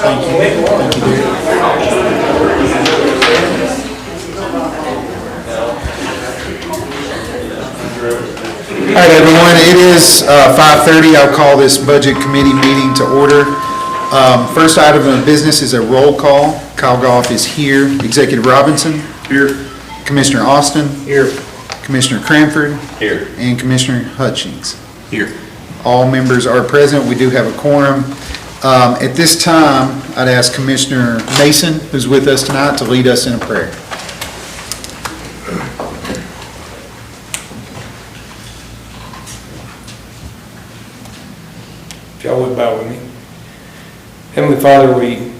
All right, everyone, it is 5:30. I'll call this Budget Committee meeting to order. First item of business is a roll call. Kyle Goff is here. Executive Robinson? Here. Commissioner Austin? Here. Commissioner Cranford? Here. And Commissioner Hutchings? Here. All members are present. We do have a quorum. At this time, I'd ask Commissioner Mason, who's with us tonight, to lead us in a prayer. If y'all would bow with me. Heavenly Father, we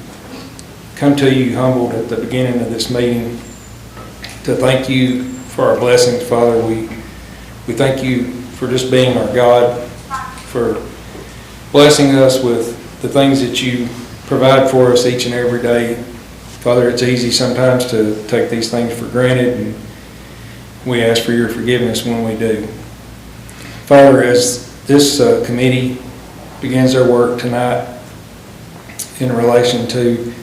come to you humbled at the beginning of this meeting to thank you for our blessings, Father. We thank you for just being our God, for blessing us with the things that you provide for us each and every day. Father, it's easy sometimes to take these things for granted, and we ask for your forgiveness when we do. Father, as this committee begins their work tonight in relation to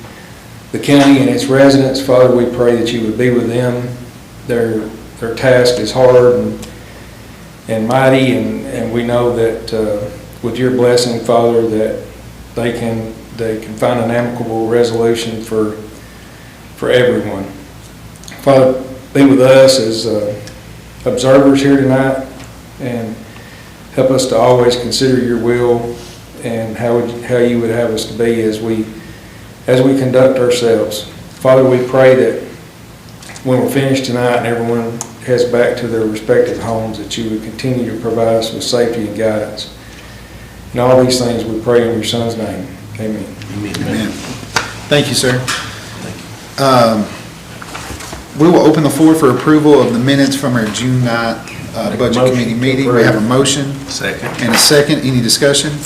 the county and its residents, Father, we pray that you would be with them. Their task is hard and mighty, and we know that with your blessing, Father, that they can find an amicable resolution for everyone. Father, be with us as observers here tonight, and help us to always consider your will and how you would have us to be as we conduct ourselves. Father, we pray that when we're finished tonight and everyone heads back to their respective homes, that you would continue to provide us with safety and guidance. And all these things we pray in your Son's name. Amen. Amen. Thank you, sir. We will open the floor for approval of the minutes from our June 9th Budget Committee meeting. We have a motion. Second. And a second. Any discussion?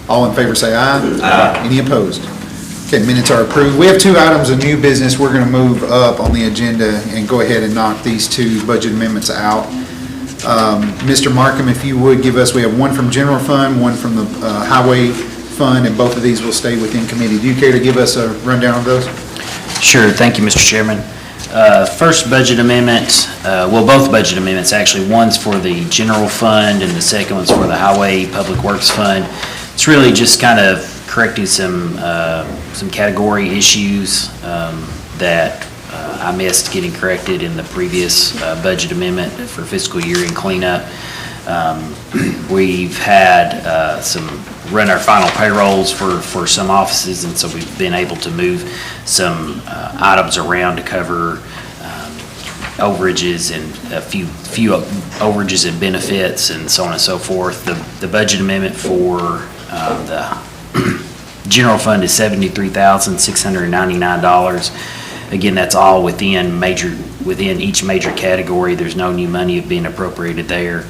All in favor say aye. Aye. Any opposed? Okay, minutes are approved. We have two items of new business we're going to move up on the agenda and go ahead and knock these two budget amendments out. Mr. Markham, if you would give us, we have one from General Fund, one from the Highway Fund, and both of these will stay within committee. Do you care to give us a rundown of those? Sure, thank you, Mr. Chairman. First budget amendment, both budget amendments, actually, one's for the general fund and the second one's for the Highway Public Works Fund. It's really just kind of correcting some category issues that I missed getting corrected in the previous budget amendment for fiscal year end cleanup. We've had run our final payrolls for some offices, and so we've been able to move some items around to cover overages and a few overages and benefits and so on and so forth. The budget amendment for the general fund is $73,699. Again, that's all within each major category. There's no new money being appropriated there.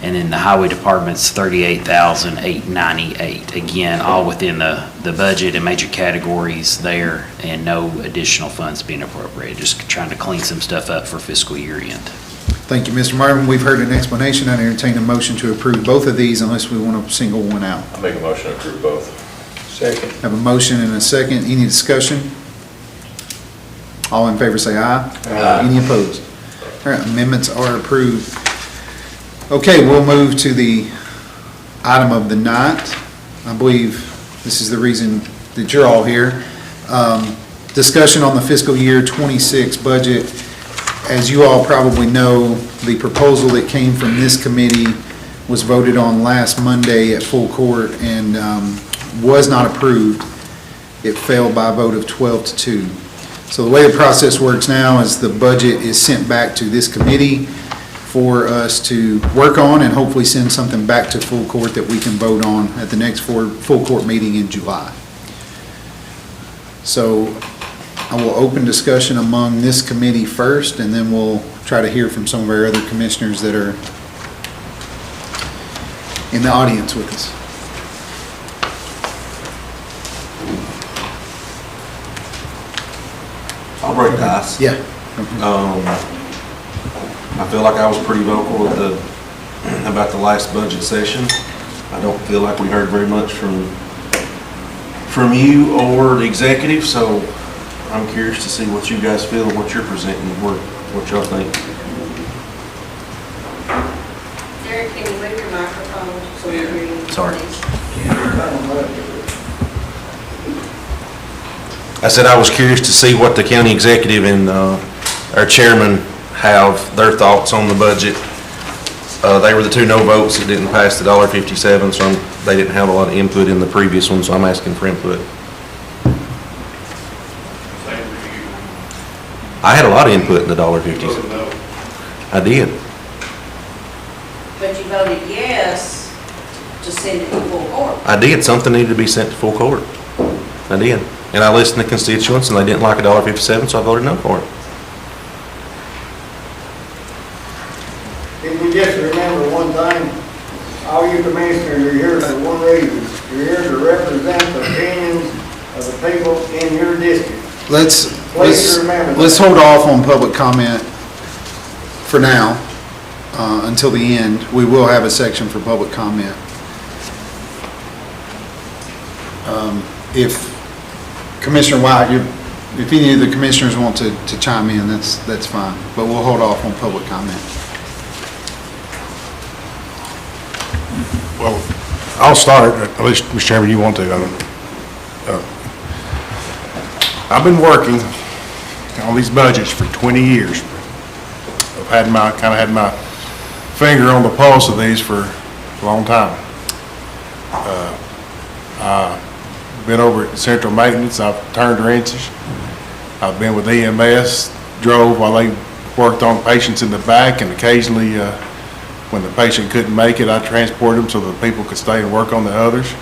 And then the highway department's $38,898. Again, all within the budget and major categories there, and no additional funds being appropriated. Just trying to clean some stuff up for fiscal year end. Thank you, Mr. Marvin. We've heard an explanation. I entertain a motion to approve both of these unless we want to single one out. I'll make a motion to approve both. Second. Have a motion and a second. Any discussion? All in favor say aye. Aye. Any opposed? All right, amendments are approved. Okay, we'll move to the item of the night. I believe this is the reason that you're all here. Discussion on the fiscal year 26 budget. As you all probably know, the proposal that came from this committee was voted on last Monday at full court and was not approved. It failed by a vote of 12-2. So the way the process works now is the budget is sent back to this committee for us to work on and hopefully send something back to full court that we can vote on at the next full court meeting in July. So I will open discussion among this committee first, and then we'll try to hear from some of our other commissioners that are in the audience with us. I'll break the ice. Yeah. I feel like I was pretty vocal about the last budget session. I don't feel like we heard very much from from you or the executive, so I'm curious to see what you guys feel and what you're presenting, what y'all think. Derek, can you move your microphone so we hear you? Sorry. please? I said I was curious to see what the county executive and our chairman have, their thoughts on the budget. They were the two no votes that didn't pass the $1.57, so they didn't have a lot of input in the previous one, so I'm asking for input. I had a lot of input in the $1.50. I did. But you voted yes to send it to full court. I did. Something needed to be sent to full court. I did. And I listened to constituents, and they didn't like $1.57, so I voted no for it. If we just remember one thing, all you commissioners are here for one reason. You're here to represent the opinions of the people in your district. Let's remember that. hold off on public comment for now, until the end. We will have a section for public comment. If Commissioner White, if any of the commissioners want to chime in, that's fine, but we'll hold off on public comment. Well, I'll start, at least, Mr. Chairman, you want to. I've been working on these budgets for 20 years. I've kind of had my finger on the pulse of these for a long time. I've been over at Central Maintenance, I've turned wrenches. I've been with EMS, drove while they worked on patients in the back, and occasionally, when the patient couldn't make it, I transported them so the people could stay and work on the others.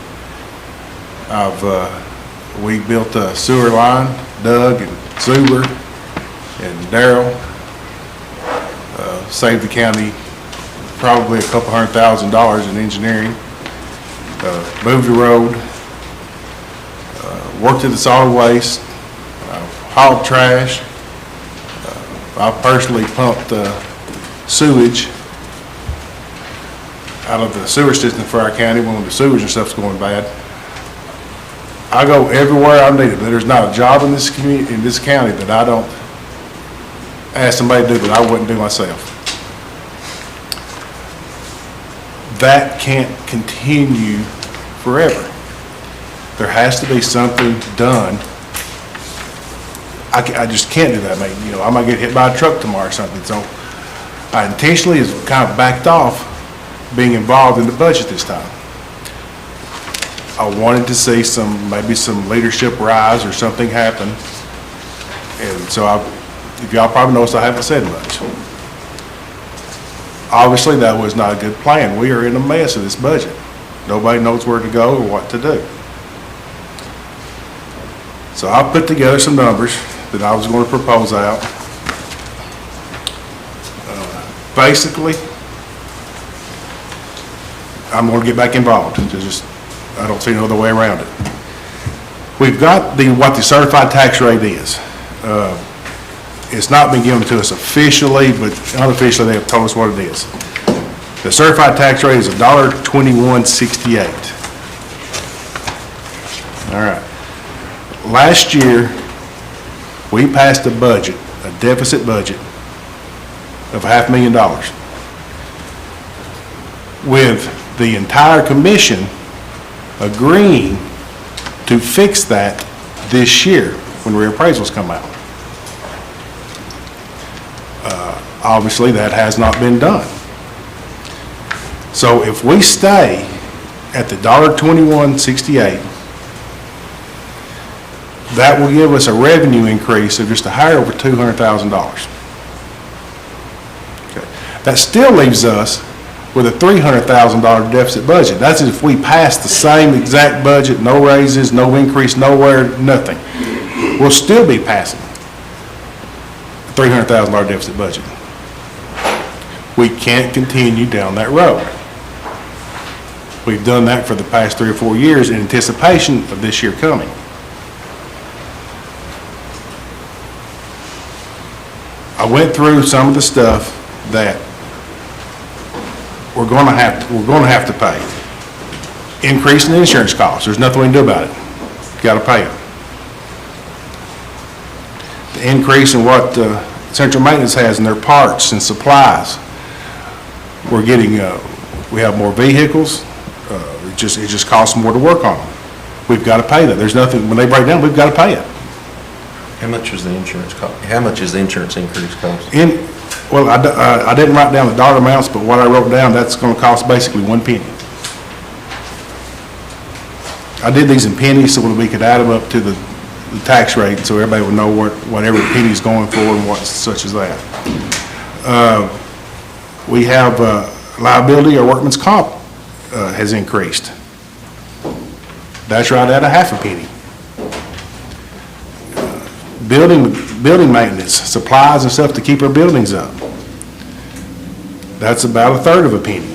We built a sewer line, Doug and Zuber and Darrell. Saved the county probably a couple $100,000 in engineering. Moved the road, worked at the solid waste, hauled trash. I personally pumped sewage out of the sewer system for our county when the sewage and stuff's going bad. I go everywhere I'm needed. There's not a job in this community, in this county, that I don't ask somebody to do that I wouldn't do myself. That can't continue forever. There has to be something done. I just can't do that, mate. You know, I might get hit by a truck tomorrow or something. So I intentionally has kind of backed off being involved in the budget this time. I wanted to see maybe some leadership rise or something happen. And so if y'all probably noticed, I haven't said much. Obviously, that was not a good plan. We are in a mess of this budget. Nobody knows where to go or what to do. So I put together some numbers that I was going to propose out. Basically, I'm going to get back involved. I don't see no other way around it. We've got what the certified tax rate is. It's not been given to us officially, but unofficially they have told us what it is. The certified tax rate is $1.2168. All right. Last year, we passed a budget, a deficit budget of $500,000 with the entire commission agreeing to fix that this year when reappraisals come out. Obviously, that has not been done. So if we stay at the $1.2168, that will give us a revenue increase of just a higher over $200,000. Okay. That still leaves us with a $300,000 deficit budget. That's if we pass the same exact budget, no raises, no increase nowhere, nothing. We'll still be passing a $300,000 deficit budget. We can't continue down that road. We've done that for the past 3 or 4 years in anticipation of this year coming. I went through some of the stuff that we're going to have to pay. Increase in the insurance costs. There's nothing we can do about it. Got to pay it. The increase in what central maintenance has in their parts and supplies, we're getting, we have more vehicles, it just costs more to work on them. We've got to pay that. There's nothing, when they break down, we've got to pay it. How much is the insurance cost? How much is the insurance increase cost? Well, I didn't write down the dollar amounts, but what I wrote down, that's going to cost basically 1 penny. I did these in pennies so that we could add them up to the tax rate, so everybody would know what every penny's going for and what such as that. We have liability or workman's comp has increased. That's right at a half a penny. Building maintenance, supplies and stuff to keep our buildings up. That's about a third of a penny.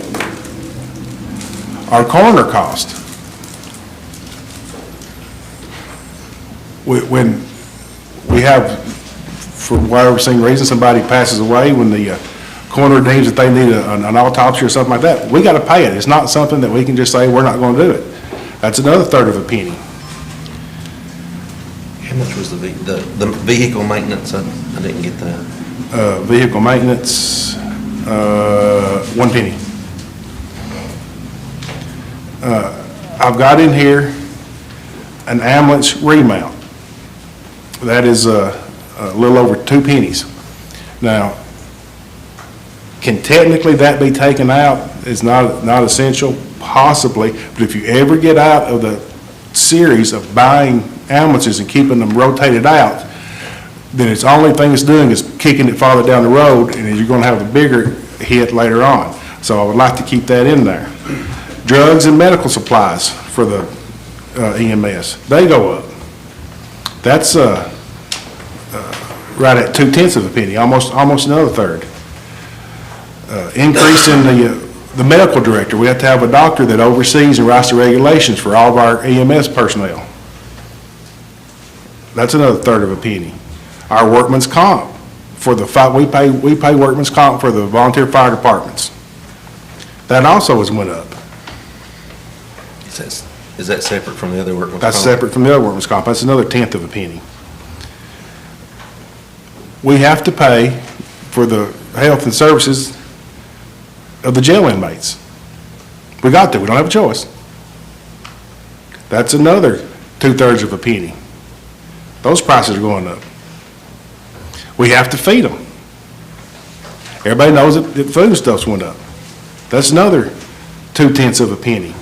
Our coroner cost. When we have, for whatever reason, somebody passes away, when the coroner deems that they need an autopsy or something like that, we got to pay it. It's not something that we can just say, we're not going to do it. That's another third of a penny. How much was the vehicle maintenance? I didn't get that. Vehicle maintenance, 1 penny. I've got in here an ambulance remount. That is a little over 2 pennies. Now, can technically that be taken out? It's not essential, possibly, but if you ever get out of the series of buying ambulances and keeping them rotated out, then it's the only thing it's doing is kicking it farther down the road, and you're going to have a bigger hit later on. So I would like to keep that in there. Drugs and medical supplies for the EMS, they go up. That's right at 2/10 of a penny, almost another third. Increase in the medical director. We have to have a doctor that oversees and writes the regulations for all of our EMS personnel. That's another third of a penny. Our workman's comp, for the we pay workman's comp for the volunteer fire departments. That also has went up. Is that separate from the other workman's comp? That's separate from the other workman's comp. That's another 1/10 of a penny. We have to pay for the health and services of the jail inmates. We got to. We don't have a choice. That's another 2/3 of a penny. Those prices are going up. We have to feed them. Everybody knows that food stuff's went up. That's another 2/10 of a penny.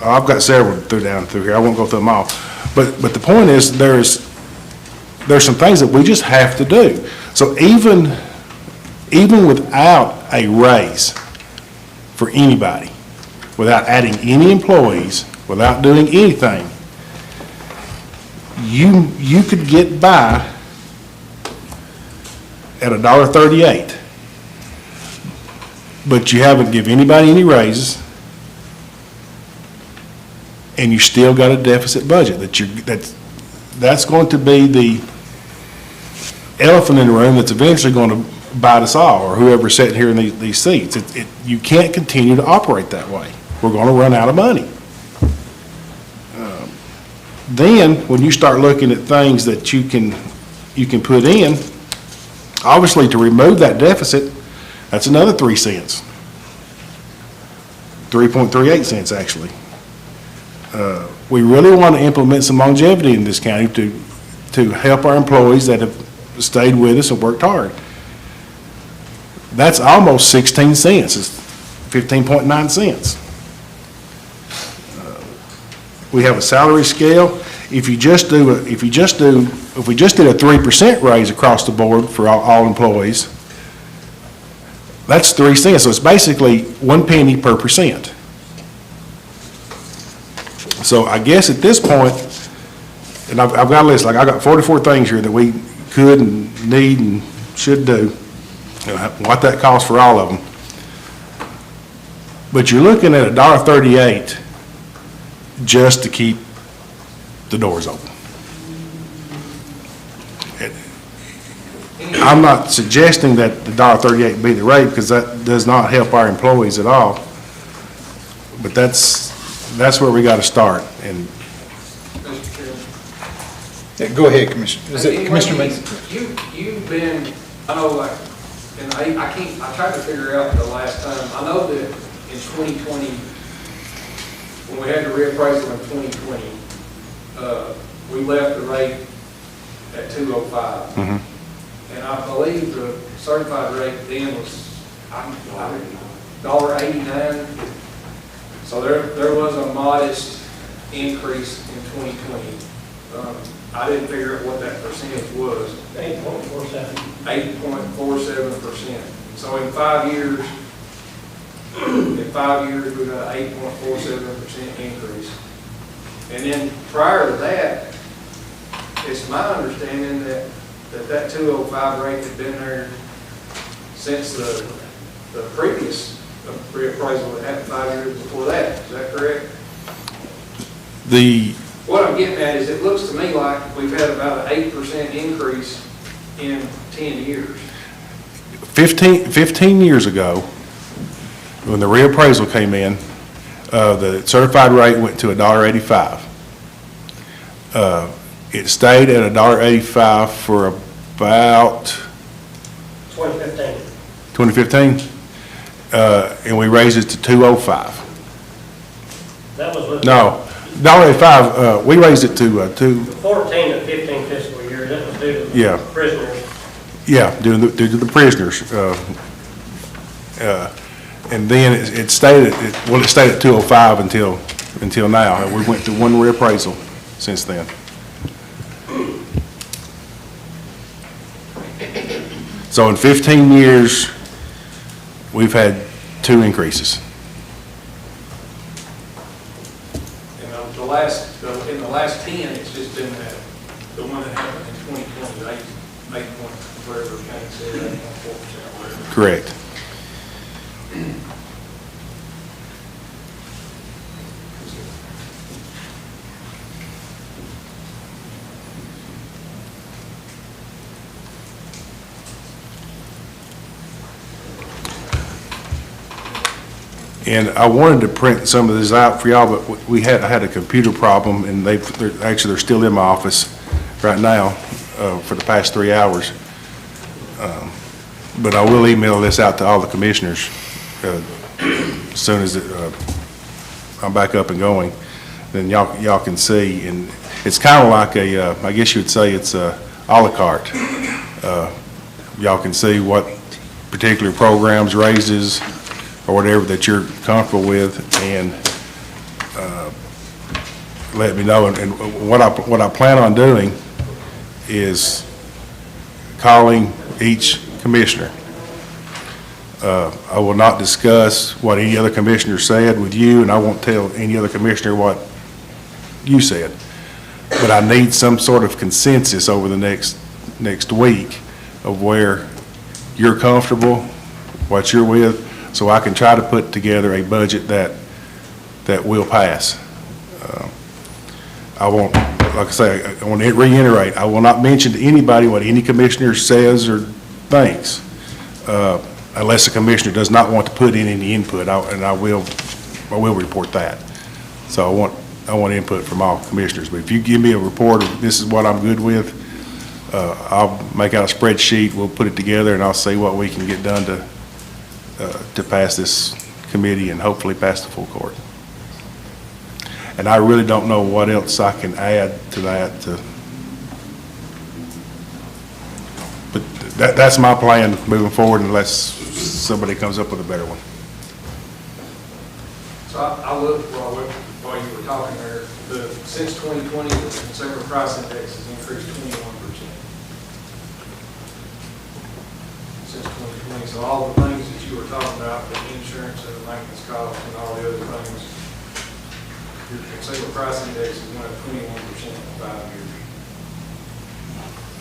I've got several down through here. I won't go through them all. But the point is, there's some things that we just have to do. So even without a raise for anybody, without adding any employees, without doing anything, you could get by at $1.38. But you haven't given anybody any raises, and you still got a deficit budget. That's going to be the elephant in the room that's eventually going to bite us all, or whoever's sitting here in these seats. You can't continue to operate that way. We're going to run out of money. Then, when you start looking at things that you can put in, obviously to remove that deficit, that's another 3 cents. 3.38 cents, actually. We really want to implement some longevity in this county to help our employees that have stayed with us and worked hard. That's almost 16 cents. It's 15.9 cents. We have a salary scale. If we just did a 3% raise across the board for all employees, that's 3 cents. So it's basically 1 penny per percent. So I guess at this point, and I've got a list, like I got 44 things here that we could and need and should do, what that costs for all of them. But you're looking at $1.38 just to keep the doors open. I'm not suggesting that the $1.38 be the rate, because that does not help our employees at all. but that's where we gotta start, and Mr. Chairman. Yeah, go ahead, Commissioner. Is it Commissioner Mason? You've been, I know, like, and I tried to figure out the last time, I know that in 2020, when we had the reappraisal in 2020, we left the rate at 205. Mhm. And I believe the certified rate then was, $1.89. So there was a modest increase in 2020. I didn't figure out what that percentage was. 8.47. 8.47%. So in 5 years, we got an 8.47% increase. And then prior to that, it's my understanding that 205 rate had been there since the previous reappraisal that happened 5 years before that. Is that correct? What I'm getting at is it looks to me like we've had about an 8% increase in 10 years. 15 years ago, when the reappraisal came in, the certified rate went to $1.85. It stayed at $1.85 for about 2015, and we raised it to $2.05. That was with No, $1.85, we raised it to, 14 to 15 fiscal year, that was due to Yeah. prisoners. yeah, due to the prisoners. And then it stayed at 205 until now. We went through one reappraisal since then. So in 15 years, we've had 2 increases. And in the last 10, it's just been the one that happened in 2020, 8 point, whatever Kenny said, 8.4%, whatever. Correct. And I wanted to print some of this out for y'all, but I had a computer problem, and they're still in my office right now for the past 3 hours. But I will email this out to all the commissioners as soon as I'm back up and going. Then y'all can see, and it's kind of like I guess you would say it's a la carte. Y'all can see what particular programs, raises, or whatever that you're comfortable with, and let me know. And what I plan on doing is calling each commissioner. I will not discuss what any other commissioner said with you, and I won't tell any other commissioner what you said. But I need some sort of consensus over the next week of where you're comfortable, what you're with, so I can try to put together a budget that will pass. I won't, like I say, I want to reiterate, I will not mention to anybody what any commissioner says or thinks, unless the commissioner does not want to put in any input, and I will report that. So I want input from all commissioners. But if you give me a report of this is what I'm good with, I'll make out a spreadsheet, we'll put it together, and I'll see what we can get done to pass this committee and hopefully pass the full court. And I really don't know what else I can add to that. But that's my plan moving forward unless somebody comes up with a better one. So I looked while you were talking there, since 2020, the consumer price index has increased 21%. Since 2020, so all the things that you were talking about, the insurance and the maintenance costs and all the other things, your consumer price index has went up 21% in 5 years.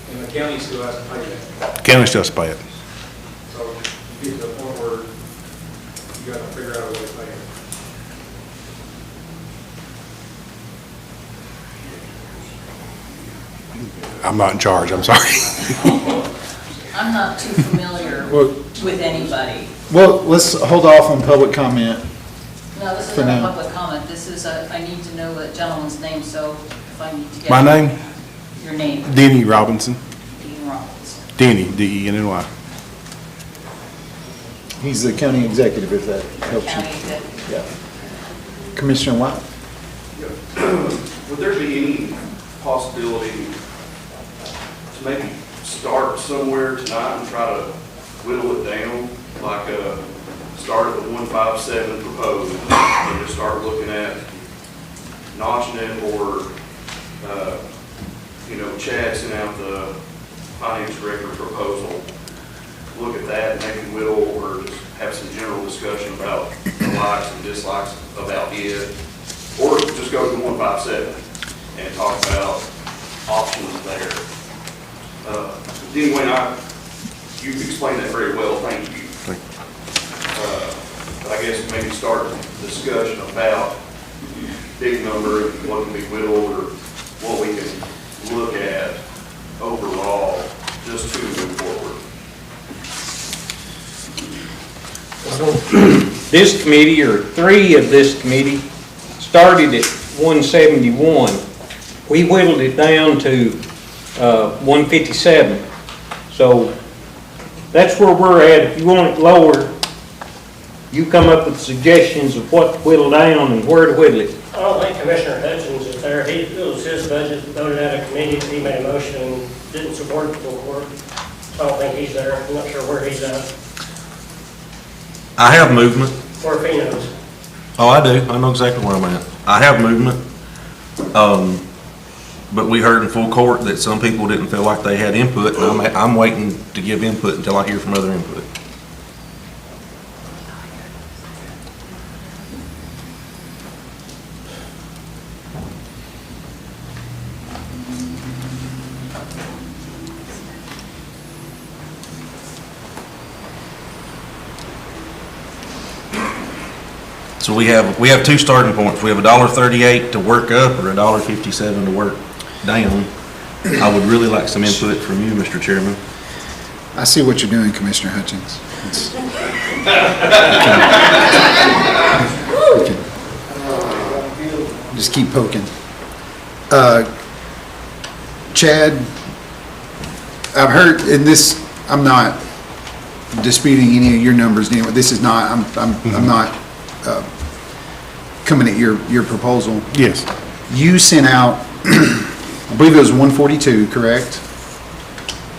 And the county still has to pay that. County still has to pay it. So you get to the point where you got to figure out a way to pay it. I'm not in charge, I'm sorry. I'm not too familiar Well- with anybody. Well, let's hold off on public comment. No, No, this For isn't a now. public comment. This is I need to know a gentleman's name, so if I need to get. My name, Your name, Denny Robinson. Dean Robbins. Denny, D-E-N-N-Y. He's the county executive, if that helps County you. executive. Yeah. Commissioner White? Would there be any possibility to maybe start somewhere tonight and try to whittle it down? Like, start at the 157 proposed and just start looking at notching it, or, Chad sent out the finance director proposal. Look at that and maybe whittle, or just have some general discussion about the likes and dislikes about it. Or just go to the 157 and talk about options there. Anyway, you've explained that very well, thank you. But I guess maybe start a discussion about big number and what can be whittled, or what we can look at overall just to move forward. This committee, or three of this committee, started at 171. We whittled it down to 157. So that's where we're at. If you want it lower, you come up with suggestions of what to whittle down and where to whittle it. I don't think Commissioner Hutchins is there. It was his budget, voted out of committee, he made a motion and didn't support it before. I don't think he's there. I'm not sure where he's at, I have movement. or if he knows. Oh, I do. I know exactly where I'm at. I have movement. But we heard in full court that some people didn't feel like they had input, and I'm waiting to give input until I hear from other input. So we have two starting points. We have $1.38 to work up, or $1.57 to work down. I would really like some input from you, Mr. Chairman. I see what you're doing, Commissioner Hutchins. We can just keep poking. Chad, I've heard, and this, I'm not disputing any of your numbers, Neil. This is not, I'm not coming at your proposal. Yes. You sent out, I believe it was 142, correct?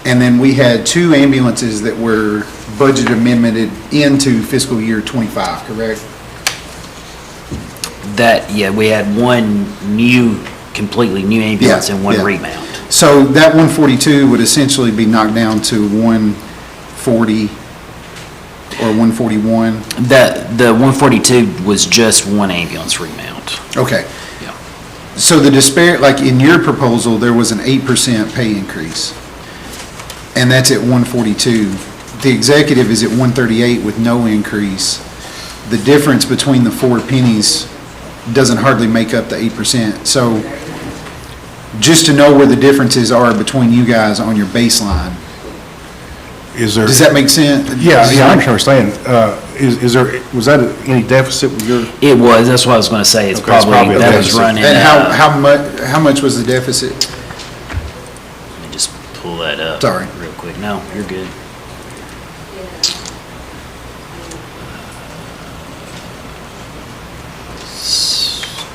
And then we had two ambulances that were budget amended into fiscal year '25, correct? We had one completely new ambulance Yeah, and one yeah. remount. So that 142 would essentially be knocked down to 140 or 141? The 142 was just one ambulance remount. Okay. Yeah. So the like in your proposal, there was an 8% pay increase, and that's at 142. The executive is at 138 with no increase. The difference between the 4 pennies doesn't hardly make up the 8%. So just to know where the differences are between you guys on your baseline, Is there? does that make sense? Yeah, I understand. Is there, was that any deficit with your? It was, that's what I was going to say. It's Okay, it's probably, probably a that was deficit. running. And how much was the deficit? Let me just pull that up. Sorry. Real quick. No, you're good.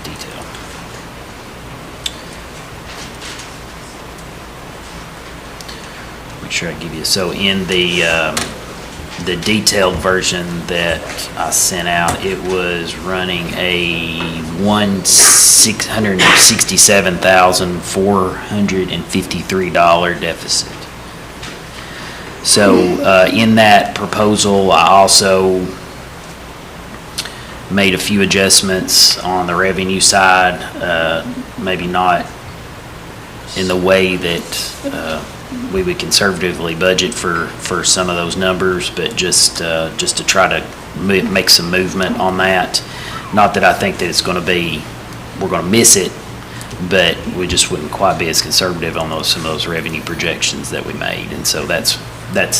Detail. Make sure I give you, so in the detailed version that I sent out, it was running a $167,453 deficit. So in that proposal, I also made a few adjustments on the revenue side, maybe not in the way that we would conservatively budget for some of those numbers, but just to try to make some movement on that. Not that I think that it's going to be, we're going to miss it, but we just wouldn't quite be as conservative on some of those revenue projections that we made. And so that's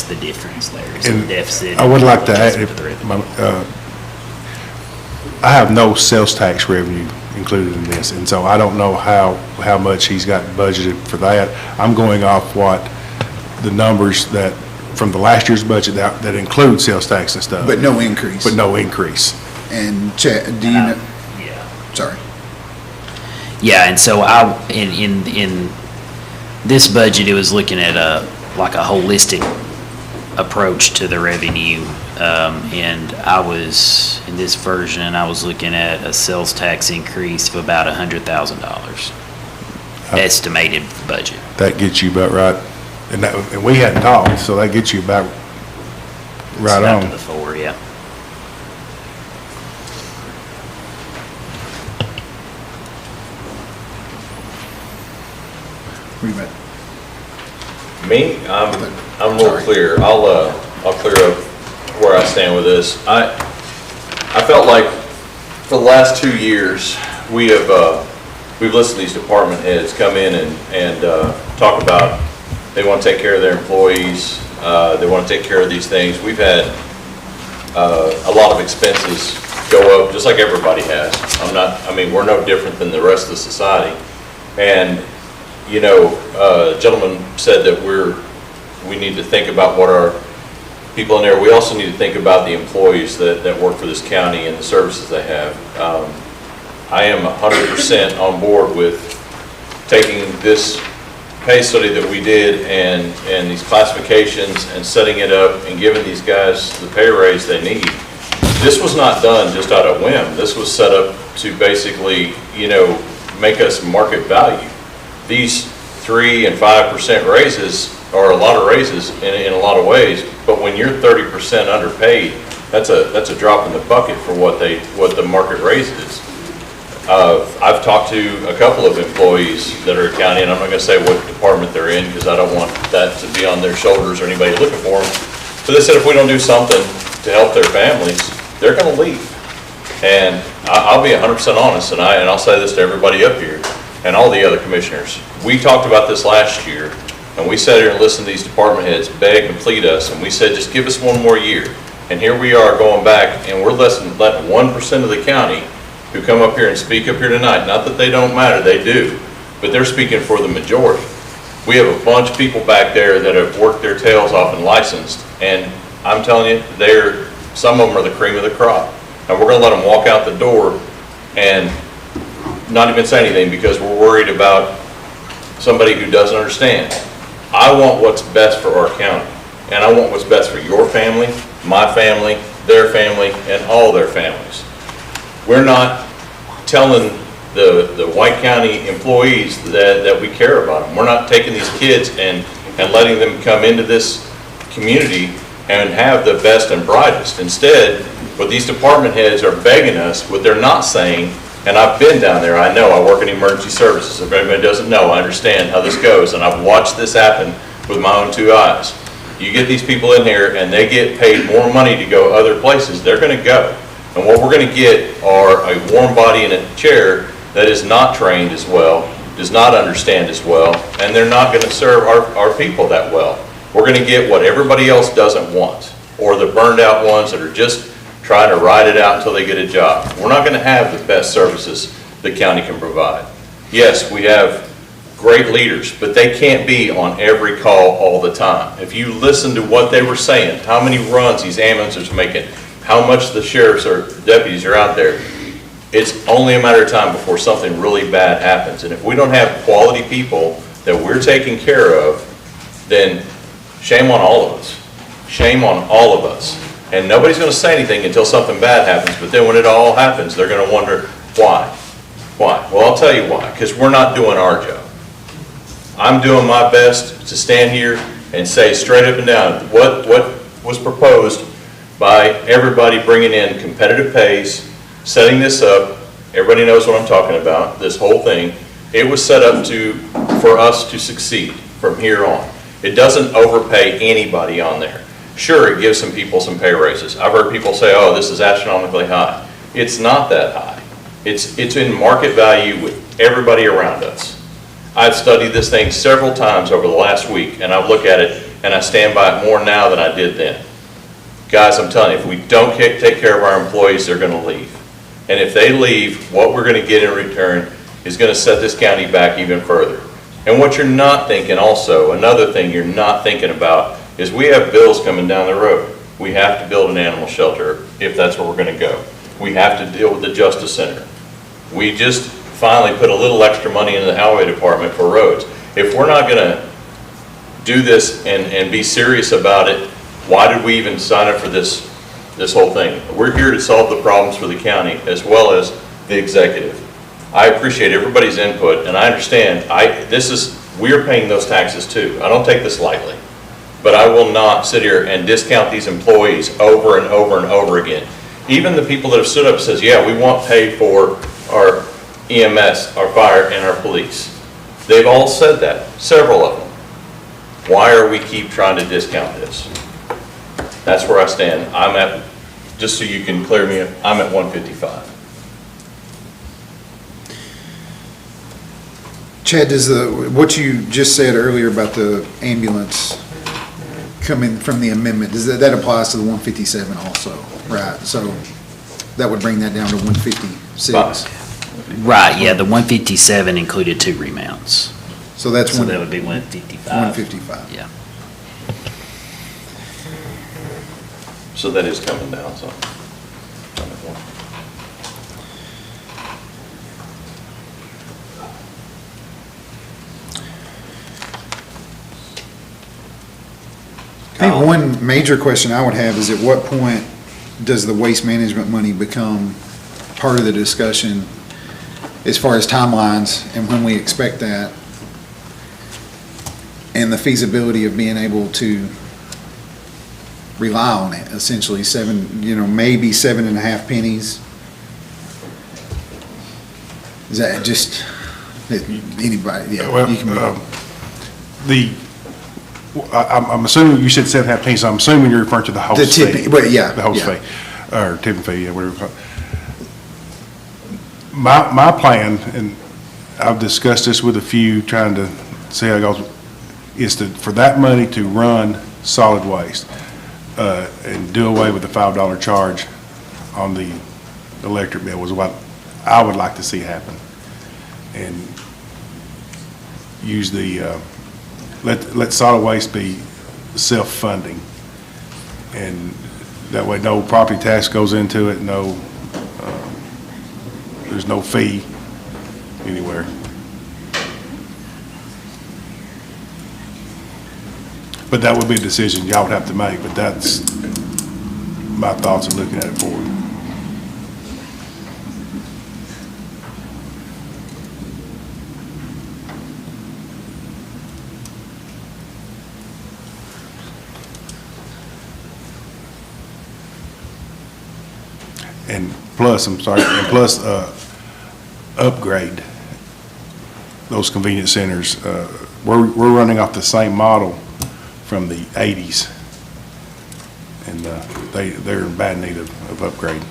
the difference there, is the And deficit. I would like to add, adjustment of the revenue. I have no sales tax revenue included in this, and so I don't know how much he's got budgeted for that. I'm going off what the numbers that, from the last year's budget that include sales tax and stuff. But no increase. But no increase. And Chad, do you know? Yeah. Sorry. Yeah, and so in this budget, it was looking at like a holistic approach to the revenue. And in this version, I was looking at a sales tax increase of about $100,000 estimated budget. That gets you about right. And we hadn't talked, so that gets you about right It's up to on. the 4, yeah. What do you got? Me, I'm a little clear. I'll clear up where I stand with this. I felt like for the last 2 years, we've listened to these department heads come in and talk about they want to take care of their employees, they want to take care of these things. We've had a lot of expenses go up, just like everybody has. We're no different than the rest of the society. And, you know, a gentleman said that we need to think about what our people in there, we also need to think about the employees that work for this county and the services they have. I am 100% on board with taking this pay study that we did and these classifications and setting it up and giving these guys the pay raise they need. This was not done just out of whim. This was set up to basically, you know, make us market value. These 3% and 5% raises are a lot of raises in a lot of ways, but when you're 30% underpaid, that's a drop in the bucket for what the market raise is. I've talked to a couple of employees that are county, and I'm not going to say what department they're in because I don't want that to be on their shoulders or anybody looking for them. But they said if we don't do something to help their families, they're going to leave. And I'll be 100% honest, and I'll say this to everybody up here and all the other commissioners. We talked about this last year, and we sat here and listened to these department heads beg and plead us, and we said, just give us one more year. And here we are going back, and we're letting 1% of the county who come up here and speak up here tonight, not that they don't matter, they do, but they're speaking for the majority. We have a bunch of people back there that have worked their tails off and licensed, and I'm telling you, some of them are the cream of the crop. And we're gonna let them walk out the door and not even say anything because we're worried about somebody who doesn't understand. I want what's best for our county, and I want what's best for your family, my family, their family, and all their families. We're not telling the White County employees that we care about them. We're not taking these kids and letting them come into this community and have the best and brightest. Instead, what these department heads are begging us, what they're not saying, and I've been down there, I know, I work in emergency services. If anybody doesn't know, I understand how this goes, and I've watched this happen with my own 2 eyes. You get these people in here and they get paid more money to go other places, they're gonna go. And what we're gonna get are a warm body in a chair that is not trained as well, does not understand as well, and they're not gonna serve our people that well. We're gonna get what everybody else doesn't want, or the burned out ones that are just trying to ride it out until they get a job. We're not gonna have the best services the county can provide. Yes, we have great leaders, but they can't be on every call all the time. If you listen to what they were saying, how many runs these ambulances are making, how much the sheriffs or deputies are out there, it's only a matter of time before something really bad happens. And if we don't have quality people that we're taking care of, then shame on all of us. Shame on all of us. And nobody's going to say anything until something bad happens, but then when it all happens, they're going to wonder, why? Why? Well, I'll tell you why, because we're not doing our job. I'm doing my best to stand here and say straight up and down what was proposed by everybody bringing in competitive pays, setting this up. Everybody knows what I'm talking about, this whole thing. It was set up for us to succeed from here on. It doesn't overpay anybody on there. Sure, it gives some people some pay raises. I've heard people say, oh, this is astronomically high. It's not that high. It's in market value with everybody around us. I've studied this thing several times over the last week, and I've looked at it, and I stand by it more now than I did then. Guys, I'm telling you, if we don't take care of our employees, they're going to leave. And if they leave, what we're gonna get in return is gonna set this county back even further. And what you're not thinking also, another thing you're not thinking about, is we have bills coming down the road. We have to build an animal shelter if that's where we're gonna go. We have to deal with the Justice Center. We just finally put a little extra money in the highway department for roads. If we're not gonna do this and be serious about it, why did we even sign up for this whole thing? We're here to solve the problems for the county as well as the executive. I appreciate everybody's input, and I understand, we're paying those taxes too. I don't take this lightly. But I will not sit here and discount these employees over and over and over again. Even the people that have stood up and says, yeah, we want pay for our EMS, our fire, and our police. They've all said that, several of them. Why are we keep trying to discount this? That's where I stand. I'm at, just so you can clear me, I'm at 155. Chad, does what you just said earlier about the ambulance coming from the amendment, does that applies to the 157 also, right? So that would bring that down to 156. Right, yeah, the 157 included 2 remounts. So that's So that would be 155. 155. Yeah. So that is coming down, so. I think one major question I would have is at what point does the waste management money become part of the discussion as far as timelines and when we expect that? And the feasibility of being able to rely on it, essentially maybe 7.5 pennies. Is that just, anybody, yeah. Well, you can I'm assuming you said 7.5 pennies, so I'm assuming you're referring to the host The fee. tipping, well, yeah. The host yeah. fee, or tipping fee, yeah, whatever you call it. My plan, and I've discussed this with a few, trying to see how it goes, is for that money to run solid waste, and do away with the $5 charge on the electric bill was what I would like to see happen. And use let solid waste be self-funding. And that way no property tax goes into it, there's no fee anywhere. But that would be a decision y'all would have to make, but that's my thoughts of looking at it forward. And plus, upgrade those convenience centers. We're running off the same model from the 80s, and they're in bad need of upgrade.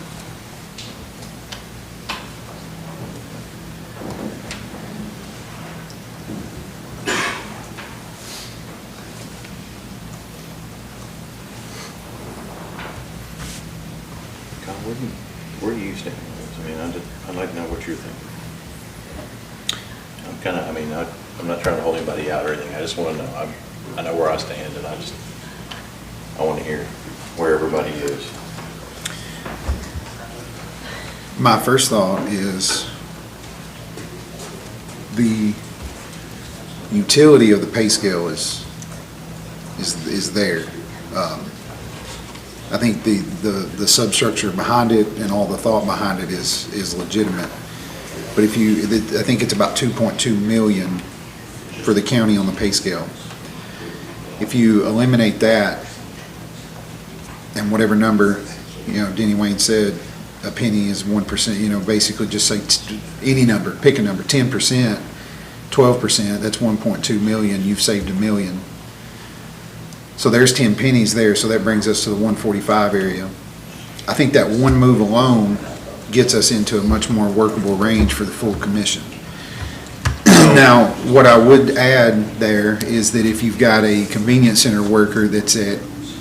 Where do you stand? I mean, I'd like to know what you're thinking. I'm not trying to hold anybody out or anything. I just want to know. I know where I stand, and I want to hear where everybody is. My first thought is the utility of the pay scale is there. I think the substructure behind it and all the thought behind it is legitimate. But I think it's about 2.2 million for the county on the pay scale. If you eliminate that and whatever number, Denny Wayne said, a penny is 1%, basically just say any number, pick a number, 10%, 12%, that's 1.2 million, you've saved $1 million. So there's 10 pennies there, so that brings us to the 145 area. I think that one move alone gets us into a much more workable range for the full commission. Now, what I would add there is that if you've got a convenience center worker that's at,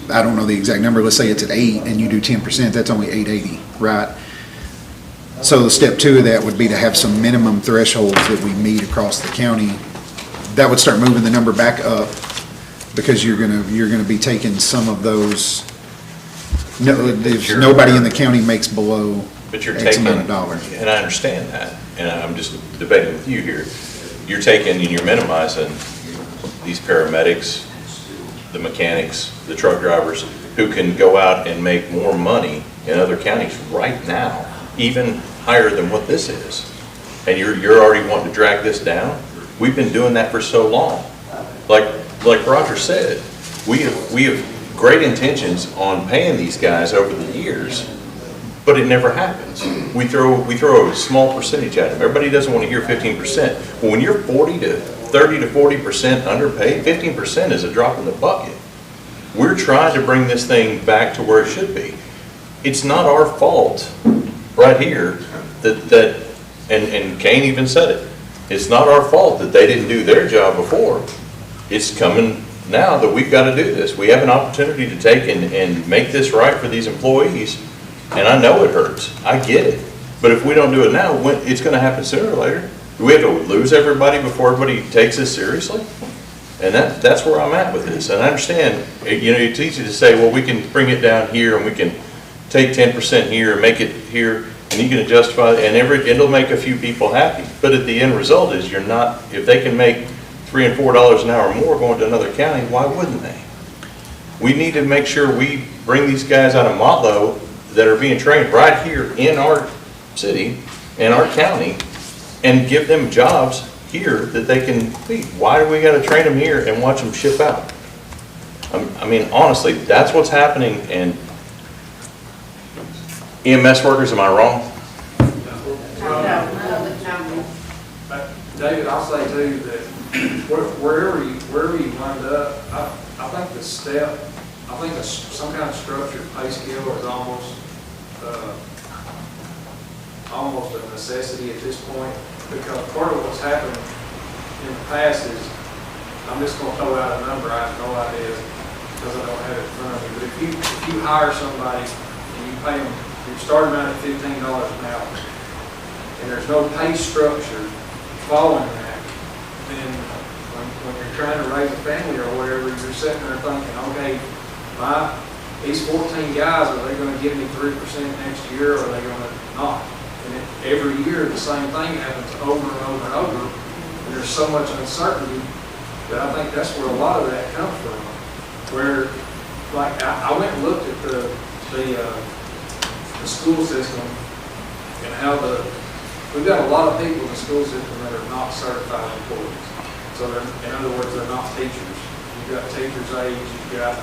I don't know the exact number, let's say it's at 8 and you do 10%, that's only 880, right? So the step two of that would be to have some minimum thresholds that we meet across the county. That would start moving the number back up, because you're gonna be taking some of those, no, if nobody in the county makes below But you're X taking, amount of dollars. and I understand that, and I'm just debating with you here. You're taking and you're minimizing these paramedics, the mechanics, the truck drivers, who can go out and make more money in other counties right now, even higher than what this is. And you're already wanting to drag this down? We've been doing that for so long. Like Roger said, we have great intentions on paying these guys over the years, but it never happens. We throw a small percentage at them. Everybody doesn't want to hear 15%. Well, when you're 30 to 40% underpaid, 15% is a drop in the bucket. We're trying to bring this thing back to where it should be. It's not our fault right here and Kane even said it. It's not our fault that they didn't do their job before. It's coming now that we've got to do this. We have an opportunity to take and make this right for these employees. And I know it hurts. I get it. But if we don't do it now, it's going to happen sooner or later. Do we have to lose everybody before everybody takes this seriously? And that's where I'm at with this. And I understand, it's easy to say, well, we can bring it down here and we can take 10% here and make it here, and you can justify it, and it'll make a few people happy. But at the end result is if they can make $3 and $4 an hour more going to another county, why wouldn't they? We need to make sure we bring these guys out of Motlow that are being trained right here in our city, in our county, and give them jobs here that they can be. Why do we got to train them here and watch them ship out? I mean, honestly, that's what's happening. And EMS workers, am I wrong? David, I'll say too that wherever you wind up, I think some kind of structured pay scale is almost a necessity at this point, because part of what's happened in the past is, I'm just gonna throw out a number, I have no idea, because I don't have it in front of me, but if you hire somebody and you pay them, you start them out at $15 an hour, and there's no pay structure following that, then when you're trying to raise a family or whatever, you're sitting there thinking, okay, these 14 guys, are they gonna give me 3% next year, or are they gonna not? And every year, the same thing happens over and over and over, and there's so much uncertainty that I think that's where a lot of that comes from. Where, like, I went and looked at the school system and how we've got a lot of people in the school system that are not certified employees. So in other words, they're not teachers. You've got teachers' aides, you've got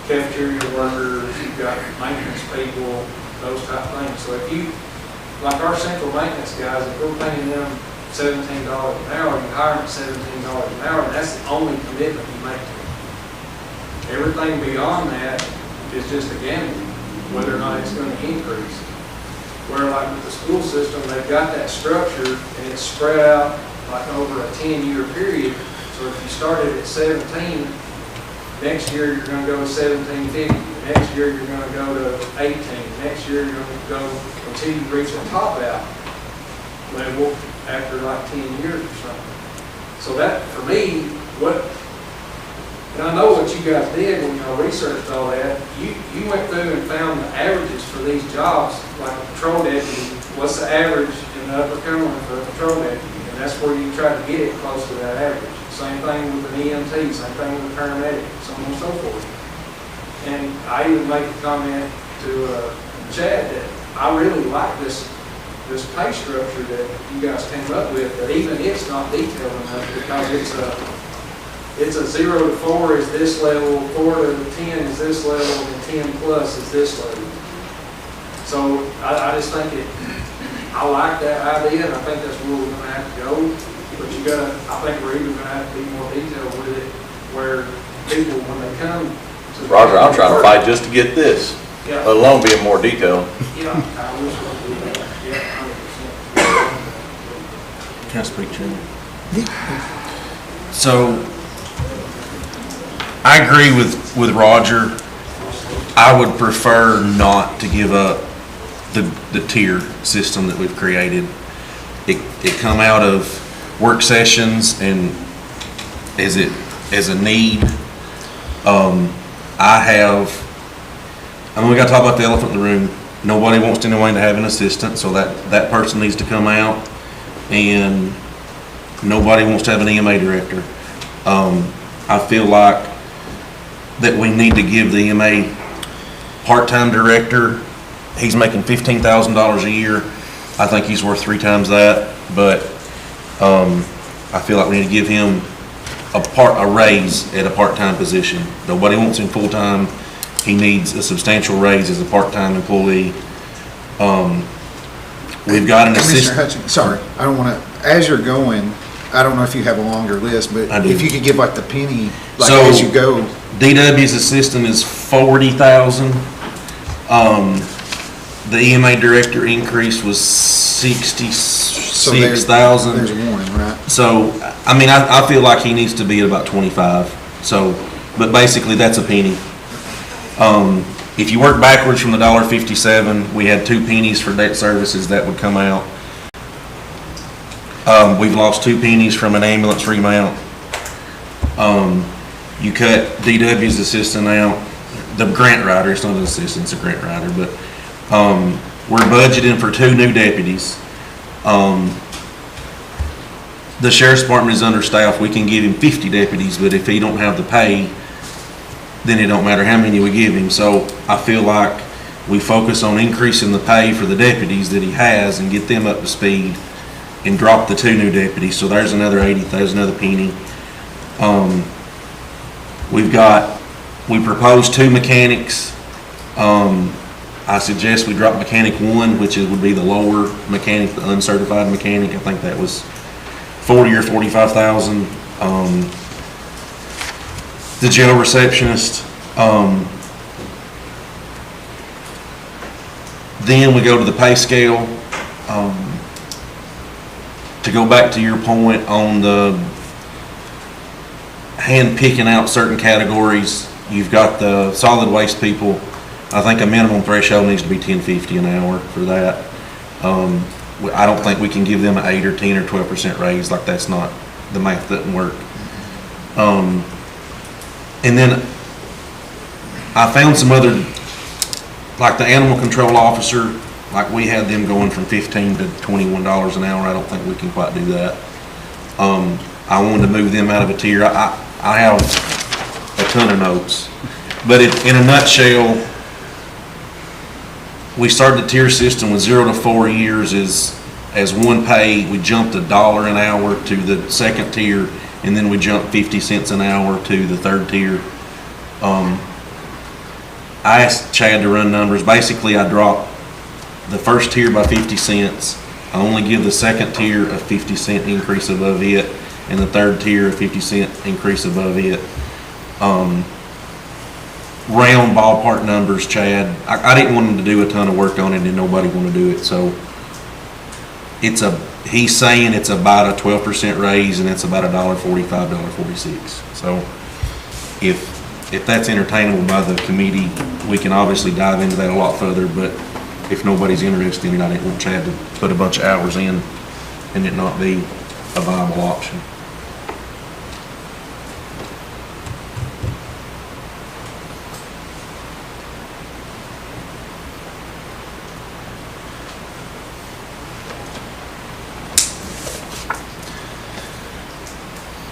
cafeteria workers, you've got maintenance people, those type of things. So if like our central maintenance guys, if we're paying them $17 an hour, you hire them at $17 an hour, and that's the only commitment you make to them. Everything beyond that is just a gamble, whether or not it's going to increase. Where like with the school system, they've got that structure and it's spread out like over a 10-year period. So if you started at 17, next year you're going to go to 1750. Next year you're going to go to 18. Next year you're going to go until you reach the top out level after like 10 years or something. So that, for me, and I know what you guys did when y'all researched all that. You went through and found the averages for these jobs, like a patrol deputy. What's the average in the Upper Cumberland for a patrol deputy? And that's where you try to get it close to that average. Same thing with an EMT, same thing with a paramedic, so on and so forth. And I even make a comment to Chad that I really like this pay structure that you guys came up with, but even it's not detailed enough, because it's a 0 to 4 is this level, 4 to 10 is this level, and 10 plus is this level. So I just think I like that idea, and I think that's where we're going to have to go. But I think we're even going to have to be more detailed with it, where people, when they come to Roger, I'm trying to fight just to get this, yeah, let alone be in more detail. yeah, I wish we could do that. Yeah, 100%. Can I speak, Chairman? So, I agree with Roger. I would prefer not to give up the tier system that we've created. It come out of work sessions and as a need. We gotta talk about the elephant in the room. Nobody wants anyone to have an assistant, so that person needs to come out. And nobody wants to have an EMA director. I feel like that we need to give the EMA part-time director, he's making $15,000 a year. I think he's worth 3 times that, but I feel like we need to give him a raise at a part-time position. Nobody wants him full-time. He needs a substantial raise as a part-time employee. We've got an Commissioner assistant. Hutchins, sorry, I don't want to, as you're going, I don't know if you have a longer list, but I do. if you could give like the penny, like So- as you go. DW's assistant is 40,000. The EMA director increase was So there's 66,000. one, right? So, I mean, I feel like he needs to be at about 25. So, but basically that's a penny. If you work backwards from the $1.57, we had 2 pennies for debt services that would come out. We've lost 2 pennies from an ambulance remount. You cut DW's assistant out, the grant writer, it's not an assistant, it's a grant writer, but, we're budgeting for 2 new deputies. The sheriff's department is understaffed, we can give him 50 deputies, but if he don't have the pay, then it don't matter how many we give him. So I feel like we focus on increasing the pay for the deputies that he has and get them up to speed and drop the 2 new deputies. So there's another 80, there's another penny. We proposed 2 mechanics. I suggest we drop mechanic 1, which would be the lower mechanic, the uncertified mechanic. I think that was 40 or 45,000. The jail receptionist. Then we go to the pay scale. To go back to your point on the hand picking out certain categories, you've got the solid waste people. I think a minimum threshold needs to be $10.50 an hour for that. I don't think we can give them an 8 or 10 or 12% raise. Like that's not, the math doesn't work. And then I found some other, like the animal control officer, like we had them going from $15 to $21 an hour. I don't think we can quite do that. I wanted to move them out of a tier. I have a ton of notes, but in a nutshell, we started the tier system with 0 to 4 years as one pay. We jumped $1 an hour to the second tier, and then we jumped 50 cents an hour to the third tier. I asked Chad to run numbers. Basically, I dropped the first tier by 50 cents. I only give the second tier a 50-cent increase above it, and the third tier a 50-cent increase above it. Round ballpark numbers, Chad. I didn't want him to do a ton of work on it, and nobody wanted to do it. So he's saying it's about a 12% raise, and it's about $1.45, $1.46. So if that's entertainable by the committee, we can obviously dive into that a lot further. But if nobody's interested in it, I didn't want Chad to put a bunch of hours in and it not be a viable option.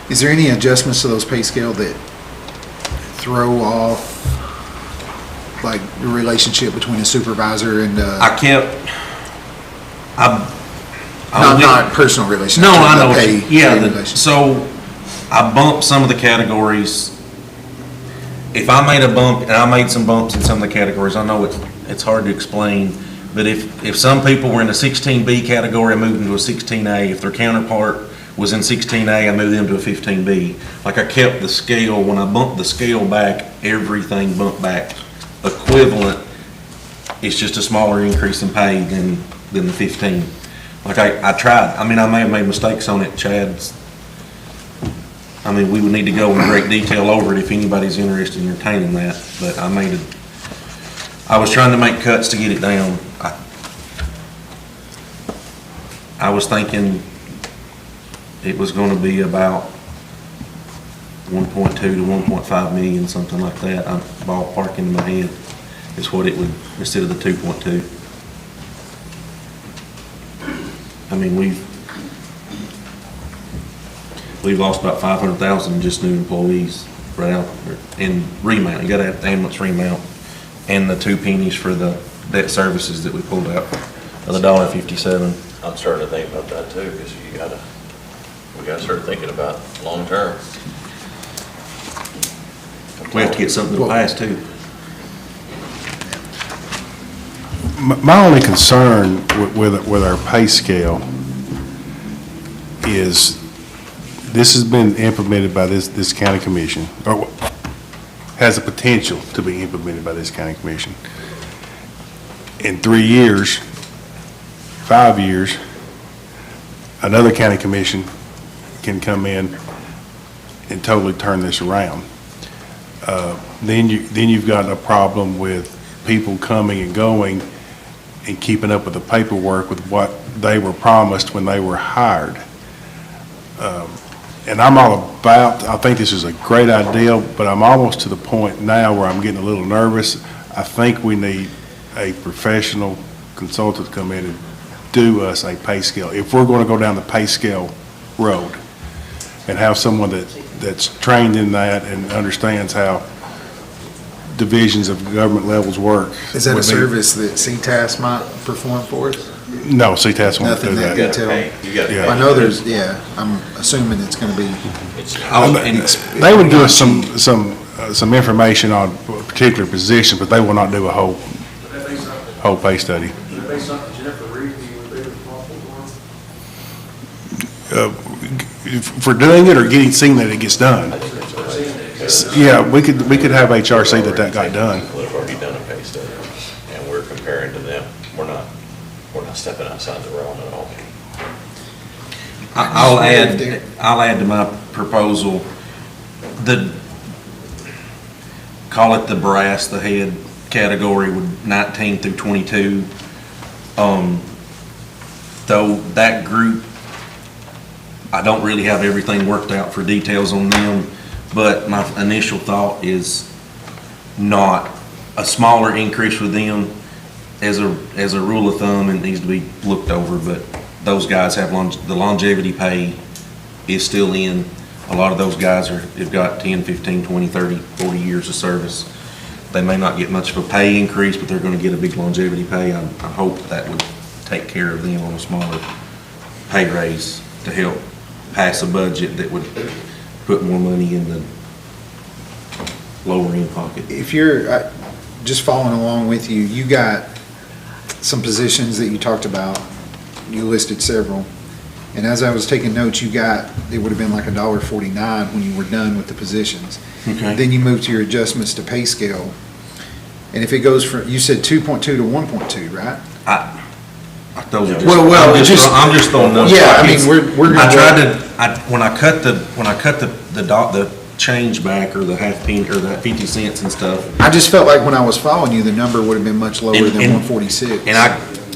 Is there any adjustments to those pay scale that throw off, like, the relationship between a supervisor and, not personal relationship? No, I the know. pay relationship. So I bumped some of the categories. If I made a bump, and I made some bumps in some of the categories, I know it's hard to explain, but if some people were in a 16B category, I moved them to a 16A. If their counterpart was in 16A, I moved them to a 15B. Like I kept the scale, when I bumped the scale back, everything bumped back equivalent. It's just a smaller increase in pay than the 15. Like I tried, I mean, I may have made mistakes on it, Chad's. I mean, we would need to go in great detail over it if anybody's interested in entertaining that, but I was trying to make cuts to get it down. I was thinking it was gonna be about 1.2 to 1.5 million, something like that. I'm ballparking in my head is what it would, instead of the 2.2. I mean, we've lost about 500,000 in just new employees right out there. And remount, you gotta have the ambulance remount and the 2 pennies for the debt services that we pulled out of the $1.57. I'm starting to think about that too, because we gotta start thinking about long-term. We have to get something to pass too. My only concern with our pay scale is, this has been implemented by this county commission, or has the potential to be implemented by this county commission. In 3 years, 5 years, another county commission can come in and totally turn this around. Then you've got a problem with people coming and going and keeping up with the paperwork with what they were promised when they were hired. And I'm all about, I think this is a great idea, but I'm almost to the point now where I'm getting a little nervous. I think we need a professional consultant to come in and do us a pay scale, if we're going to go down the pay scale road, and have someone that's trained in that and understands how divisions of government levels work. Is that a would be- service that CTAS might perform for us? No, CTAS won't Nothing do that that. detail? You gotta Yeah. pay. I know there's, I'm assuming it's gonna be, They would give us some information on a particular position, but they will not do a whole pay study. For doing it or seeing that it gets done? Yeah, we could have HR say that got done. We've already done a pay study, and we're comparing to them. We're not stepping outside the realm at all. I'll add to my proposal, call it the brass, the head category with 19 through 22. Though that group, I don't really have everything worked out for details on them, but my initial thought is not a smaller increase for them. As a rule of thumb, it needs to be looked over, but those guys have the longevity pay is still in. A lot of those guys have got 10, 15, 20, 30, 40 years of service. They may not get much of a pay increase, but they're going to get a big longevity pay. I hope that would take care of them on a smaller pay raise to help pass a budget that would put more money in the lower end pocket. if you're, just following along with you, you got some positions that you talked about, you listed several, and as I was taking notes, you got, it would have been like $1.49 when you were done with the positions. Okay. Then you move to your adjustments to pay scale, and if it goes from, you said 2.2 to 1.2, right? Those are just, Well, I'm just throwing numbers. Yeah, I mean, we're gonna. I tried to, when I cut the change back, or the half penny, or the 50 cents and stuff, I just felt like when I was following you, the number would have been much lower than And- 146. and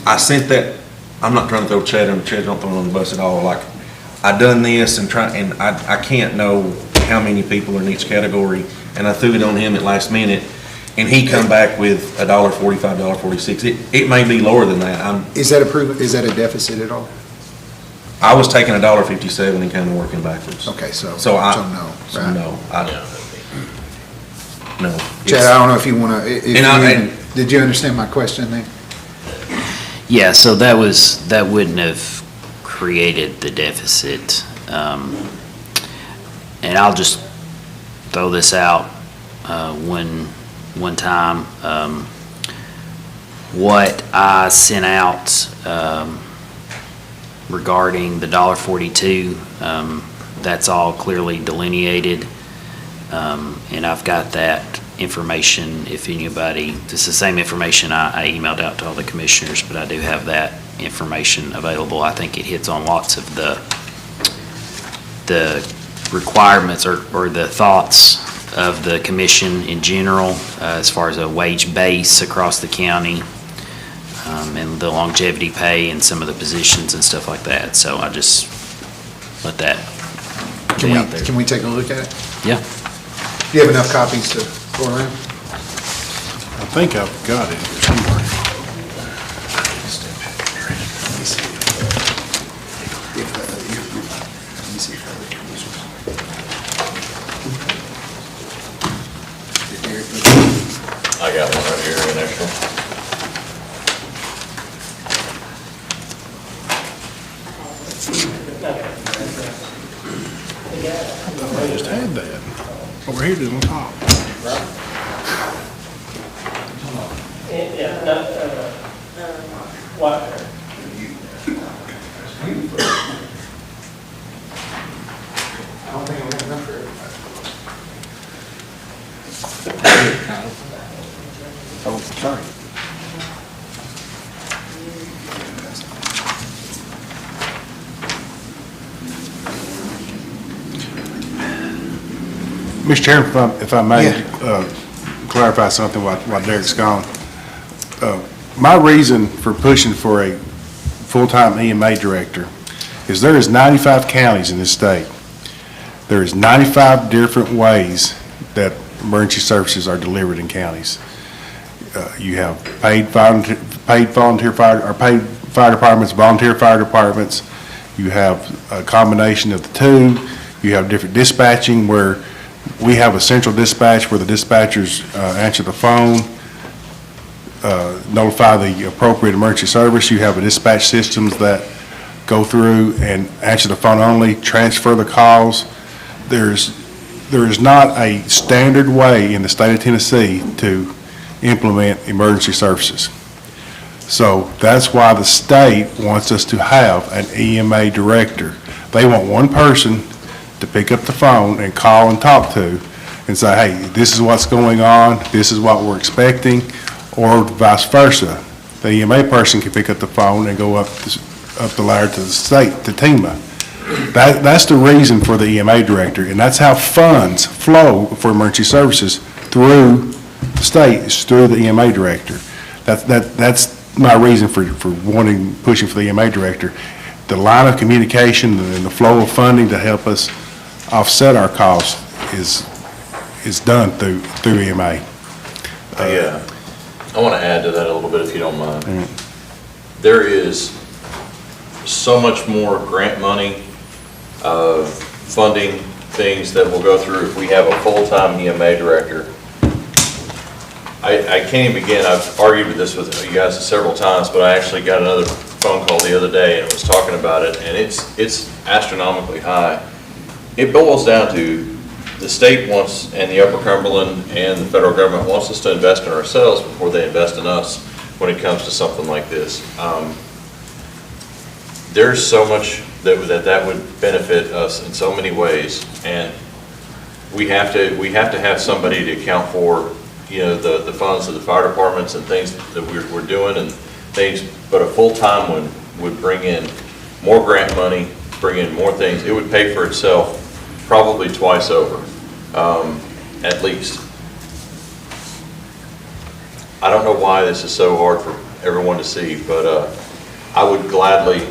I sent that, I'm not trying to throw Chad on don't throw him on the bus at all, like, I done this and I can't know how many people are in each category, and I threw it on him at last minute, and he come back with $1.45, $1.46. It may be lower than that. Is that is that a deficit at all? I was taking $1.57 and kind of working backwards. Okay, so no, so right. no. No. Chad, I don't know if you want to, And did you understand my question there? Yeah, so that wouldn't have created the deficit. And I'll just throw this out, one time. What I sent out, regarding the $1.42, that's all clearly delineated. And I've got that information, if anybody, this is the same information I emailed out to all the commissioners, but I do have that information available. I think it hits on lots of the requirements or the thoughts of the commission in general, as far as a wage base across the county. and the longevity pay and some of the positions and stuff like that. So I just let that be out there. Can we take a look at it? Yeah. Do you have enough copies to go around? I think I've got it here somewhere. I got one right here, an extra. I just had that. Over here to the top. Yeah, no, what? I don't think I'm gonna enough for everybody. Oh, sorry. Mr. Chairman, if I may, Yeah. clarify something while Derek's gone. My reason for pushing for a full-time EMA director is there is 95 counties in this state. There is 95 different ways that emergency services are delivered in counties. You have paid volunteer fire, or paid fire departments, volunteer fire departments. You have a combination of the two. You have different dispatching where we have a central dispatch where the dispatchers answer the phone, notify the appropriate emergency service. You have a dispatch systems that go through and answer the phone only, transfer the calls. There is not a standard way in the state of Tennessee to implement emergency services. So that's why the state wants us to have an EMA director. They want one person to pick up the phone and call and talk to and say, hey, this is what's going on, this is what we're expecting, or vice versa. The EMA person can pick up the phone and go up the ladder to the state, to TEMA. That's the reason for the EMA director, and that's how funds flow for emergency services through the state, is through the EMA director. That's my reason for pushing for the EMA director. The line of communication and the flow of funding to help us offset our costs is done through EMA. Yeah. I want to add to that a little bit, if you don't mind. There is so much more grant money, funding things that will go through if we have a full-time EMA director. I can't even begin. I've argued with this with you guys several times, but I actually got another phone call the other day and was talking about it, and it's astronomically high. It boils down to the state wants, and the Upper Cumberland and the federal government wants us to invest in ourselves before they invest in us when it comes to something like this. There's so much that would benefit us in so many ways, and we have to have somebody to account for, the funds of the fire departments and things that we're doing and things, but a full-time one would bring in more grant money, bring in more things. It would pay for itself probably twice over, at least. I don't know why this is so hard for everyone to see, but I would gladly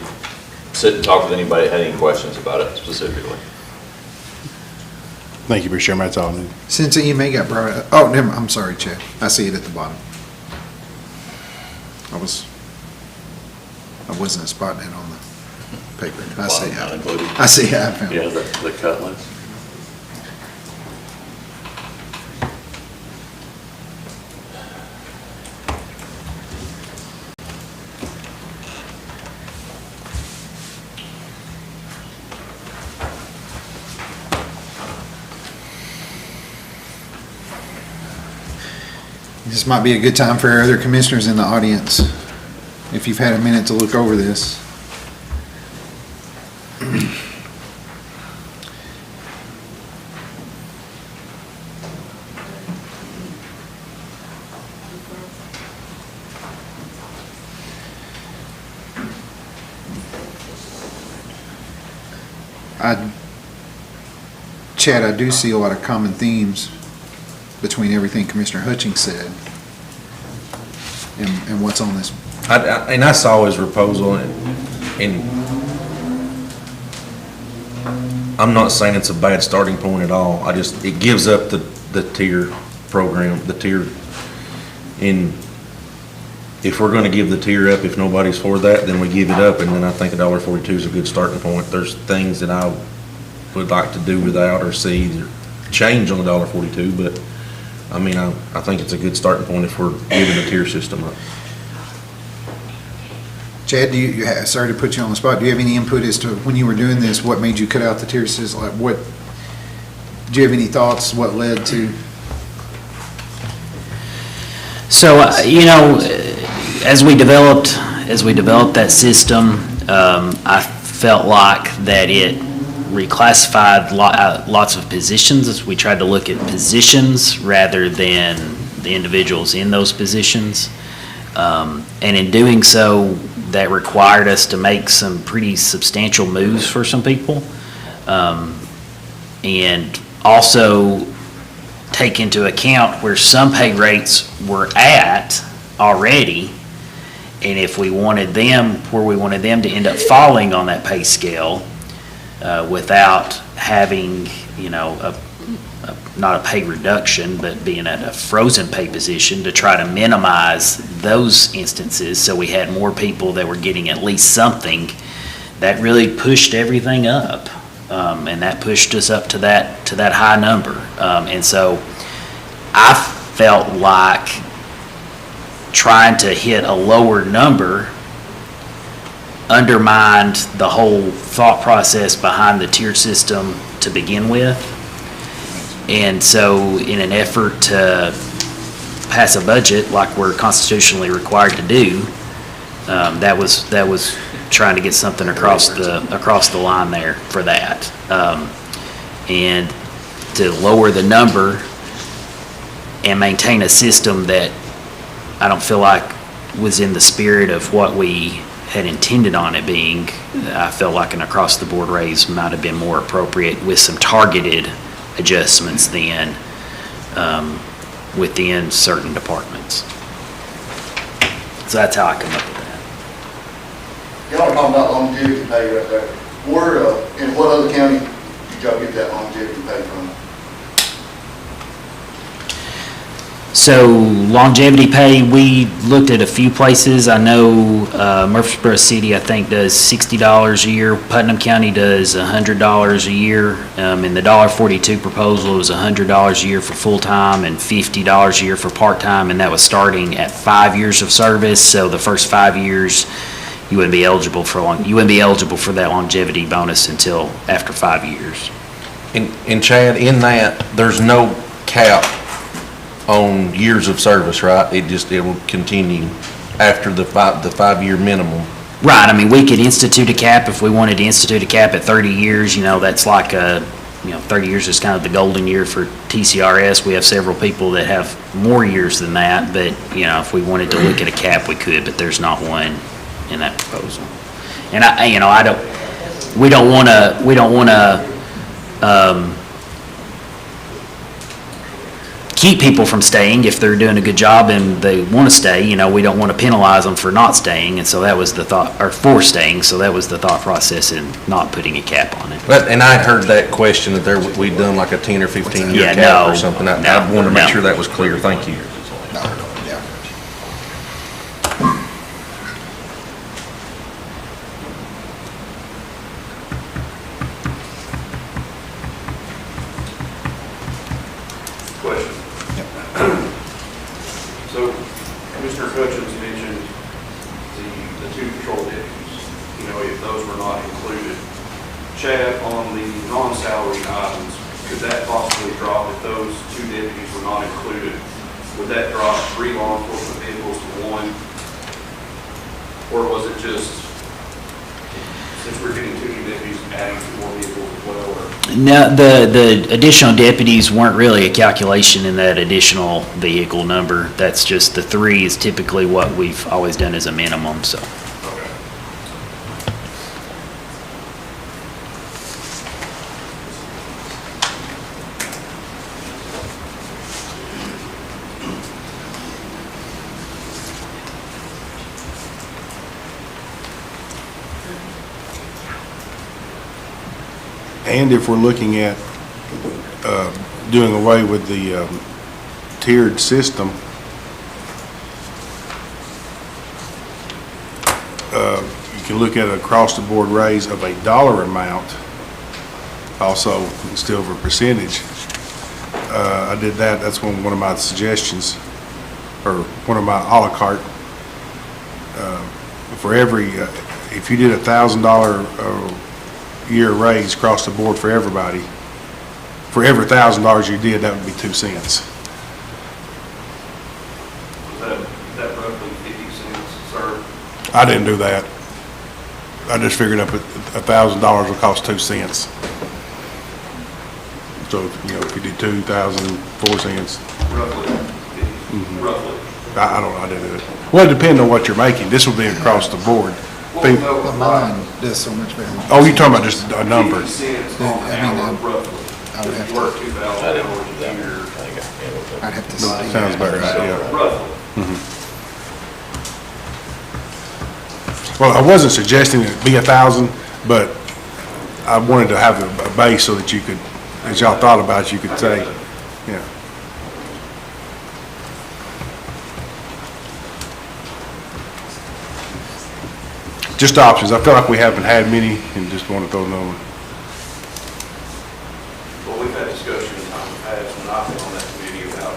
sit and talk with anybody that had any questions about it specifically. Thank you, Mr. Chairman, that's all I need. Since the EMA got brought up, oh, never, I'm sorry, Chad. I see it at the bottom. I wasn't spotting it on the paper. I see how. I see how I found it. Yeah, the cut list. This might be a good time for our other commissioners in the audience, if you've had a minute to look over this. Chad, I do see a lot of common themes between everything Commissioner Hutchings said and what's on this And I saw his proposal, and I'm not saying it's a bad starting point at all. It gives up the tier program, the tier. And if we're gonna give the tier up, if nobody's for that, then we give it up, and then I think $1.42 is a good starting point. There's things that I would like to do without or see either change on the $1.42, but, I mean, I think it's a good starting point if we're giving the tier system up. Chad, sorry to put you on the spot, do you have any input as to when you were doing this, what made you cut out the tier system? Like, do you have any thoughts, what led to? So, as we developed that system, I felt like that it reclassified lots of positions. We tried to look at positions rather than the individuals in those positions. And in doing so, that required us to make some pretty substantial moves for some people. And also take into account where some pay rates were at already, and if we wanted them, where we wanted them to end up falling on that pay scale, without having, not a pay reduction, but being at a frozen pay position, to try to minimize those instances, so we had more people that were getting at least something. That really pushed everything up. And that pushed us up to that high number. And so I felt like trying to hit a lower number undermined the whole thought process behind the tier system to begin with. And so in an effort to pass a budget like we're constitutionally required to do, that was trying to get something across the line there for that. And to lower the number and maintain a system that I don't feel like was in the spirit of what we had intended on it being, I felt like an across-the-board raise might have been more appropriate with some targeted adjustments then within certain departments. So that's how I come up with that. Y'all are talking about longevity pay right there. Where, in what other county did y'all get that longevity pay from? So longevity pay, we looked at a few places. I know Murfreesboro City, I think, does $60 a year. Putnam County does $100 a year. And the $1.42 proposal was $100 a year for full-time and $50 a year for part-time, and that was starting at 5 years of service. So the first 5 years, you wouldn't be eligible for that longevity bonus until after 5 years. And Chad, in that, there's no cap on years of service, right? It will continue after the 5-year minimum. Right. I mean, we could institute a cap if we wanted to institute a cap at 30 years. That's like 30 years is kind of the golden year for TCRS. We have several people that have more years than that, but if we wanted to look at a cap, we could, but there's not one in that proposal. And we don't want to keep people from staying if they're doing a good job and they want to stay. We don't want to penalize them for not staying, and so that was the thought, or for staying, so that was the thought process in not putting a cap on it. And I heard that question that we'd done like a 10 or 15 year cap or something. I wanted to make sure that was clear. Thank you. Question. So, Commissioner Hutchins mentioned the two patrol deputies, if those were not included. Chad, on the non-salary items, could that possibly drop if those two deputies were not included? Would that drop 3 law enforcement vehicles to 1? Or was it just, since we're getting 2 new deputies, adding 2 more vehicles as well? No, the additional deputies weren't really a calculation in that additional vehicle number. That's just the 3 is typically what we've always done as a minimum, so. And if we're looking at doing away with the tiered system, you can look at an across-the-board raise of a dollar amount, also instead of a percentage. I did that, that's one of my suggestions, or one of my à la carte. For every, if you did $1,000 year raise across the board for everybody, for every $1,000 you did, that would be 2 cents. Is that roughly 50 cents, sir? I didn't do that. I just figured up $1,000 will cost 2 cents. So, you know, if you did 2,000, 4 cents. Roughly, roughly. I don't know, I didn't do it. Well, it depends on what you're making. This will be across the board. Well, Think- no, But mine does so much better. Oh, you're talking about just a number. 50 cents Yeah, on I an mean, hour roughly. I would have If you work to, 2,000 I didn't hours do a that. year. I think I handled it. I'd have to see. Sounds about right, yeah. Roughly. Well, I wasn't suggesting it be 1,000, but I wanted to have a base so that you could, as y'all thought about it, you could say, yeah. Just options. I feel like we haven't had many and just want to throw them on. Well, we've had discussion in time past when I've been on that committee about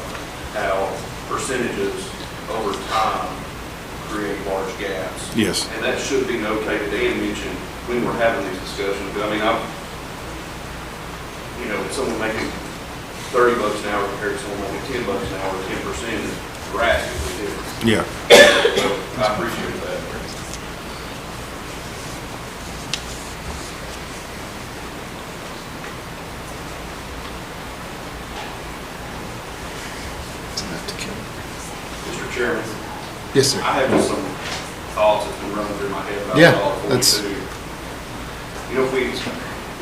how percentages over time create large gaps. Yes. And that should be notated and mentioned when we're having these discussions. But I mean, you know, someone making $30 an hour compared to someone making $10 an hour, 10% is drastically different. Yeah. So I appreciate that. It's enough to kill. Mr. Chairman, Yes, sir. I have just some thoughts that's been running through my head about Yeah, $1.42. You know, if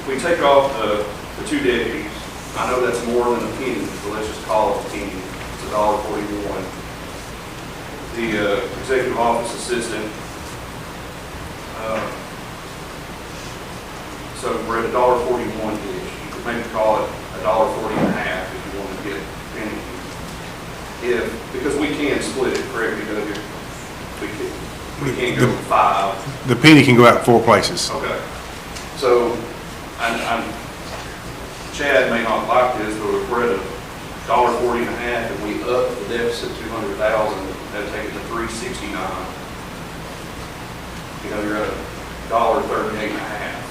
we take off the 2 deputies, I know that's more than a penny, but let's just call it a penny. It's $1.41. The executive office assistant, so we're at $1.41 each. You could maybe call it $1.40 and a half if you want to get penny. Because we can split it, correct me, Doug? We can't go 5. The penny can go out 4 places. Okay. So, Chad may not like this, but if we're at $1.40 and a half and we up the deficit $200,000, that'd take it to $369. You know, you're at $1.38 and a half.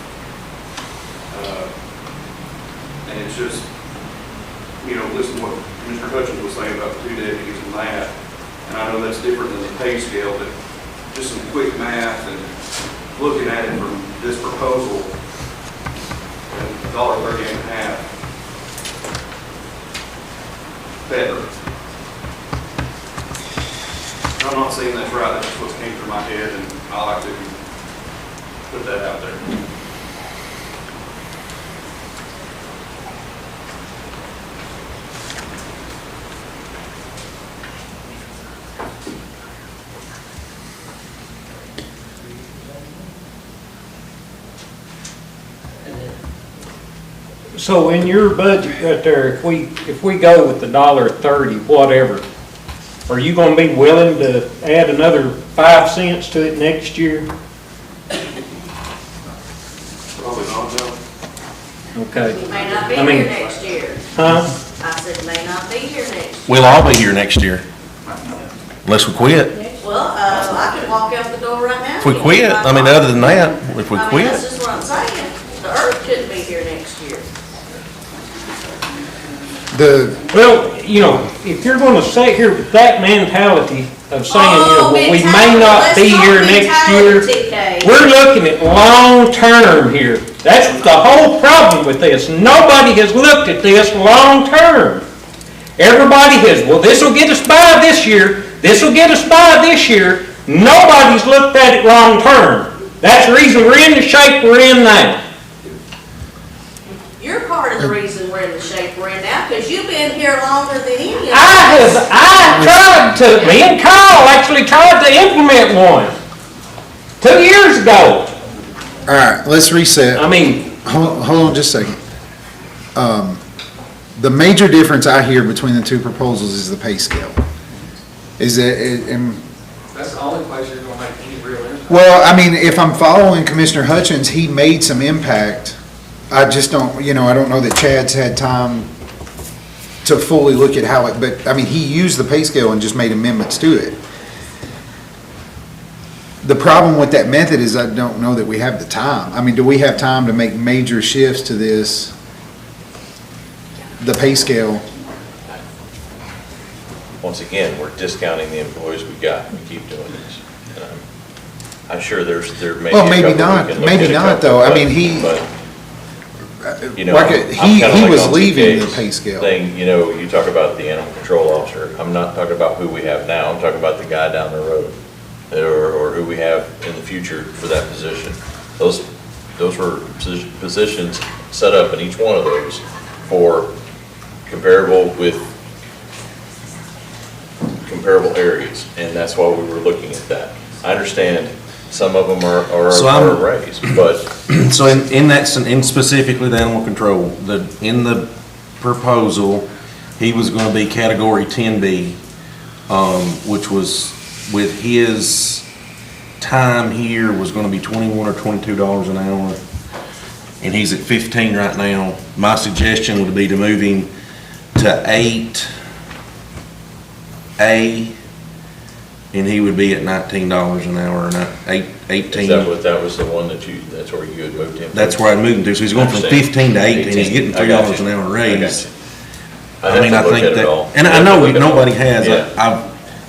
And it's just, you know, listen to what Mr. Hutchins was saying about the 2 deputies and that. And I know that's different than the pay scale, but just some quick math and looking at it from this proposal, $1.38 and a half better. I'm not saying that's right, that's just what came through my head, and I like to put that out there. So in your budget right there, if we go with the $1.30, whatever, are you gonna be willing to add another 5 cents to it next year? Probably not, no. Okay. He may not be I mean- here next year. Huh? I said may not be here next year. We'll all be here next year, unless we quit. Well, I could walk out the door right now. If we quit, I mean, other than that, if we I mean, quit. that's just what I'm saying. The earth couldn't be here next year. Well, you know, if you're gonna sit here with that mentality of saying, you know, Oh, well, we may mentality. not Let's be talk here next year. mentality, Kay. We're looking at long-term here. That's the whole problem with this. Nobody has looked at this long-term. Everybody has, well, this will get us by this year, this will get us by this year. Nobody's looked at it long-term. That's the reason we're in the shape we're in now. You're part of the reason we're in the shape we're in now, because you've been here longer than any of us. I tried to, me and Kyle actually tried to implement one 2 years ago. All right, let's reset. I mean, hold on just a second. The major difference I hear between the two proposals is the pay scale. Is that, That's the only place you're gonna make any real impact. well, I mean, if I'm following Commissioner Hutchins, he made some impact. I just don't, I don't know that Chad's had time to fully look at how it, but, I mean, he used the pay scale and just made amendments to it. The problem with that method is I don't know that we have the time. I mean, do we have time to make major shifts to this, the pay scale? Once again, we're discounting the employees we got, we keep doing this. And I'm sure there may be a Well, couple maybe we not, can look maybe at a not, couple, though. I but- mean, he, but, you know, like, I'm he kinda like was on leaving the TK's pay scale. Thing, you talk about the animal control officer. I'm not talking about who we have now, I'm talking about the guy down the road, or who we have in the future for that position. Those were positions set up in each one of those for comparable areas, and that's why we were looking at that. I understand some of them are So I'm- raised, but So in that, in specifically the animal control, in the proposal, he was gonna be category 10B, which was with his time here was gonna be $21 or $22 an hour. And he's at 15 right now. My suggestion would be to move him to 8A, and he would be at $19 an hour, or not, 18. is that was the one that's where you had moved him? to? That's where I'd moved him to, so he's going from 15 to 18, he's getting $3 an hour raise. I mean, I think that, and I know nobody has, Yeah.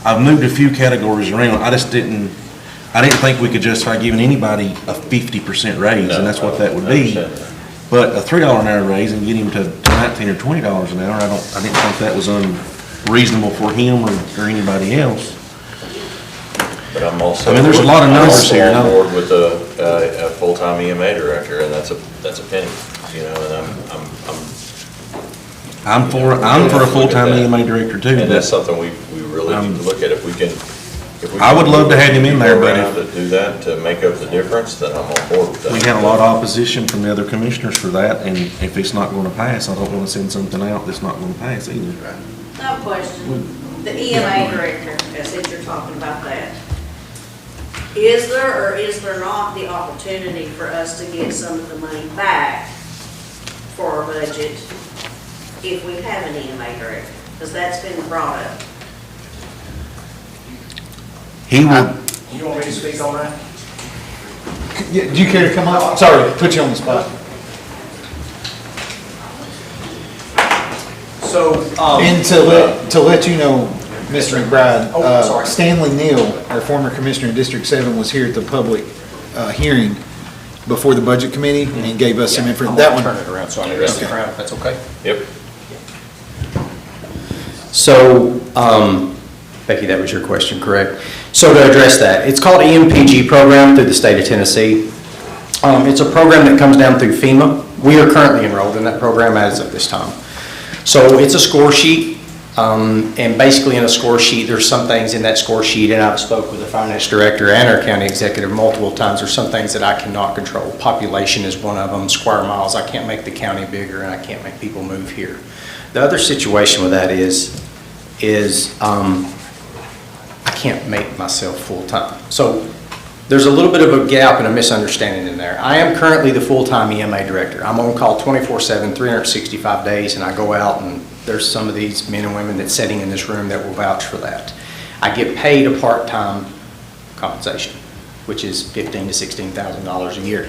I've moved a few categories around, I didn't think we could justify giving anybody a 50% raise, and that's what that would be. But a $3 an hour raise and get him to 19 or $20 an hour, I didn't think that was unreasonable for him or anybody else. But I'm also. I mean, there's a lot of numbers here. I'm also on board with a full-time EMA director, and that's a penny, and I'm for a full-time EMA director too, and that's but something we really need to look at. If we can I would love to have him in there, but around to do that, to make up the difference, then I'm on board with that. we had a lot of opposition from the other commissioners for that, and if it's not gonna pass, I don't wanna send something out that's not gonna pass either. No question. The EMA director, as if you're talking about that. Is there or is there not the opportunity for us to get some of the money back for our budget if we have an EMA director? Because that's been brought up. He will, You want me to speak on that? Do you care to come up? Sorry, put you on the spot. So, And to let you know, Mr. McBride, sorry. Stanley Neal, our former commissioner in District 7, was here at the public hearing before the Budget Committee and gave us some information. That one, Turn it around so I can get the crowd, if that's okay. Yep. So, Becky, that was your question, correct? So to address that, it's called EMPG program through the state of Tennessee. It's a program that comes down through FEMA. We are currently enrolled in that program as of this time. So it's a score sheet, and basically in a score sheet, there's some things in that score sheet, and I've spoke with the finance director and our county executive multiple times, there's some things that I cannot control. Population is one of them, square miles, I can't make the county bigger, and I can't make people move here. The other situation with that is I can't make myself full-time. So there's a little bit of a gap and a misunderstanding in there. I am currently the full-time EMA director. I'm on call 24/7, 365 days, and I go out, and there's some of these men and women that's sitting in this room that will vouch for that. I get paid a part-time compensation, which is $15,000 to $16,000 a year.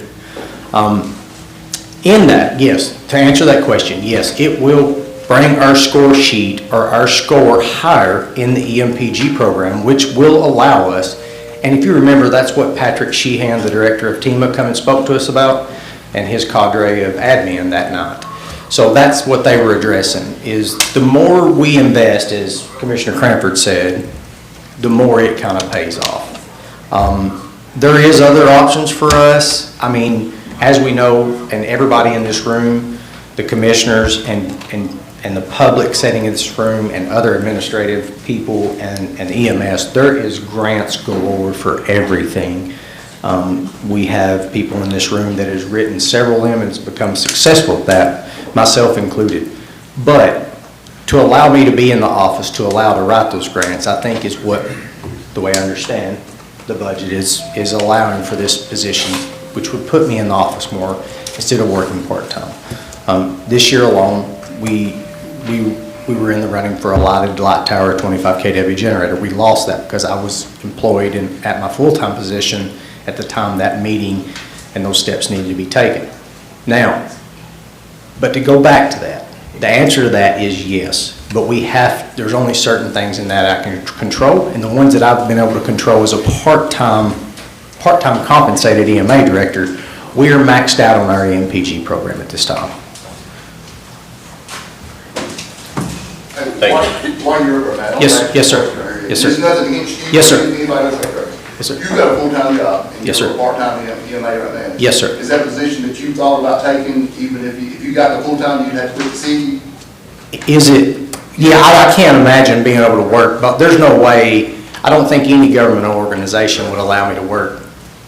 In that, yes, to answer that question, yes, it will bring our score sheet or our score higher in the EMPG program, which will allow us, and if you remember, that's what Patrick Sheehan, the director of TEMA, come and spoke to us about, and his cadre of admin that night. So that's what they were addressing, is the more we invest, as Commissioner Cranford said, the more it kind of pays off. There is other options for us. I mean, as we know, and everybody in this room, the commissioners and the public sitting in this room and other administrative people and EMS, there is grants galore for everything. We have people in this room that has written several of them and has become successful at that, myself included. But to allow me to be in the office, to allow to write those grants, I think is what, the way I understand the budget is allowing for this position, which would put me in the office more instead of working part-time. This year alone, we were in the running for a light tower 25 kW generator. We lost that because I was employed at my full-time position at the time that meeting and those steps needed to be taken. Now, but to go back to that, the answer to that is yes, but there's only certain things in that I can control, and the ones that I've been able to control as a part-time compensated EMA director, we are maxed out on our EMPG program at this time. While you're over that. Yes, sir. Yes, sir. There's nothing against you. Yes, sir. Anybody else right there. Yes, sir. You've got a full-time job. And Yes, you're sir. a part-time EMA right now. Yes, sir. Is that a position that you thought about taking, even if you got the full-time, you'd have to quit the city? Is it, yeah, I can't imagine being able to work, but there's no way, I don't think any government organization would allow me to work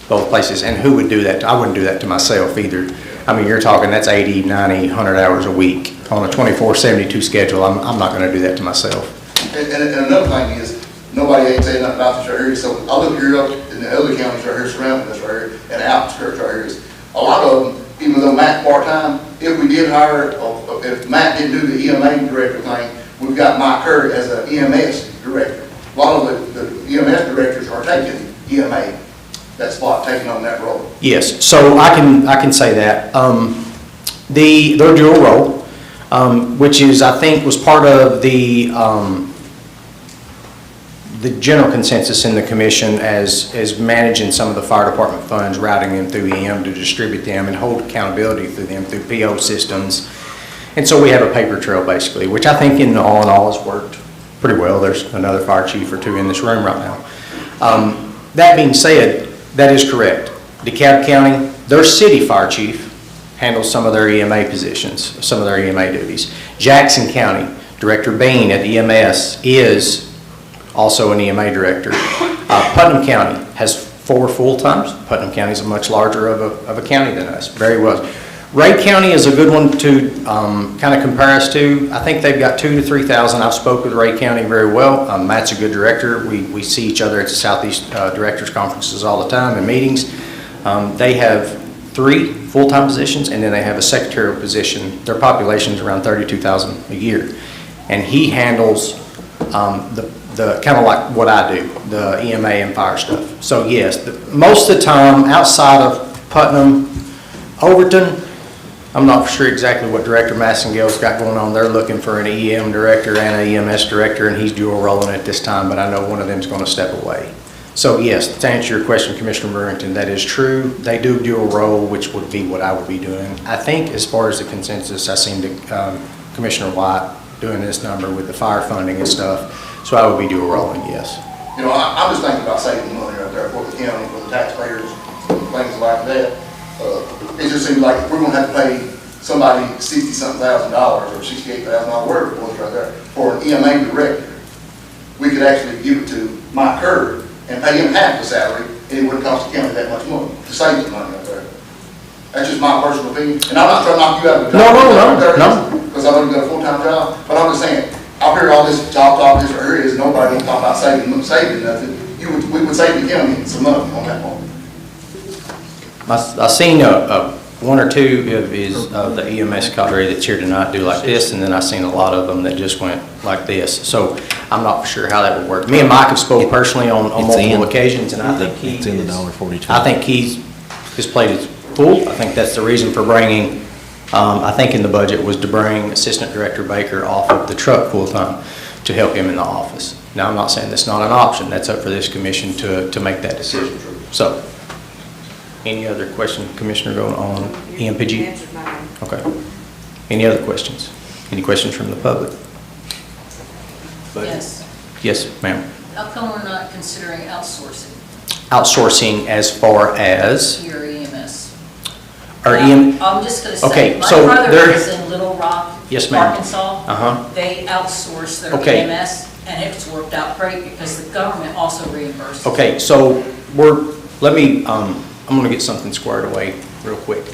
both places, and who would do that? I wouldn't do that to myself either. I mean, you're talking, that's 80, 90, 100 hours a week on a 24/72 schedule. I'm not gonna do that to myself. And another thing is, nobody ain't saying nothing about this right here, so I look here up in the other counties right here surrounding us right here, and outskirts right here is, a lot of them, even though Matt's part-time, if we did hire, if Matt didn't do the EMA director thing, we've got Mike Curry as an EMS director. A lot of the EMS directors are taking EMA, that spot, taking on that role. Yes, so I can say that. Their dual role, which is, I think, was part of the general consensus in the commission as managing some of the fire department funds, routing them through EM to distribute them and hold accountability through them through PO systems. And so we have a paper trail basically, which I think in all has worked pretty well. There's another fire chief or two in this room right now. That being said, that is correct. DeKalb County, their city fire chief handles some of their EMA positions, some of their EMA duties. Jackson County, Director Bean at EMS is also an EMA director. Putnam County has 4 full-times. Putnam County is a much larger of a county than us, very well. Ray County is a good one to kind of compare us to. I think they've got 2,000 to 3,000. I've spoke with Ray County very well. Matt's a good director. We see each other at the Southeast Directors Conferences all the time and meetings. They have 3 full-time positions, and then they have a secretarial position. Their population is around 32,000 a year. And he handles the kind of like what I do, the EMA and fire stuff. So yes, most of the time outside of Putnam, Overton, I'm not sure exactly what Director Massengale's got going on. They're looking for an EM director and an EMS director, and he's dual rolling at this time, but I know one of them's going to step away. So yes, to answer your question, Commissioner Burrington, that is true. They do dual role, which would be what I would be doing. I think as far as the consensus, I seen Commissioner White doing this number with the fire funding and stuff, so I would be dual rolling, yes. You know, I'm just thinking about saving money right there for the county, for the taxpayers, things like that. It just seems like if we're gonna have to pay somebody $60-something thousand or $68,000, whatever it was right there, for an EMA director, we could actually give it to Mike Curry and pay him half the salary, and it wouldn't cost the county that much money to save the money right there. That's just my personal opinion, and I'm not trying to knock you out of the job. No. Because I've only got a full-time job, but I'm just saying, I hear all this talk, this right here is nobody ain't talking about saving nothing. We would save the county some money on that one. I seen one or two of the EMS cadre that's here tonight do like this, and then I seen a lot of them that just went like this. So I'm not sure how that would work. Me and Mike have spoke personally on multiple occasions, and I think he his plate is full. I think that's the reason for bringing, I think in the budget was to bring Assistant Director Baker off of the truck full-time to help him in the office. Now, I'm not saying that's not an option. That's up for this commission to make that decision. So, any other question, Commissioner, going on EMPG? You answered mine. Okay. Any other questions? Any questions from the public? Yes. Yes, ma'am. How come we're not considering outsourcing Outsourcing as far as your EMS? our I'm just going to Okay, say, my so brother there- is in Little Rock, Yes, ma'am. Arkansas. They outsource their Okay. EMS, and it's worked out great because the government also reimburses. Okay, so let me I'm going to get something squared away real quick.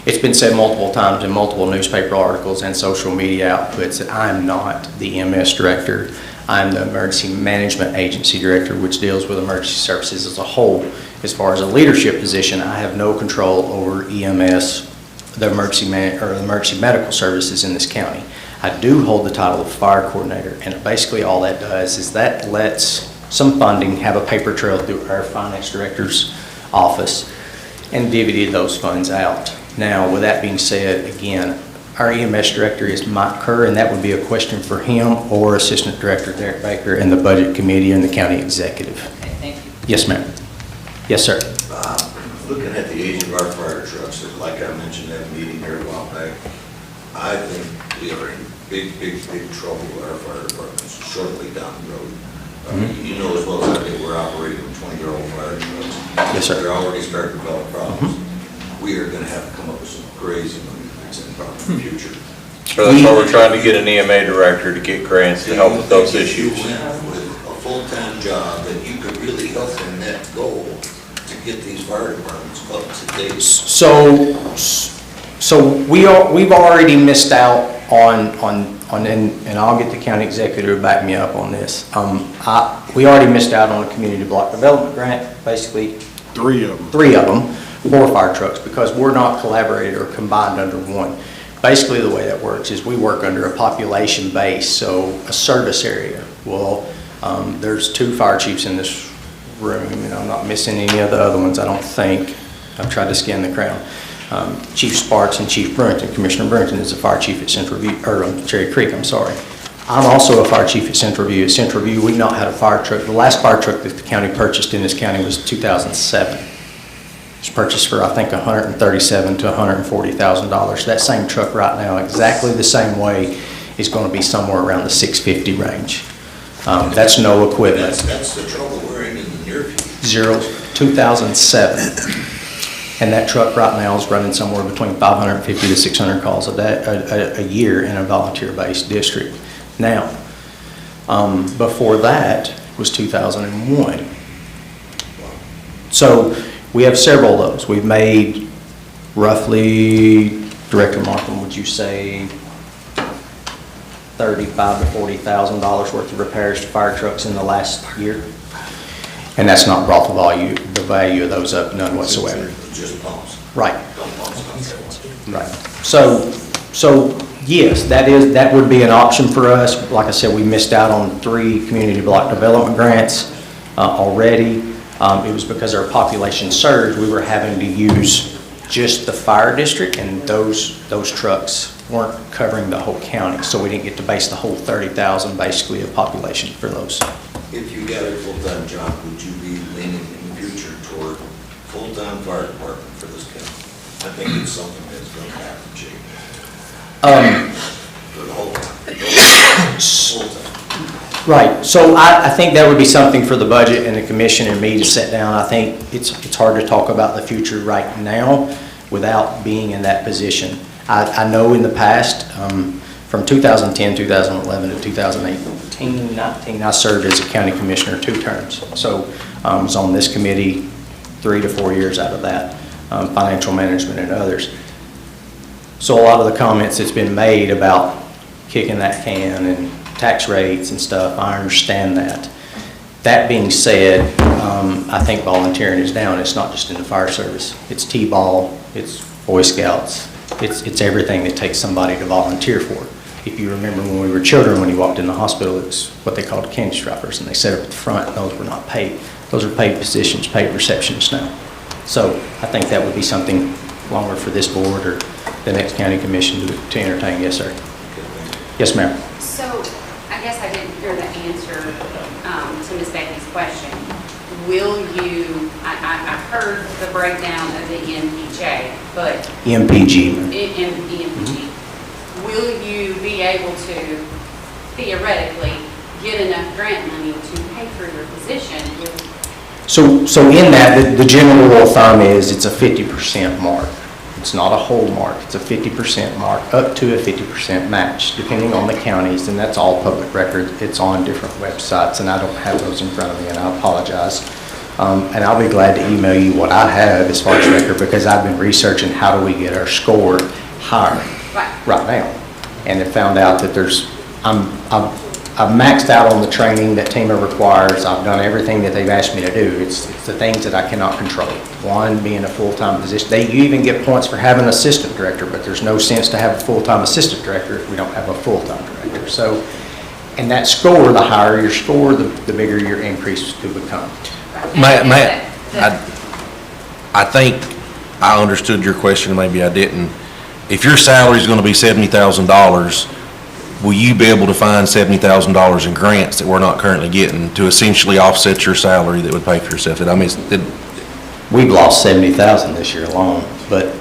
It's been said multiple times in multiple newspaper articles and social media outputs that I'm not the EMS director. I'm the Emergency Management Agency Director, which deals with emergency services as a whole. As far as a leadership position, I have no control over EMS, the emergency medical services in this county. I do hold the title of fire coordinator, and basically all that does is that lets some funding have a paper trail through our finance director's office and divvy those funds out. Now, with that being said, again, our EMS director is Mike Kerr, and that would be a question for him or Assistant Director Derek Baker and the Budget Committee and the County Executive. Okay, thank you. Yes, ma'am. Yes, sir. Looking at the age of our fire trucks, like I mentioned at a meeting here a while back, I think we are in big trouble with our fire departments shortly down the road. You know as well as I do, we're operating with 20-year-old fire trucks. Yes, sir. They're already starting to develop problems. We are going to have to come up with some crazy money fixing problems in the future. So that's why we're trying to get an EMA director to get grants to help with those issues. If you went with a full-time job, that you could really help in that goal to get these fire departments up to date. So we've already missed out on, and I'll get the county executive to back me up on this. We already missed out on a community block development grant, basically. Three of them. 3 of them, 4 fire trucks, because we're not collaborated or combined under one. Basically, the way that works is we work under a population base, so a service area. Well, there's 2 fire chiefs in this room, and I'm not missing any of the other ones, I don't think. I've tried to scan the crowd. Chief Sparks and Chief Brewington. Commissioner Brewington is a fire chief at Central View, or Cherry Creek, I'm sorry. I'm also a fire chief at Central View. At Central View, we've not had a fire truck. The last fire truck that the county purchased in this county was 2007. It was purchased for, I think, $137,000 to $140,000. That same truck right now, exactly the same way, is going to be somewhere around the $650,000 range. That's no equipment. That's the trouble we're in the near future. 2007. And that truck right now is running somewhere between 550 to 600 calls a year in a volunteer-based district. Now, before that was 2001. So we have several of those. We've made roughly, Director Markham, would you say $35,000 to $40,000 worth of repairs to fire trucks in the last year? And that's not brought the value of those up none whatsoever. Just pumps. Right. Don't pumps. Right. So yes, that would be an option for us. Like I said, we missed out on 3 community block development grants already. It was because our population surged, we were having to use just the fire district, and those trucks weren't covering the whole county, so we didn't get to base the whole 30,000 basically of population for those. If you got a full-time job, would you be leaning in the future toward full-time fire department for this county? I think it's something that's going to have to change. For the whole county. Full-time. Right, so I think that would be something for the budget and the commission and me to sit down. I think it's hard to talk about the future right now without being in that position. I know in the past, from 2010, 2011 to 2018, 19, I served as a county commissioner 2 terms. So I was on this committee 3 to 4 years out of that, financial management and others. So a lot of the comments that's been made about kicking that can and tax rates and stuff, I understand that. That being said, I think volunteering is down. It's not just in the fire service. It's T-ball, it's Boy Scouts, it's everything that takes somebody to volunteer for. If you remember when we were children, when you walked in the hospital, it was what they called candy strippers, and they sat up at the front, and those were not paid. Those are paid positions, paid receptionists now. So I think that would be something longer for this board or the next county commission to entertain. Yes, sir. Yes, ma'am. So I guess I didn't hear the answer to Ms. Becky's question. Will you, I heard the breakdown of the EMPJ, but EMPG. EMPG. Will you be able to theoretically get enough grant money to pay for your position? So in that, the general rule of thumb is it's a 50% mark. It's not a whole mark, it's a 50% mark, up to a 50% match, depending on the counties, and that's all public record. It's on different websites, and I don't have those in front of me, and I apologize. And I'll be glad to email you what I have as far as record, because I've been researching how do we get our score higher right now. And have found out that I've maxed out on the training that TEMA requires. I've done everything that they've asked me to do. It's the things that I cannot control. One, being a full-time position. You even get points for having an assistant director, but there's no sense to have a full-time assistant director if we don't have a full-time director. So, and that score, the higher your score, the bigger your increase could become. Matt, I think I understood your question, maybe I didn't. If your salary is going to be $70,000, will you be able to find $70,000 in grants that we're not currently getting to essentially offset your salary that would pay for yourself? We've lost 70,000 this year alone, but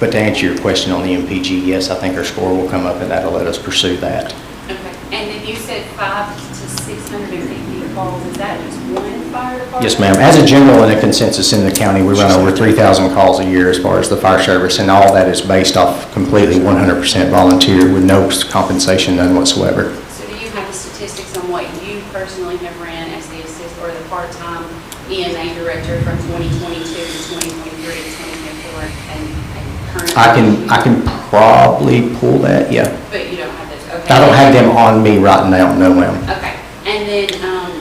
to answer your question on the MPG, yes, I think our score will come up and that'll let us pursue that. Okay, and then you said 500 to 650 calls, is that just one fire department? Yes, ma'am. As a general and a consensus in the county, we run over 3,000 calls a year as far as the fire service, and all that is based off completely 100% volunteer with no compensation, none whatsoever. So do you have the statistics on what you personally have ran as the assist or the part-time EMA director from 2022 to 2023 to 2024 and currently? I can probably pull that, yeah. But you don't have those, okay. I don't have them on me right now, no, ma'am. Okay, and then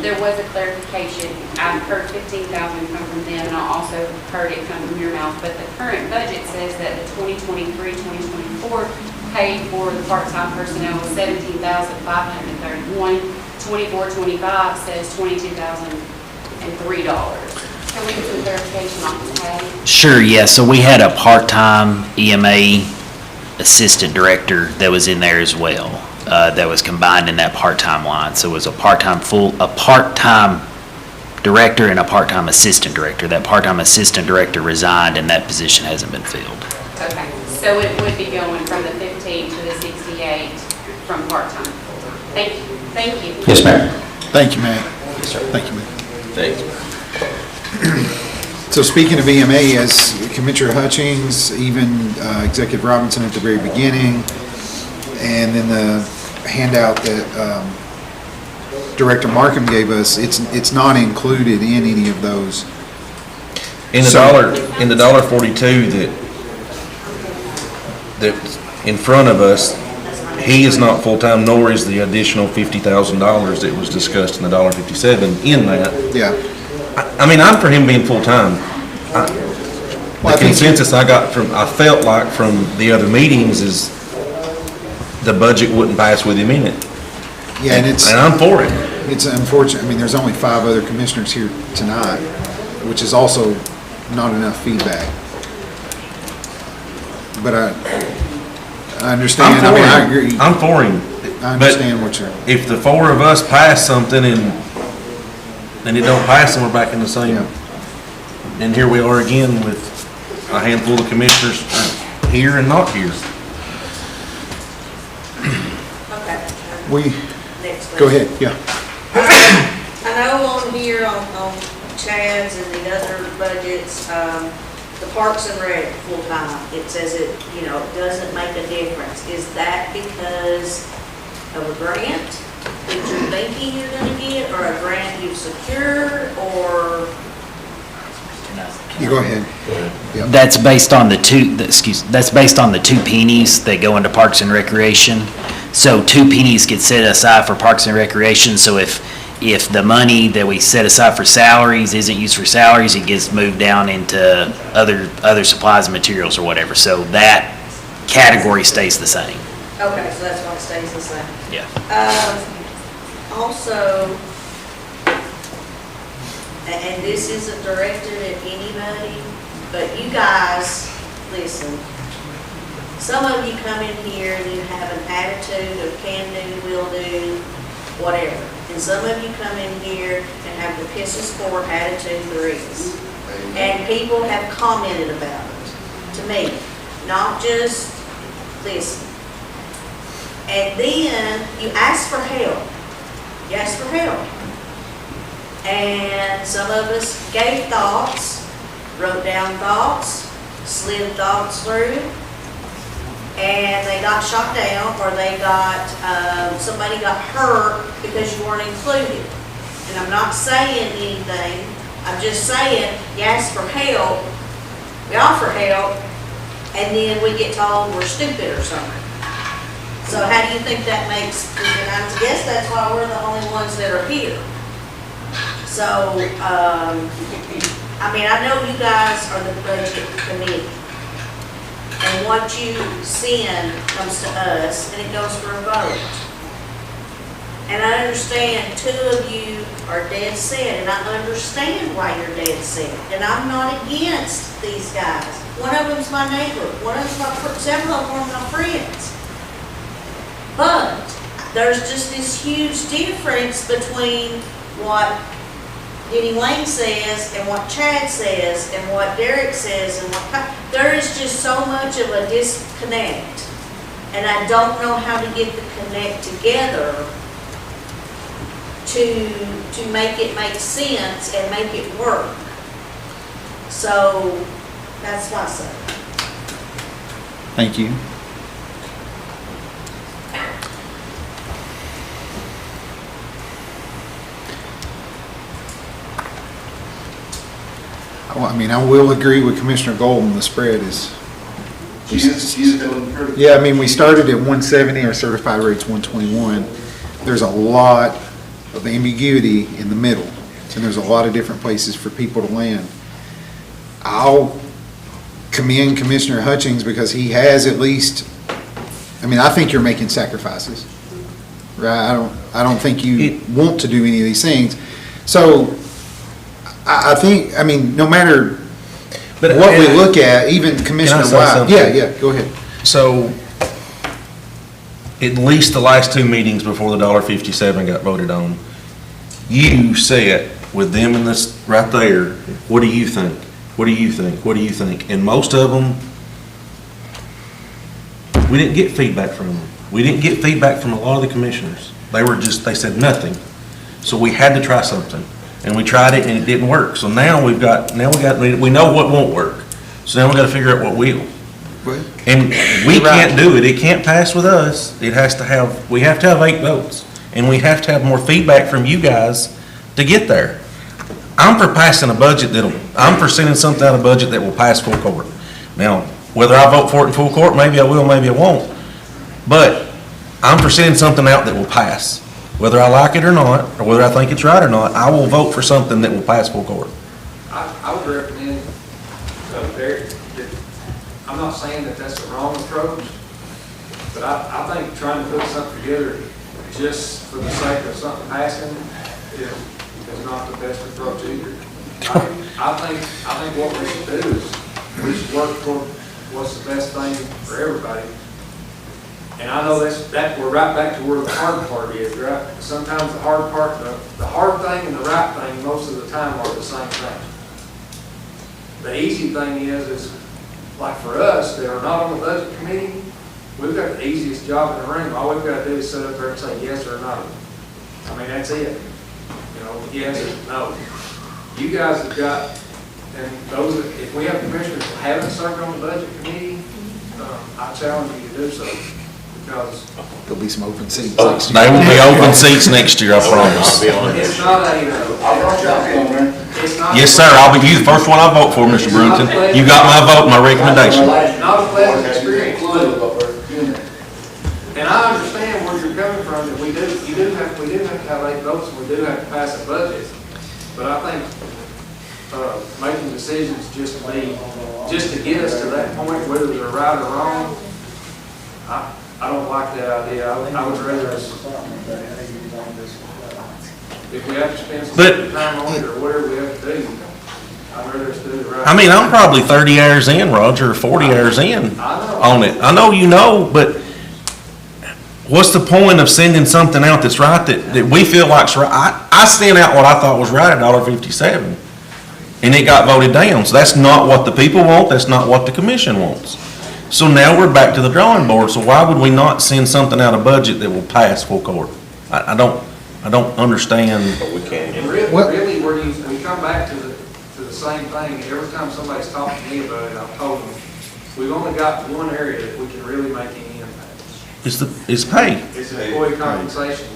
there was a clarification. I've heard 15,000 come from them, and I also heard it come from your mouth, but the current budget says that the 2023-2024 paid for the part-time personnel was $17,531. 24-25 says $22,003. Can we get some clarification on the pay? Sure, yeah, so we had a part-time EMA assistant director that was in there as well, that was combined in that part-time line. So it was a part-time director and a part-time assistant director. That part-time assistant director resigned and that position hasn't been filled. Okay, so it would be going from the 15 to the 68 from part-time. Thank you. Thank you. Yes, ma'am. Thank you, Matt. Yes, sir. Thank you, Matt. Thanks. So speaking of EMA, as Commissioner Hutchings, even Executive Robinson at the very beginning, and then the handout that Director Markham gave us, it's not included in any of those. In the $1.42 that's in front of us, he is not full-time, nor is the additional $50,000 that was discussed in the $1.57 in that. Yeah. I mean, I'm for him being full-time. The consensus I felt like from the other meetings is the budget wouldn't pass with him in it. Yeah, and I'm for it. It's unfortunate, I mean, there's only 5 other commissioners here tonight, which is also not enough feedback. But I understand, I mean, I agree. I'm for him. I understand what you're. If the 4 of us pass something and it don't pass, and we're back in the same. And here we are again with a handful of commissioners here and not here. Okay. Go ahead, yeah. I know on here, on Chad's and the other budgets, the Parks and Rec full-time, it says it doesn't make a difference. Is that because of a grant that you're thinking you're gonna get, or a grant you've secured, or? You go ahead. Yep. That's based on the that's based on the 2 pennies that go into Parks and Recreation. So 2 pennies get set aside for Parks and Recreation, so if the money that we set aside for salaries isn't used for salaries, it gets moved down into other supplies and materials or whatever. So that category stays the same. Okay, so that's why it stays the same. Yeah. Also, and this isn't directed at anybody, but you guys, listen. Some of you come in here and you have an attitude of can do, will do, whatever. And some of you come in here and have the piss is poor attitude there is. And people have commented about it to me, not just listen. And then you ask for help. You ask for help. And some of us gave thoughts, wrote down thoughts, slid thoughts through, and they got shot down, or they got, somebody got hurt because you weren't included. And I'm not saying anything I'm just saying, you ask for help, we offer help, and then we get told we're stupid or something. So how do you think that makes, and I guess that's why we're the only ones that are here. So, I mean, I know you guys are the budget committee. And what you send comes to us, and it goes for a vote. And I understand 2 of you are dead set, and I understand why you're dead set. And I'm not against these guys. One of them's my neighbor, one of them's several of them are my friends. But there's just this huge difference between what Denny Wayne says and what Chad says and what Derek says and what, there is just so much of a disconnect. And I don't know how to get the connect together to make it make sense and make it work. So that's my say. Thank you. Well, I mean, I will agree with Commissioner Golden, the spread is. Yeah, I mean, we started at 170, our certified rate's 121. There's a lot of ambiguity in the middle, and there's a lot of different places for people to land. I'll commend Commissioner Hutchings because he has at least, I mean, I think you're making sacrifices, right? I don't think you want to do any of these things. So I think, I mean, no matter what we look at, even Commissioner White. Yeah, go ahead. So, at least the last 2 meetings before the $1.57 got voted on, you said with them in this right there, what do you think? What do you think? What do you think? And most of them, we didn't get feedback from them. We didn't get feedback from a lot of the commissioners. They said nothing. So we had to try something. And we tried it and it didn't work. So now we know what won't work. So now we got to figure out what will. And we can't do it. It can't pass with us. We have to have 8 votes. And we have to have more feedback from you guys to get there. I'm for passing a budget I'm for sending something out of budget that will pass full court. Now, whether I vote for it in full court, maybe I will, maybe I won't. But I'm for sending something out that will pass. Whether I like it or not, or whether I think it's right or not, I will vote for something that will pass full court. I would recommend, Derek, that, I'm not saying that that's the wrong approach, but I think trying to put something together just for the sake of something passing is not the best approach either. I think what we should do is we should work toward what's the best thing for everybody. And I know that we're right back to where the hard part is, right? Sometimes the hard part, the hard thing and the right thing most of the time are the same thing. The easy thing is like for us that are not on the budget committee, we've got the easiest job in the room. All we've got to do is sit up there and say yes or no. I mean, that's it. You know, yes or no. You guys have got, and those, if we have commissioners that haven't served on the budget committee, I challenge you to do so. Because there'll be some open seats. They will be open seats next year, I promise. it's not Yes, sir, I'll be you, the first one I vote for, Mr. Brewington. You got my vote, my recommendation. It's not a pleasant experience. And I understand where you're coming from, that we do have to have 8 votes, and we do have to pass a budget. But I think, making decisions just to get us to that point, whether they're right or wrong, I don't like that idea. I would rather us, if we have to spend some time on it or whatever we have to do, I'd rather us do it right. I mean, I'm probably 30 hours in, Roger, or 40 hours in on it. I know you know, but what's the point of sending something out that's right that we feel like's right? I sent out what I thought was right at $1.57, and it got voted down. So that's not what the people want. That's not what the commission wants. So now we're back to the drawing board. So why would we not send something out of budget that will pass full court? I don't understand. But we can't. And really, we come back to the same thing. Every time somebody's talking to me about it, I've told them, we've only got one area that we can really make any impact. It's pay. It's employee compensation.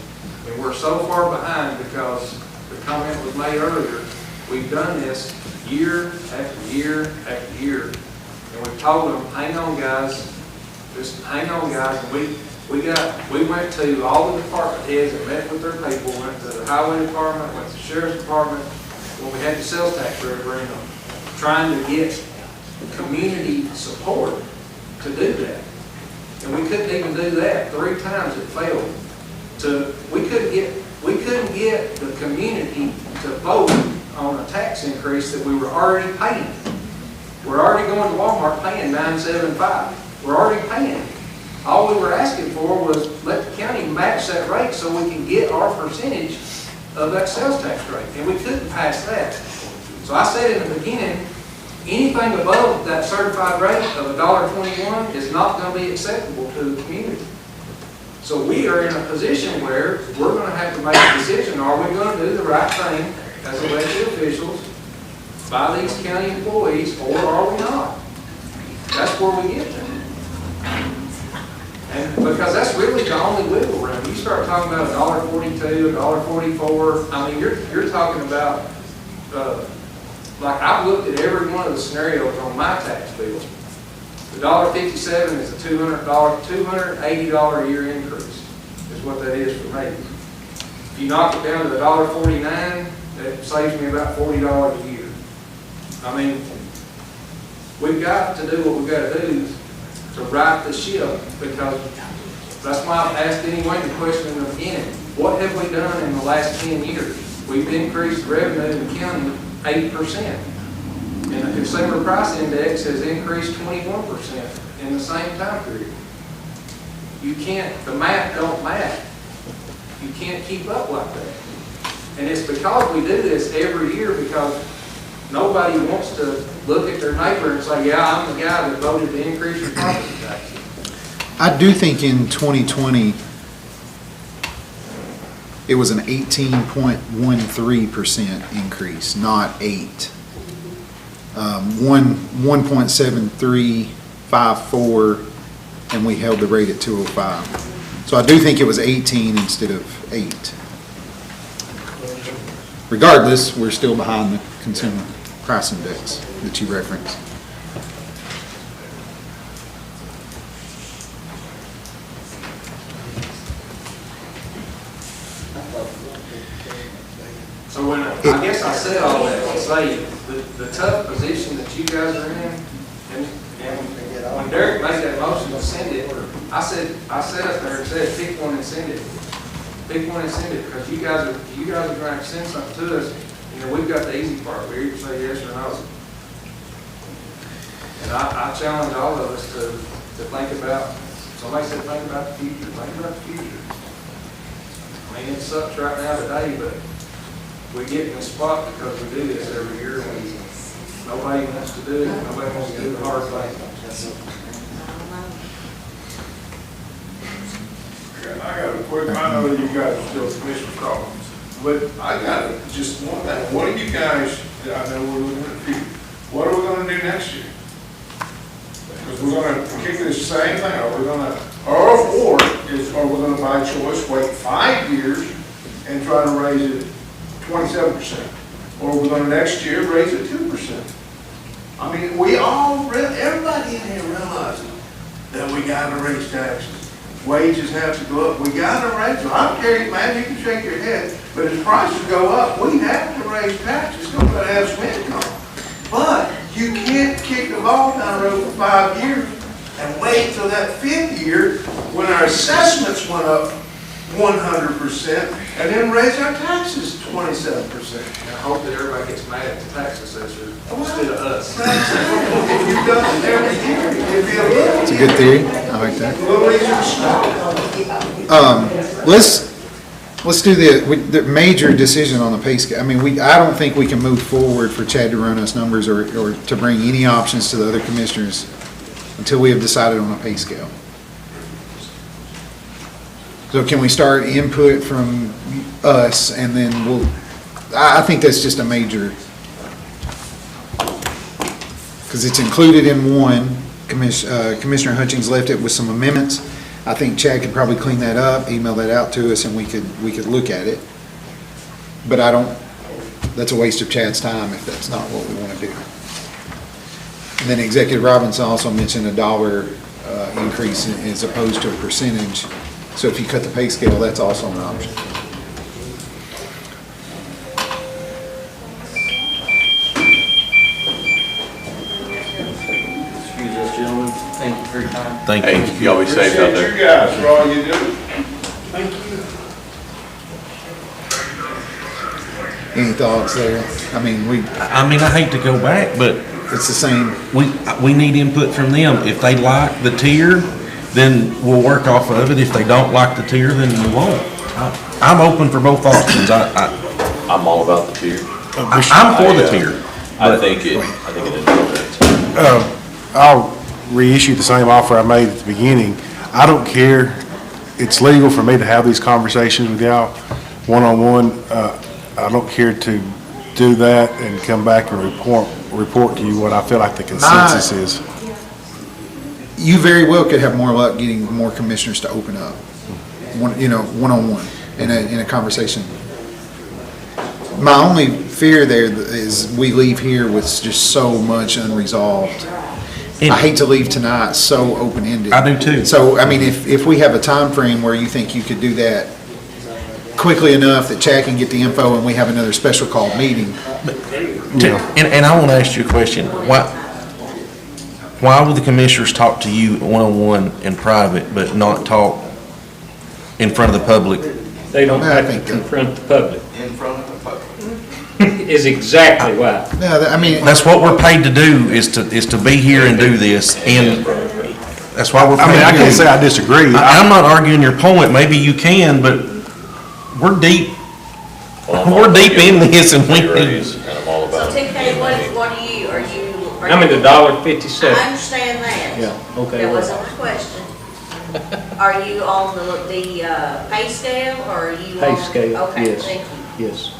And we're so far behind because the comment was made earlier We've done this year after year after year, and we've told them, hang on, guys, just hang on, guys. And we went to all the department heads and met with their people, went to the highway department, went to the sheriff's department, when we had the sales tax referendum, trying to get community support to do that. And we couldn't even do that. 3 times it failed. We couldn't get the community to vote on a tax increase that we were already paying. We're already going to Walmart paying $9.75. We're already paying it. All we were asking for was let the county match that rate so we can get our percentage of that sales tax rate. And we couldn't pass that. So I said in the beginning, anything above that certified rate of $1.21 is not going to be acceptable to the community. So we are in a position where we're going to have to make a decision. Are we going to do the right thing as elected officials by these county employees, or are we not? That's where we get to. And because that's really the only wiggle room. You start talking about $1.42, $1.44. I mean, you're talking about, like I've looked at every one of the scenarios on my tax bill. The $1.57 is a $280 a year increase, is what that is for me. If you knock it down to the $1.49, that saves me about $40 a year. I mean, we've got to do what we've got to do to right the ship, because that's why I've asked anyway the question in the beginning. What have we done in the last 10 years? We've increased revenue in the county 8%. And the consumer price index has increased 21% in the same time period. You can't, the math don't math. You can't keep up like that. And it's because we do this every year, because nobody wants to look at their neighbor and say, yeah, I'm the guy that voted to increase your property taxes. I do think in 2020, it was an 18.13% increase, not 8. 1.7354, and we held the rate at 205. So I do think it was 18 instead of 8. Regardless, we're still behind the consumer price index that you referenced. So when I guess I said all that to say the tough position that you guys are in, and when Derek made that motion to send it, I sat up there and said, pick one and send it. Pick one and send it, because you guys are trying to send something to us. You know, we've got the easy part. We either say yes or no. And I challenge all of us to think about. Somebody said think about the future. Think about the future. I mean, it sucks right now today, but we get in a spot because we do this every year, and nobody wants to do it. Nobody wants to do the hard thing. I got a quick, I know that you guys are still commission problems, but I got just one thing. What are you guys, I know we're looking at the future, what are we gonna do next year? Because we're gonna kick this same thing, are we gonna, or we gonna by choice wait 5 years and try to raise it 27%? Or we're gonna next year raise it 2%? I mean, everybody in here realizes that we gotta raise taxes. Wages have to go up. We gotta raise them. I don't care, man, you can shake your head, but as prices go up, we have to raise taxes. We're gonna have some income. But you can't kick the ball down the road for 5 years and wait till that 5th year when our assessments went up 100% and then raise our taxes 27%. And I hope that everybody gets mad at the tax assessor instead of us. If you've done it every year, it'd be a little. It's a good theory. I like that. A little easier to stop. Let's do the major decision on the pay scale. I mean, I don't think we can move forward for Chad to run us numbers or to bring any options to the other commissioners until we have decided on a pay scale. So can we start input from us, and then I think that's just a major, because it's included in one. Commissioner Hutchings left it with some amendments. I think Chad could probably clean that up, email that out to us, and we could look at it. But I don't that's a waste of Chad's time if that's not what we want to do. And then Executive Robinson also mentioned a dollar increase as opposed to a percentage. So if you cut the pay scale, that's also an option. Excuse us, gentlemen. Thank you for your time. Thank you. Hey, y'all be safe out there. Appreciate you guys for all you do. Thank you. Any thoughts there? I mean, I hate to go back, but it's the same. We need input from them. If they like the tier, then we'll work off of it. If they don't like the tier, then we won't. I'm open for both options. I'm all about the tier. I'm for the tier. I think it is. I'll reissue the same offer I made at the beginning. I don't care. It's legal for me to have these conversations with y'all one-on-one. I don't care to do that and come back and report to you what I feel like the consensus is. You very well could have more luck getting more commissioners to open up, one-on-one in a conversation. My only fear there is we leave here with just so much unresolved. I hate to leave tonight so open-ended. I do too. So, I mean, if we have a time frame where you think you could do that quickly enough that Chad can get the info and we have another special call meeting. And I want to ask you a question. Why would the commissioners talk to you one-on-one in private, but not talk in front of the public? They don't have to confront the public. In front of the public. Is exactly why. Yeah, I mean. That's what we're paid to do, is to be here and do this, and that's why we're paid to do it. I can't say I disagree. I'm not arguing your point. Maybe you can, but we're deep. We're deep in this, and we. So TK, what are you, I'm in the $1.57. I understand that. Yeah, okay. That wasn't the question. Are you on the pay scale, or are you on? Pay scale, Okay, yes. thank you. Yes.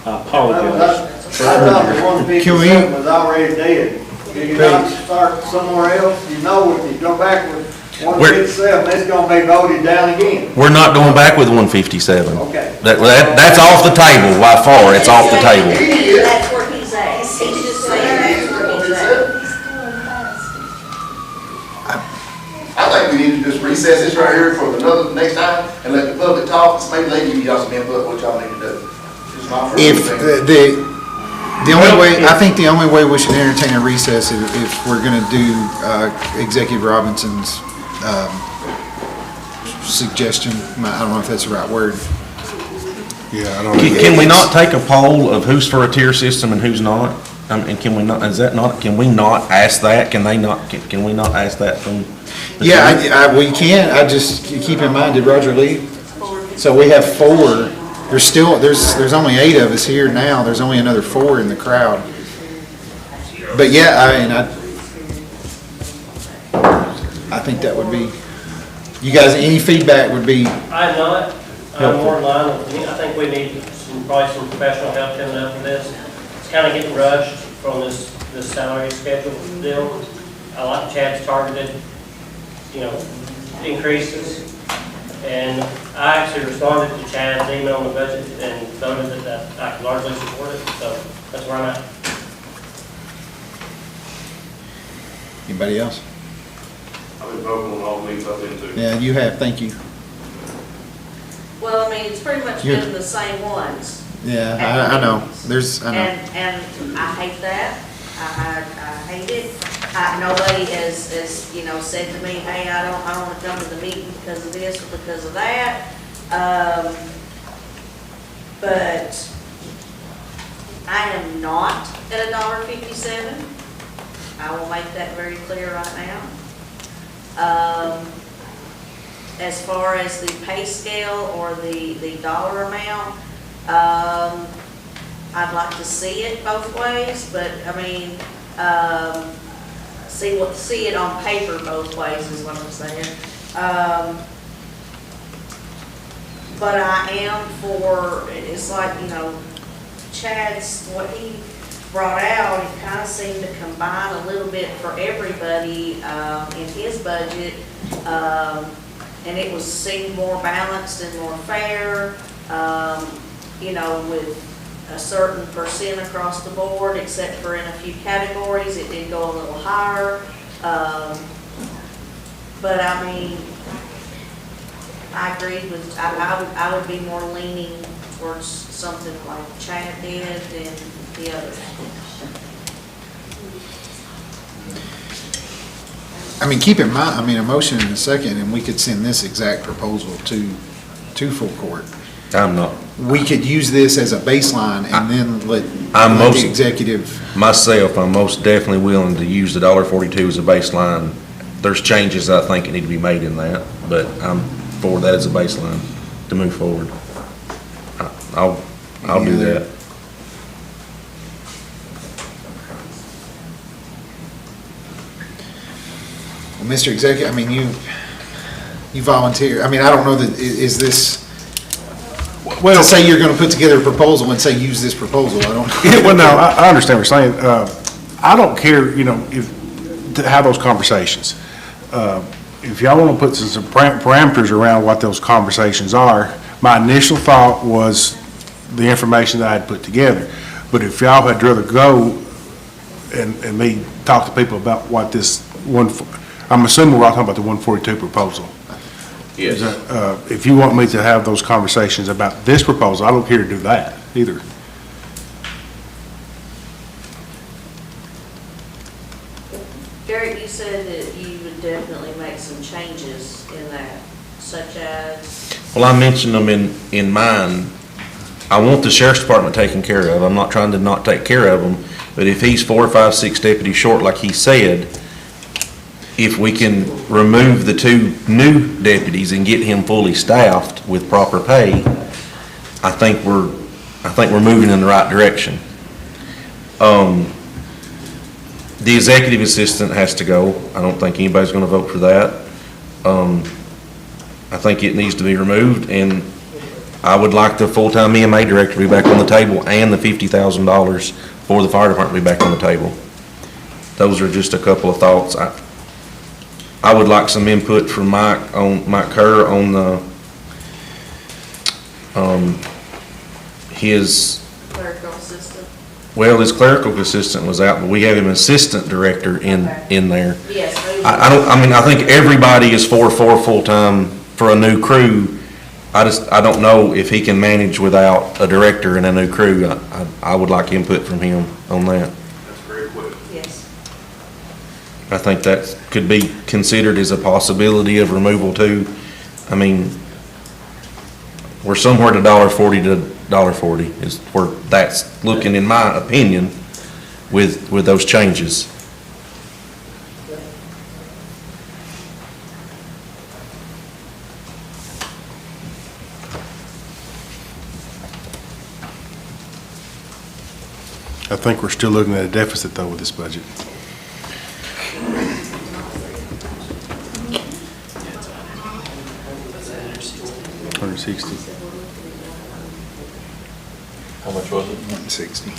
I apologize. I thought the 157 was already dead. Did you not start somewhere else? You know, if you go back with 157, it's gonna be voted down again. We're not going back with 157. Okay. That's off the table, by far. It's off the table. That's where he's at. He's just saying that's where he's at. I think we need to just recess this right here for next time and let the public talk. Maybe they give y'all some input what y'all need to do. Just my first If thing. the only way, I think the only way we should entertain a recess is if we're gonna do Executive Robinson's suggestion. I don't know if that's the right word. Yeah, I don't know. Can we not take a poll of who's for a tier system and who's not? And can we not, can we not ask that? Can we not ask that from? the Yeah, we can. I just keep in mind, did Roger leave? So we have 4. There's only 8 of us here now. There's only another 4 in the crowd. But yeah, I think that would be, you guys, any feedback would be, I'm not, I'm more in line with, I think we need probably some professional help coming up with this. It's kind of getting rushed from this salary schedule deal. I like Chad's targeted, increases. And I actually responded to Chad's email on the budget and voted that I can largely support it, so that's where I'm at. anybody else? I've been voting on all the meetings I've been to. Yeah, you have, thank you. Well, I mean, it's pretty much been the same ones. Yeah, I know. I know. And I hate that. I hate it. Nobody has, said to me, hey, I don't want to come to the meeting because of this or because of that. But I am not at $1.57. I will make that very clear right now. As far as the pay scale or the dollar amount, I'd like to see it both ways, but I mean, see it on paper both ways is what I'm saying. But I am for, it's like, Chad's, what he brought out, it kind of seemed to combine a little bit for everybody in his budget. And it seemed more balanced and more fair, with a certain percent across the board, except for in a few categories, it did go a little higher. But I mean, I agreed with, I would be more leaning towards something like Chad did than the others. I mean, keep in mind, I mean, a motion in a second, and we could send this exact proposal to full court. I'm not. We could use this as a baseline and then let the executive. Myself, I'm most definitely willing to use the $1.42 as a baseline. There's changes I think that need to be made in that, but I'm for that as a baseline to move forward. I'll do that. Well, Mr. Executive, I mean, you volunteer, I mean, I don't know that, is this, well, to say you're gonna put together a proposal and say, use this proposal, I don't. Well, no, I understand what you're saying. I don't care, you know, to have those conversations. If y'all want to put some parameters around what those conversations are, my initial thought was the information that I had put together. But if y'all had rather go and me talk to people about what this I'm assuming we're all talking about the 142 proposal. Yes. If you want me to have those conversations about this proposal, I don't care to do that either. Derek, you said that you would definitely make some changes in that, such as? Well, I mentioned them in mine. I want the sheriff's department taken care of. I'm not trying to not take care of them, but if he's 4, 5, 6 deputies short, like he said, if we can remove the 2 new deputies and get him fully staffed with proper pay, I think we're moving in the right direction. The executive assistant has to go. I don't think anybody's going to vote for that. I think it needs to be removed, and I would like the full-time EMA director to be back on the table and the $50,000 for the fire department to be back on the table. Those are just a couple of thoughts. I would like some input from Mike Kerr on the, his. Clerical assistant? Well, his clerical assistant was out, but we have him assistant director in there. Yes. I think everybody is for full-time for a new crew. I don't know if he can manage without a director and a new crew. I would like input from him on that. That's very quick. Yes. I think that could be considered as a possibility of removal too. I mean, we're somewhere to $1.40 to $1.40 is where that's looking, in my opinion, with those changes. I think we're still looking at a deficit though with this budget. $160. How much was it? 160.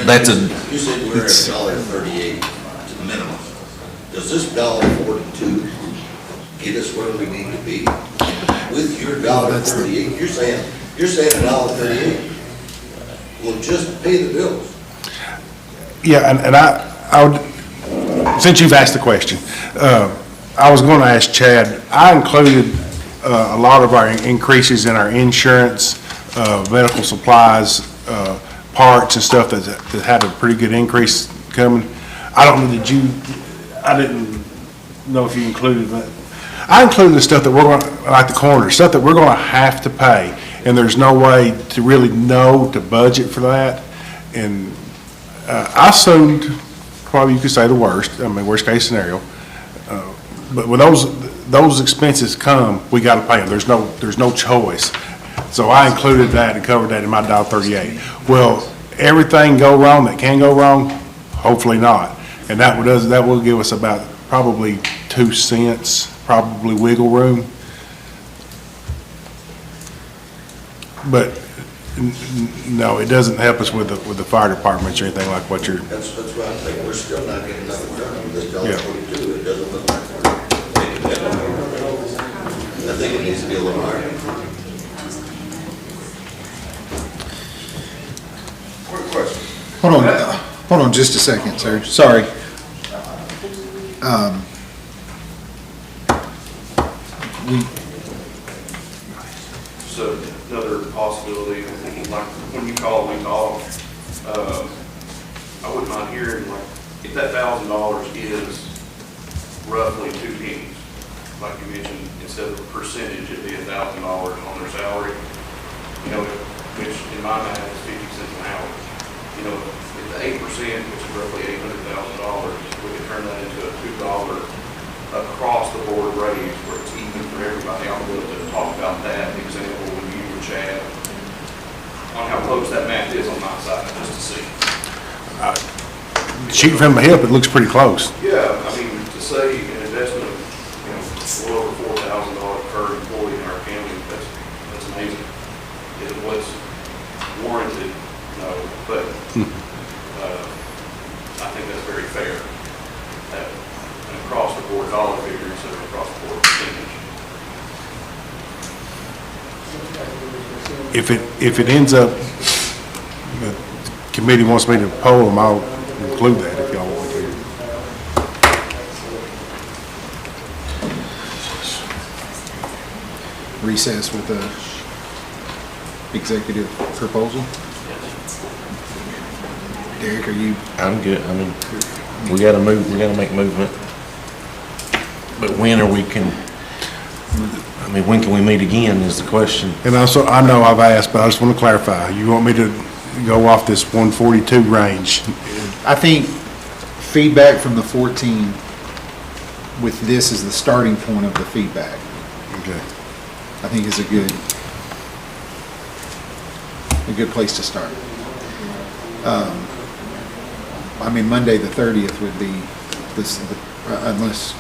That's a. You said we're at $1.38 to the minimum. Does this $1.42 get us where we need to be? With your $1.38, you're saying $1.38 will just pay the bills. Yeah, and I would, since you've asked the question, I was going to ask Chad, I included a lot of our increases in our insurance, medical supplies, parts and stuff that had a pretty good increase coming. I don't know, I didn't know if you included that. I included the stuff that we're going to, like the coroner, stuff that we're going to have to pay, and there's no way to really know to budget for that. And I assumed, probably you could say the worst, I mean, worst case scenario. But when those expenses come, we got to pay them. There's no choice. So I included that and covered that in my $1.38. Will everything go wrong that can go wrong? Hopefully not. And that will give us about probably 2 cents, probably wiggle room. But no, it doesn't help us with the fire departments or anything like what you're. That's what I'm thinking. We're still not getting nothing done on this $1.42. It doesn't look like we're making that. I think it needs to be a little higher. Hold on just a second, sir. Sorry. So another possibility, like when you call, we talk, I wouldn't mind hearing, like, if that $1,000 is roughly 2 pennies, like you mentioned, instead of a percentage, it'd be $1,000 on their salary, you know, which in my mind is 50 cents an hour. You know, if the 8%, which is roughly $800,000, we could turn that into a $2 across the board raise where it's even for everybody. I'm willing to talk about that example with you or Chad on how close that math is on my side, just to see. Shooting from the hip, it looks pretty close. Yeah, I mean, to say an investment of, you know, well over $4,000 per employee in our county, that's amazing. Is it what's warranted? No, but I think that's very fair. An across the board dollar figure instead of across the board percentage. If it ends up, the committee wants me to poll them, I'll include that if y'all want to. Recess with the executive proposal? Derek, are you? I'm good. I mean, we gotta move, we gotta make movement. But when are we when can we meet again is the question. And also, I know I've asked, but I just want to clarify. You want me to go off this 142 range? I think feedback from the 14 with this as the starting point of the feedback, Okay. I think is a good place to start. I mean, Monday the 30th would be this, unless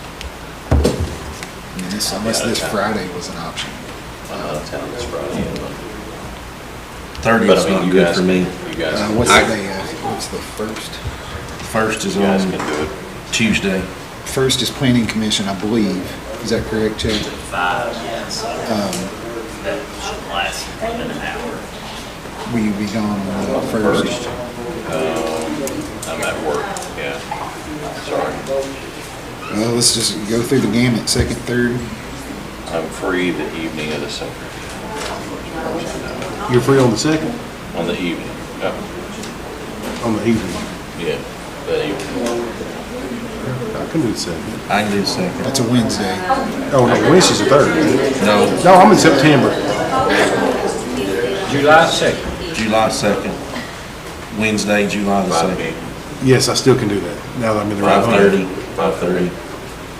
this Friday was an option. I'm out of town this Friday. 30 is not good for me. You guys, What's the day? What's the first? First is you guys on can do it. Tuesday. First is planning commission, I believe. Is that correct, Chad? 5, yes. That should last an hour. Will you be gone on the first? I'm at work, yeah. Sorry. Well, let's just go through the gamut, second, third. I'm free the evening of the second. You're free on the 2nd? On the evening, yeah. On the evening? Yeah, the evening. I can do the 2nd. I can do the 2nd. That's a Wednesday. Oh, no, Wednesday's the 3rd. No, I'm in September. July 2nd. July 2nd. Wednesday, July the 2nd. Yes, I still can do that, now that I'm in the right. 5:30. 5:30.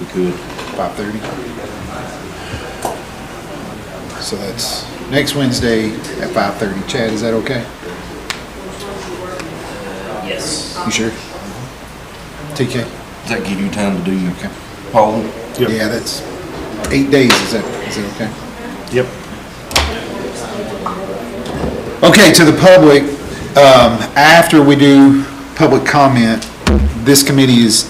We could. 5:30. So that's next Wednesday at 5:30. Chad, is that okay? Yes. You sure? TK? Does that give you time to do your Okay. poll? Yep. Yeah, that's 8 days. Is that okay? Yep. Okay, to the public, after we do public comment, this committee is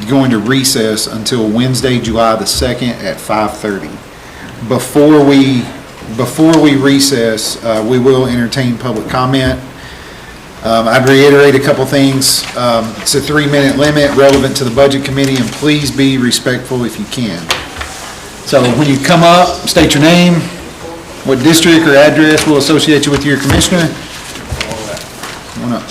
going to recess until Wednesday, July the 2nd at 5:30. Before we recess, we will entertain public comment. I'd reiterate a couple things. It's a 3-minute limit relevant to the budget committee, and please be respectful if you can. So when you come up, state your name, what district or address will associate you with your commissioner. Come on up.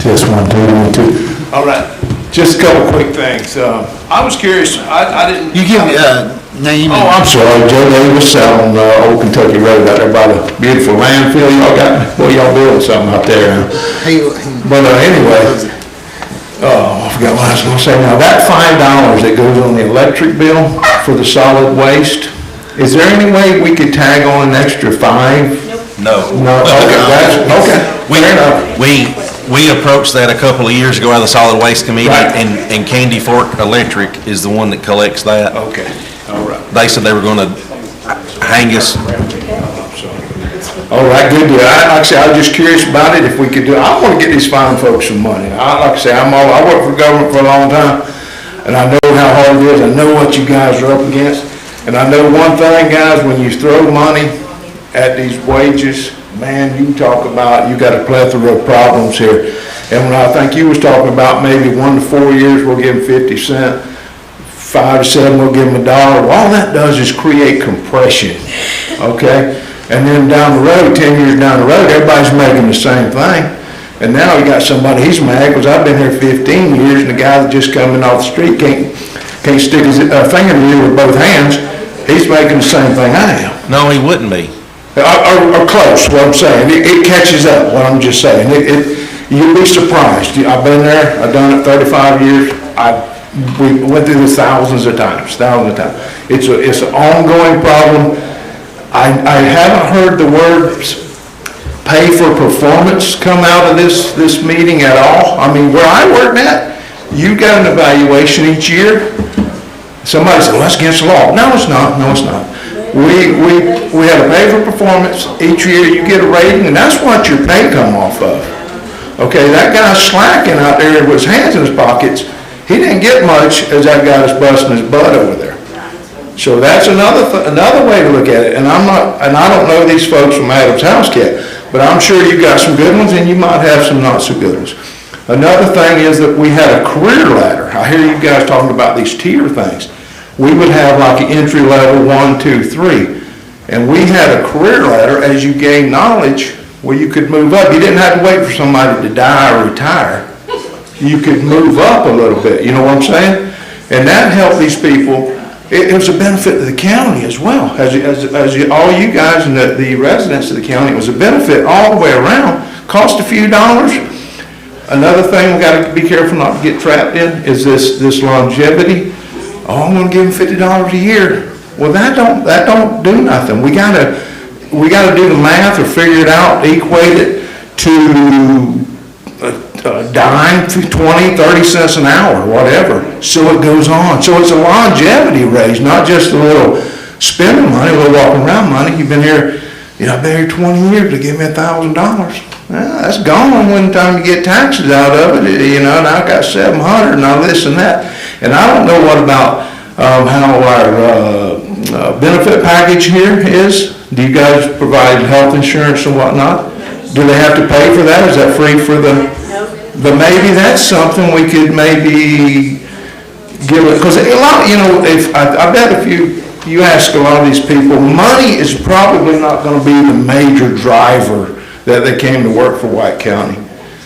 Test 1, 2, 1, 2. All right, just a couple quick things. I was curious, I didn't. You give me a name. Oh, I'm sorry, Joe Davis out on Old Kentucky Road out there by the beautiful landfill. Y'all got, boy, y'all building something out there. But anyway, I forgot what I was gonna say now. That $5 that goes on the electric bill for the solid waste, is there any way we could tag on an extra 5? No. No, okay, fair enough. We approached that a couple of years ago out of the solid waste committee, Right. and Candy Fork Electric is the one that collects that. Okay, all right. They said they were gonna hang us. All right, good deal. Like I said, I was just curious about it, if we could do, I want to get these fine folks some money. Like I say, I worked for government for a long time, and I know how hard it is, I know what you guys are up against, and I know one thing, guys, when you throw money at these wages, man, you talk about, you got a plethora of problems here. And when I think you was talking about maybe 1 to 4 years, we'll give them 50 cents, 5 to 7, we'll give them $1. Well, all that does is create compression, okay? And then down the road, 10 years down the road, everybody's making the same thing. And now you got somebody, he's mad, because I've been here 15 years, and the guy that just coming off the street can't stick his finger in the ear with both hands. He's making the same thing I am. No, he wouldn't be. Or close, what I'm saying. It catches up, what I'm just saying. You'd be surprised. I've been there, I've done it 35 years. We went through this thousands of times. It's an ongoing problem. I haven't heard the words pay for performance come out of this meeting at all. I mean, where I work at, you got an evaluation each year. Somebody said, well, that's against the law. No, it's not. We have a pay for performance. Each year you get a rating, and that's what your pay come off of. Okay, that guy's slacking out there with his hands in his pockets. He didn't get much as that guy was busting his butt over there. So that's another way to look at it. And I don't know these folks from Adams House yet, but I'm sure you got some good ones and you might have some not so good ones. Another thing is that we had a career ladder. I hear you guys talking about these tier things. We would have like an entry level 1, 2, 3. And we had a career ladder as you gain knowledge where you could move up. You didn't have to wait for somebody to die or retire. You could move up a little bit, you know what I'm saying? And that helped these people. It was a benefit to the county as well. All you guys and the residents of the county, it was a benefit all the way around. Cost a few dollars. Another thing we got to be careful not to get trapped in is this longevity. Oh, I'm going to give them $50 a year. Well, that don't do nothing. We got to do the math or figure it out, equate it to a dime, 20, 30 cents an hour, whatever. So it goes on. So it's a longevity raise, not just a little spending money, a little walking around money. You've been here, I've been here 20 years to give me $1,000. That's gone when the time you get taxes out of it, and I've got 700 and all this and that. And I don't know what about how our benefit package here is. Do you guys provide health insurance and whatnot? Do they have to pay for that? Is that free for the? But maybe that's something we could maybe give it, because a lot, I bet if you ask a lot of these people, money is probably not going to be the major driver that they came to work for White County.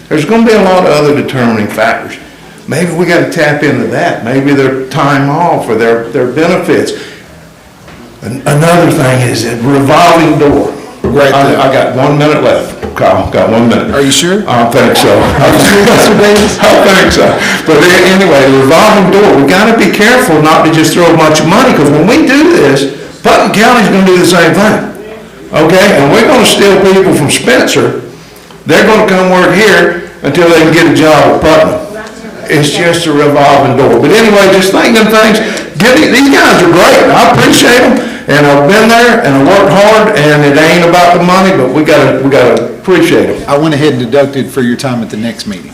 There's going to be a lot of other determining factors. Maybe we got to tap into that. Maybe their time off or their benefits. Another thing is a revolving door. Right. I got 1 minute left. Kyle, got 1 minute. Are you sure? I think so. Are you sure, Mr. Davis? I think so. But anyway, the revolving door, we got to be careful not to just throw a bunch of money, because when we do this, Putnam County's going to do the same thing. Okay? And we're going to steal people from Spencer. They're going to come work here until they can get a job at Putnam. It's just a revolving door. But anyway, just think them things. These guys are great. I appreciate them. And I've been there and I worked hard, and it ain't about the money, but we gotta appreciate them. I went ahead and deducted for your time at the next meeting.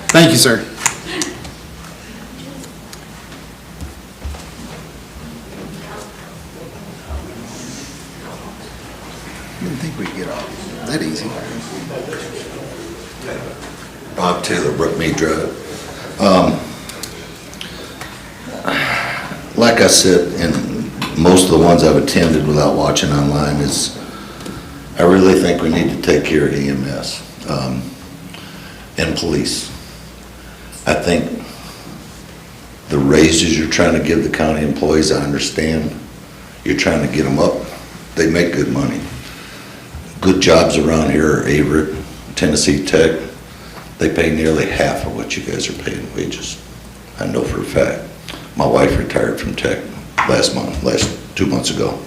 Thank you, sir. I didn't think we'd get off that easy. Bob Taylor, Brookmead Drive. Like I said, and most of the ones I've attended without watching online, is I really think we need to take care of EMS and police. I think the raises you're trying to give the county employees, I understand. You're trying to get them up. They make good money. Good jobs around here are Averett, Tennessee Tech. They pay nearly half of what you guys are paying wages. I know for a fact. My wife retired from Tech last 2 months ago.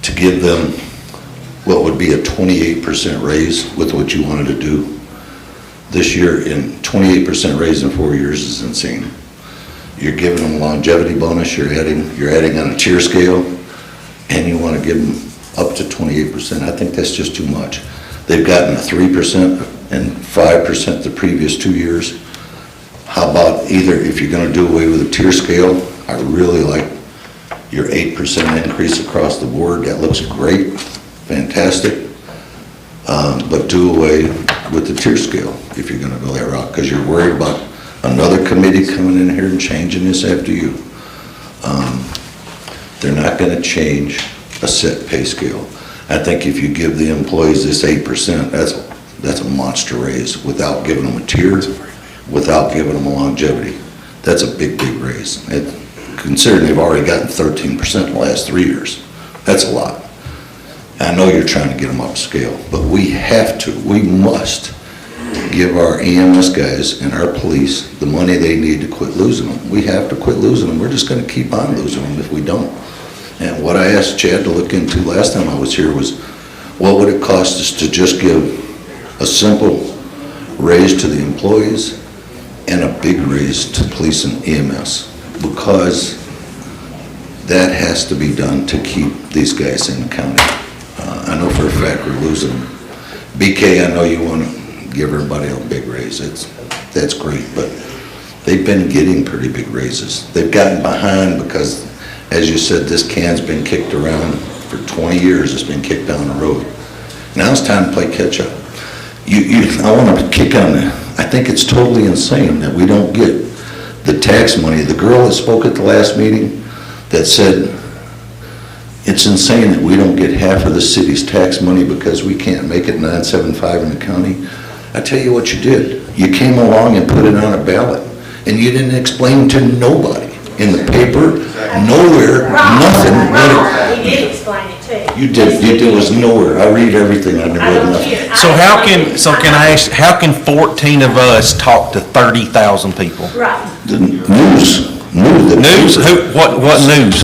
To give them what would be a 28% raise with what you wanted to do this year, and 28% raise in 4 years is insane. You're giving them a longevity bonus, you're adding on a tier scale, and you want to give them up to 28%. I think that's just too much. They've gotten a 3% and 5% the previous 2 years. How about either, if you're going to do away with a tier scale, I really like your 8% increase across the board, that looks great, fantastic. But do away with the tier scale if you're gonna go that route, because you're worried about another committee coming in here and changing this after you. They're not gonna change a set pay scale. I think if you give the employees this 8%, that's a monster raise without giving them a tier, without giving them a longevity. That's a big, big raise. Considering they've already gotten 13% in the last 3 years, that's a lot. I know you're trying to get them up to scale, but we must give our EMS guys and our police the money they need to quit losing them. We have to quit losing them. We're just gonna keep on losing them if we don't. And what I asked Chad to look into last time I was here was, what would it cost us to just give a simple raise to the employees and a big raise to police and EMS? Because that has to be done to keep these guys in the county. I know for a fact we're losing them. BK, I know you want to give everybody a big raise. That's great, but they've been getting pretty big raises. They've gotten behind because, as you said, this can's been kicked around for 20 years. It's been kicked down the road. Now it's time to play catch up. I want to kick on that. I think it's totally insane that we don't get the tax money. The girl that spoke at the last meeting that said, it's insane that we don't get half of the city's tax money because we can't make it 975 in the county. I tell you what you did. You came along and put it on a ballot, and you didn't explain to nobody in the paper, nowhere, nothing. He did explain it too. You did, it was nowhere. I read everything, I never read nothing. So can I ask, how can 14 of us talk to 30,000 people? Right. The news. News? What news?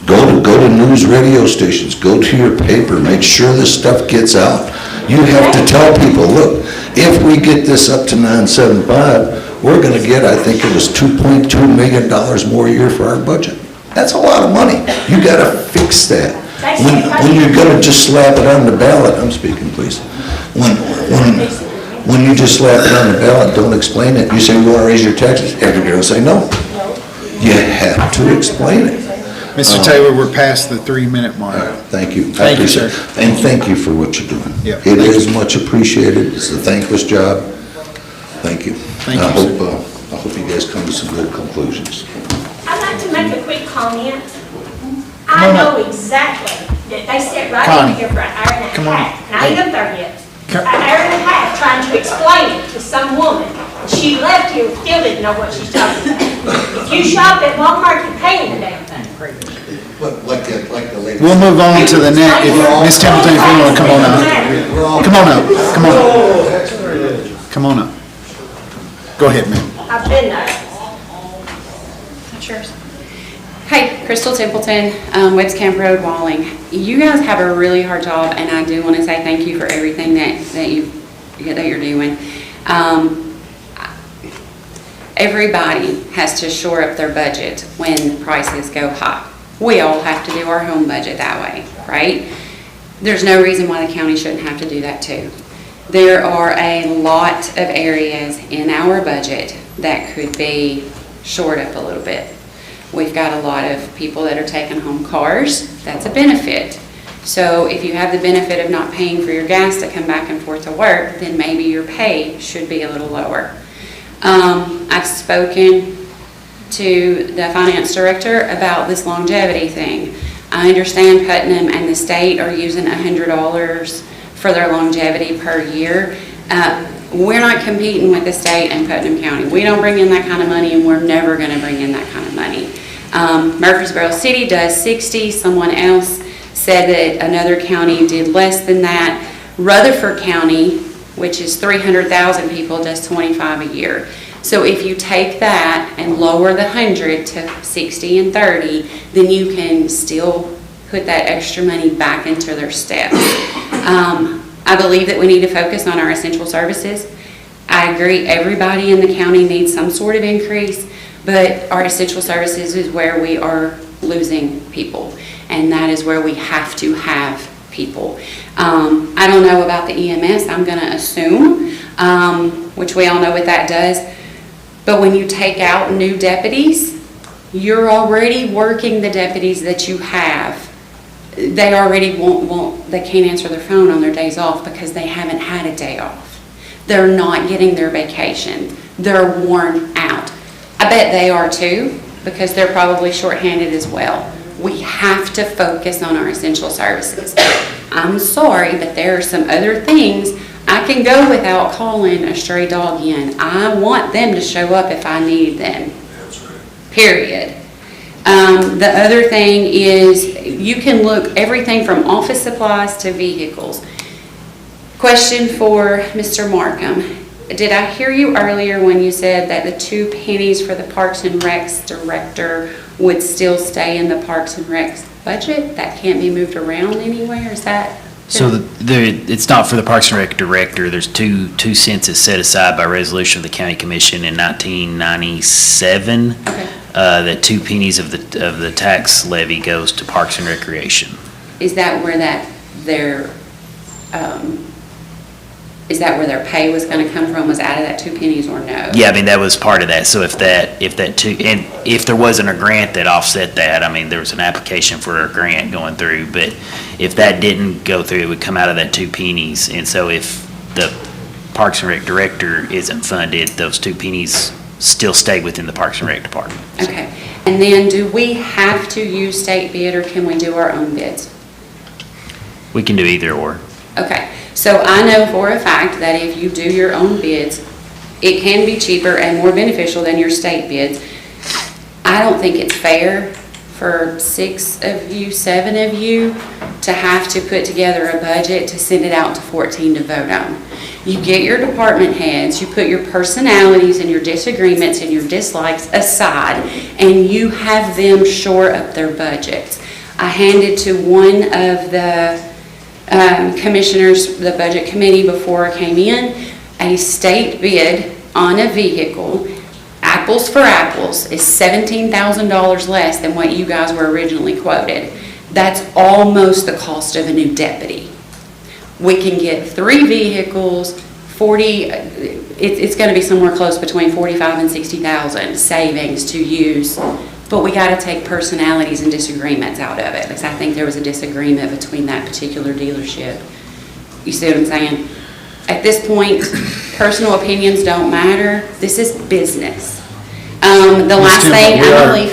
Go to news radio stations, go to your paper, make sure this stuff gets out. You have to tell people, look, if we get this up to 975, we're gonna get, I think it was $2.2 million more a year for our budget. That's a lot of money. You gotta fix that. When you're gonna just slap it on the ballot, I'm speaking, please. When you just slap it on the ballot, don't explain it. You say, you wanna raise your taxes? Everybody will say no. You have to explain it. Mr. Taylor, we're past the 3-minute mark. Thank you. Thank you, sir. And thank you for what you're doing. Yep, It thank is you. much appreciated. It's a thankless job. Thank you. Thank I you, hope, I hope you guys come to some good conclusions. I'd like to make a quick comment. Come I on know up. exactly that they sat right Connie. in here for an hour and a Come on. half. Not even there yet. Come- An hour and a half trying to explain it to some woman. She left here, still didn't know what she's talking about. If you shop at Walmart, you're paying the damn thing. But like the lady. We'll move on to the next, if Ms. Templeton, if you want to come on up. Come on up, come on up. Come on up. Go ahead, ma'am. I've been there. Hi, Crystal Templeton, Webbs Camp Road, Walling. You guys have a really hard job, and I do want to say thank you for everything that you're doing. Everybody has to shore up their budget when prices go high. We all have to do our home budget that way, right? There's no reason why the county shouldn't have to do that too. There are a lot of areas in our budget that could be shored up a little bit. We've got a lot of people that are taking home cars. That's a benefit. So if you have the benefit of not paying for your gas to come back and forth to work, then maybe your pay should be a little lower. I've spoken to the finance director about this longevity thing. I understand Putnam and the state are using $100 for their longevity per year. We're not competing with the state and Putnam County. We don't bring in that kind of money, and we're never going to bring in that kind of money. Murfreesboro City does 60. Someone else said that another county did less than that. Rutherford County, which is 300,000 people, does 25 a year. So if you take that and lower the 100 to 60 and 30, then you can still put that extra money back into their steps. I believe that we need to focus on our essential services. I agree, everybody in the county needs some sort of increase, but our essential services is where we are losing people, and that is where we have to have people. I don't know about the EMS, I'm gonna assume, which we all know what that does, but when you take out new deputies, You're already working the deputies that you have. They already they can't answer their phone on their days off because they haven't had a day off. They're not getting their vacation. They're worn out. I bet they are too, because they're probably shorthanded as well. We have to focus on our essential services. I'm sorry, but there are some other things. I can go without calling a stray dog in. I want them to show up if I need them. Period. The other thing is, you can look everything from office supplies to vehicles. Question for Mr. Markham. Did I hear you earlier when you said that the 2 pennies for the Parks and Recs director would still stay in the Parks and Recs budget? That can't be moved around anywhere? Is that? So it's not for the Parks and Rec director. There's two cents set aside by resolution of the county commission in 1997. Okay. That 2 pennies of the tax levy goes to Parks and Recreation. Is that where their pay was going to come from, was out of that 2 pennies, or no? Yeah, I mean, that was part of that. So if there wasn't a grant that offset that, I mean, there was an application for a grant going through, but if that didn't go through, it would come out of that 2 pennies. And so if the Parks and Rec director isn't funded, those 2 pennies still stay within the Parks and Rec department. Okay. And then, do we have to use state bid, or can we do our own bids? We can do either or. Okay. So I know for a fact that if you do your own bids, it can be cheaper and more beneficial than your state bids. I don't think it's fair for 6 of you, 7 of you to have to put together a budget to send it out to 14 to vote on. You get your department heads, you put your personalities and your disagreements and your dislikes aside, and you have them shore up their budgets. I handed to one of the commissioners, the budget committee, before I came in, a state bid on a vehicle, apples for apples, is $17,000 less than what you guys were originally quoted. That's almost the cost of a new deputy. We can get 3 vehicles, it's going to be somewhere close between 45 and 60,000 savings to use. But we got to take personalities and disagreements out of it, because I think there was a disagreement between that particular dealership. You see what I'm saying? At this point, personal opinions don't matter. This is business. The last thing,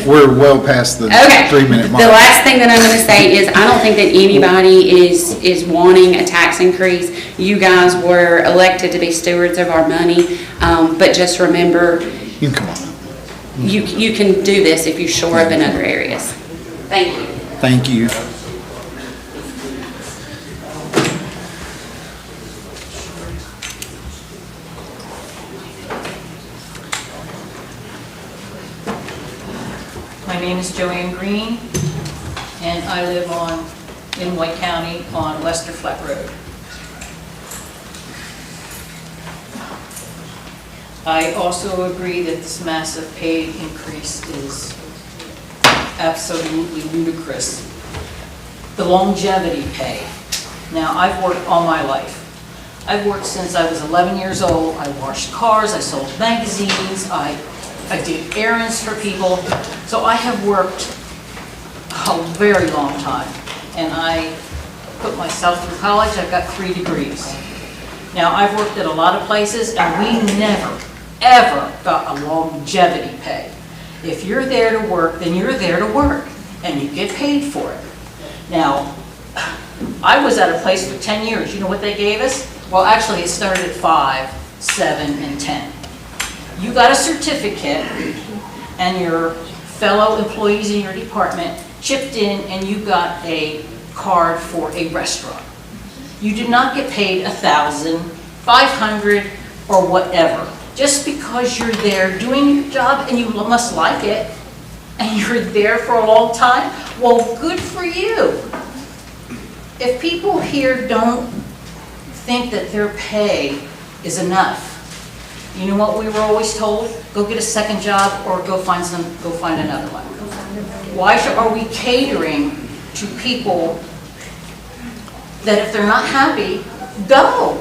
We're well past the 3-minute mark. The last thing that I'm going to say is, I don't think that anybody is wanting a tax increase. You guys were elected to be stewards of our money, but just remember, You can come on. you can do this if you shore up in other areas. Thank you. Thank you. My name is Joanne Green, and I live in White County on Lester Flat Road. I also agree that this massive pay increase is absolutely ludicrous. The longevity pay. Now, I've worked all my life. I've worked since I was 11 years old. I washed cars, I sold magazines, I did errands for people. So I have worked a very long time. And I put myself through college. I've got 3 degrees. Now, I've worked at a lot of places, and we never, ever got a longevity pay. If you're there to work, then you're there to work, and you get paid for it. Now, I was at a place for 10 years. You know what they gave us? Well, actually, it started at 5, 7, and 10. You got a certificate, and your fellow employees in your department chipped in, and you got a card for a restaurant. You did not get paid $1,000, $500, or whatever. Just because you're there doing your job, and you must like it, and you're there for a long time, well, good for you. If people here don't think that their pay is enough, you know what we were always told? Go get a second job or go find another one. Why are we catering to people that if they're not happy, go?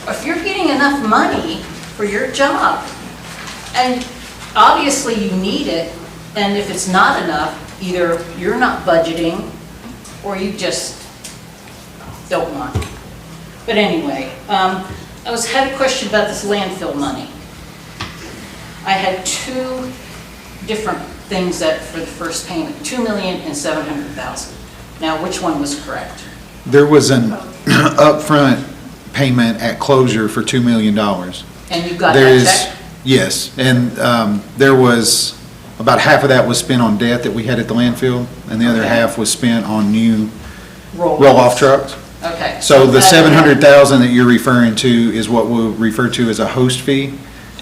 If you're getting enough money for your job, and obviously you need it, And if it's not enough, either you're not budgeting, or you just don't want. But anyway, I had a question about this landfill money. I had two different things that, for the first payment, $2,700,000. Now, which one was correct? There was an upfront payment at closure for $2 million. And you got There that is, check? yes, and there was, about half of that was spent on debt that we had at the landfill, and the other Okay. half was spent on new Roll-off. roll-off trucks. Okay. So the that- $700,000 that you're referring to is what we'll refer to as a host fee,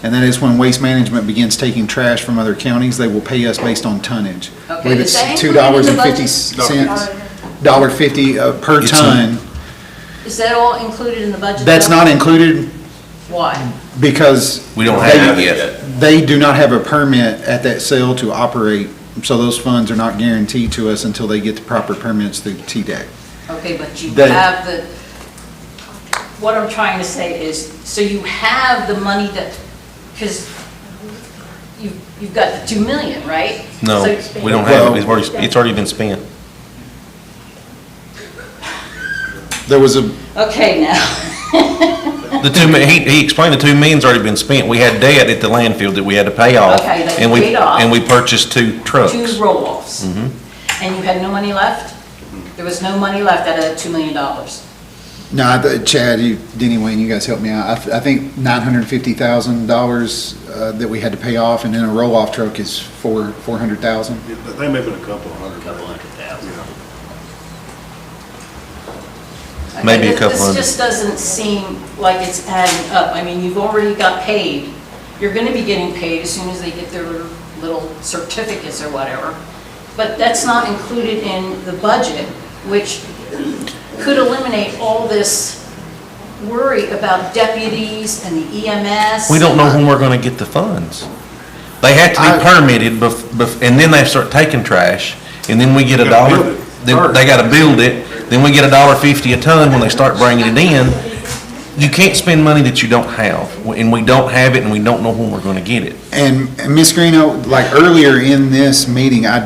and that is when Waste Management begins taking trash from other counties, they will pay us based on tonnage. I Okay, believe is it's that included in the budget? $2.50, $1.50 per It's ton. Is that all included in the budget? That's though? not included Why? because We don't they- have it yet. They do not have a permit at that sale to operate, so those funds are not guaranteed to us until they get the proper permits through TDEC. Okay, but you That- have the, what I'm trying to say is, so you have the money that, because you've got the 2 million, right? No, So- we don't have it. It's already been spent. There was a, Okay, now, The he explained the 2 million's already been spent. We had debt at the landfill that we had to pay off. Okay, that and we paid off. And we purchased 2 trucks. 2 roll-offs. Mhm. And you had no money left? There was no money left out of that $2 million? no, Chad, Denny Wayne, you guys help me out. I think $950,000 that we had to pay off, and then a roll-off truck is $400,000. They may have been a couple hundred. Maybe a Okay, couple hundred. This just doesn't seem like it's adding up. I mean, you've already got paid. You're gonna be getting paid as soon as they get their little certificates or whatever. But that's not included in the budget, which could eliminate all this worry about deputies and the EMS. We don't know when we're gonna get the funds. They have to be permitted and then they start taking trash, and then we get a Gotta dollar. build it Then first. they gotta build it, then we get $1.50 a ton when they start bringing it in. You can't spend money that you don't have, and we don't have it, and we don't know when we're gonna get it. And Ms. Greeno, like earlier in this meeting, I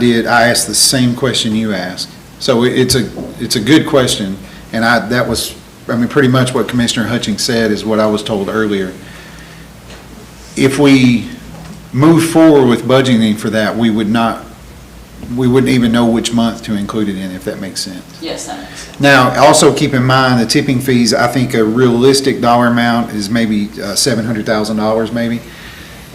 asked the same question you asked. So it's a good question, and pretty much what Commissioner Hutchings said is what I was told earlier. If we move forward with budgeting for that, we wouldn't even know which month to include it in, if that makes sense. Yes, that makes sense. Now, also keep in mind, the tipping fees, I think a realistic dollar amount is maybe $700,000 maybe.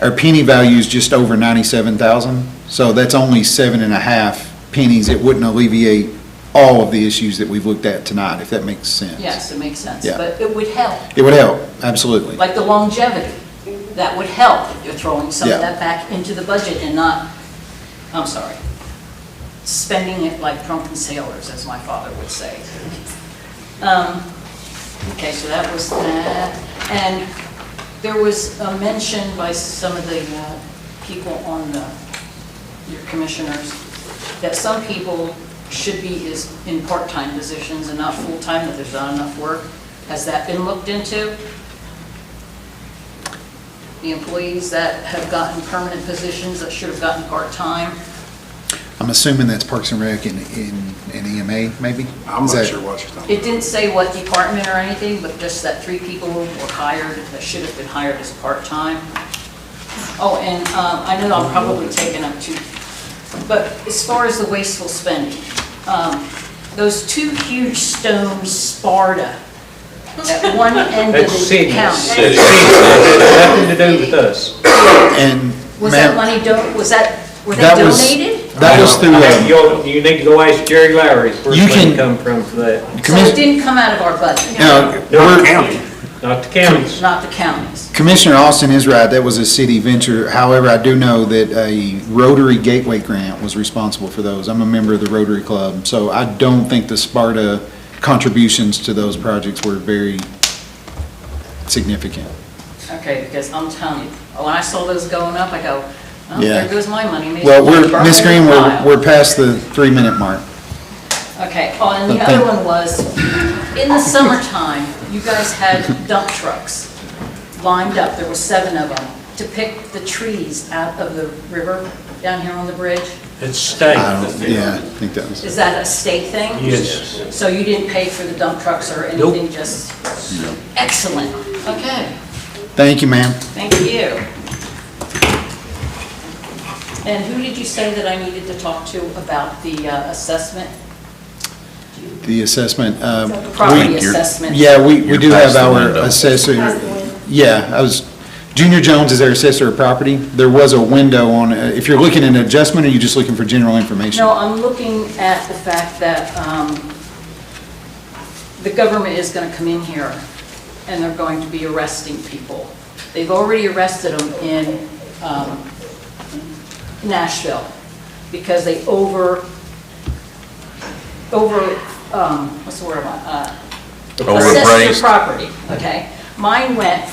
Our penny value is just over 97,000, so that's only 7.5 pennies. It wouldn't alleviate all of the issues that we've looked at tonight, if that makes sense. Yes, it makes sense. Yeah. But it would help. It would help, absolutely. Like the longevity, that would help if you're throwing some of Yeah. that back into the budget and not, I'm sorry, spending it like drunken sailors, as my father would say. Okay, so that was that. And there was a mention by some of the people on your commissioners that some people should be in part-time positions and not full-time, that there's not enough work. Has that been looked into? The employees that have gotten permanent positions that should have gotten part-time? I'm assuming that's Parks and Rec and EMA, maybe? I'm Is not that- sure what you're talking about. It didn't say what department or anything, but just that 3 people were hired, that should have been hired as part-time. Oh, and I know I'm probably taking up too, but as far as the wasteful spending, those 2 huge stone Sparta at one end of That's the city. county. City. Nothing to do with us. And, Was that ma'am, money, were they That was- donated? that was through, You need to go ask Jerry Lowry where's You the money can- come from for that. So it didn't come out of our budget? Not the county. Not the counties. Not the counties. Commissioner Austin is right, that was a city venture. However, I do know that a Rotary Gateway grant was responsible for those. I'm a member of the Rotary Club, so I don't think the Sparta contributions to those projects were very significant. Okay, because I'm telling you, when I saw those going up, I go, oh, Yeah. there goes my money. Maybe Well, I'll burn Ms. it Green, in the pile. we're past the 3-minute mark. Okay, oh, and the But other thank- one was, in the summertime, you guys had dump trucks lined up, there were 7 of them, to pick the trees out of the river down here on the bridge? It's state. Yeah, I think that was. Is that a state thing? Yes. So you didn't pay for the dump trucks or anything, just, excellent, okay, Thank you, ma'am. thank you. And who did you say that I needed to talk to about the assessment? The assessment. Property assessment. Yeah, we do have past the our window. assessor. Yeah, Junior Jones is our assessor of property. There was a window on, if you're looking at an adjustment, or are you just looking for general information? No, I'm looking at the fact that the government is going to come in here and they're going to be arresting people. They've already arrested them in Nashville because they what's the word? Assessed their property, okay? Mine went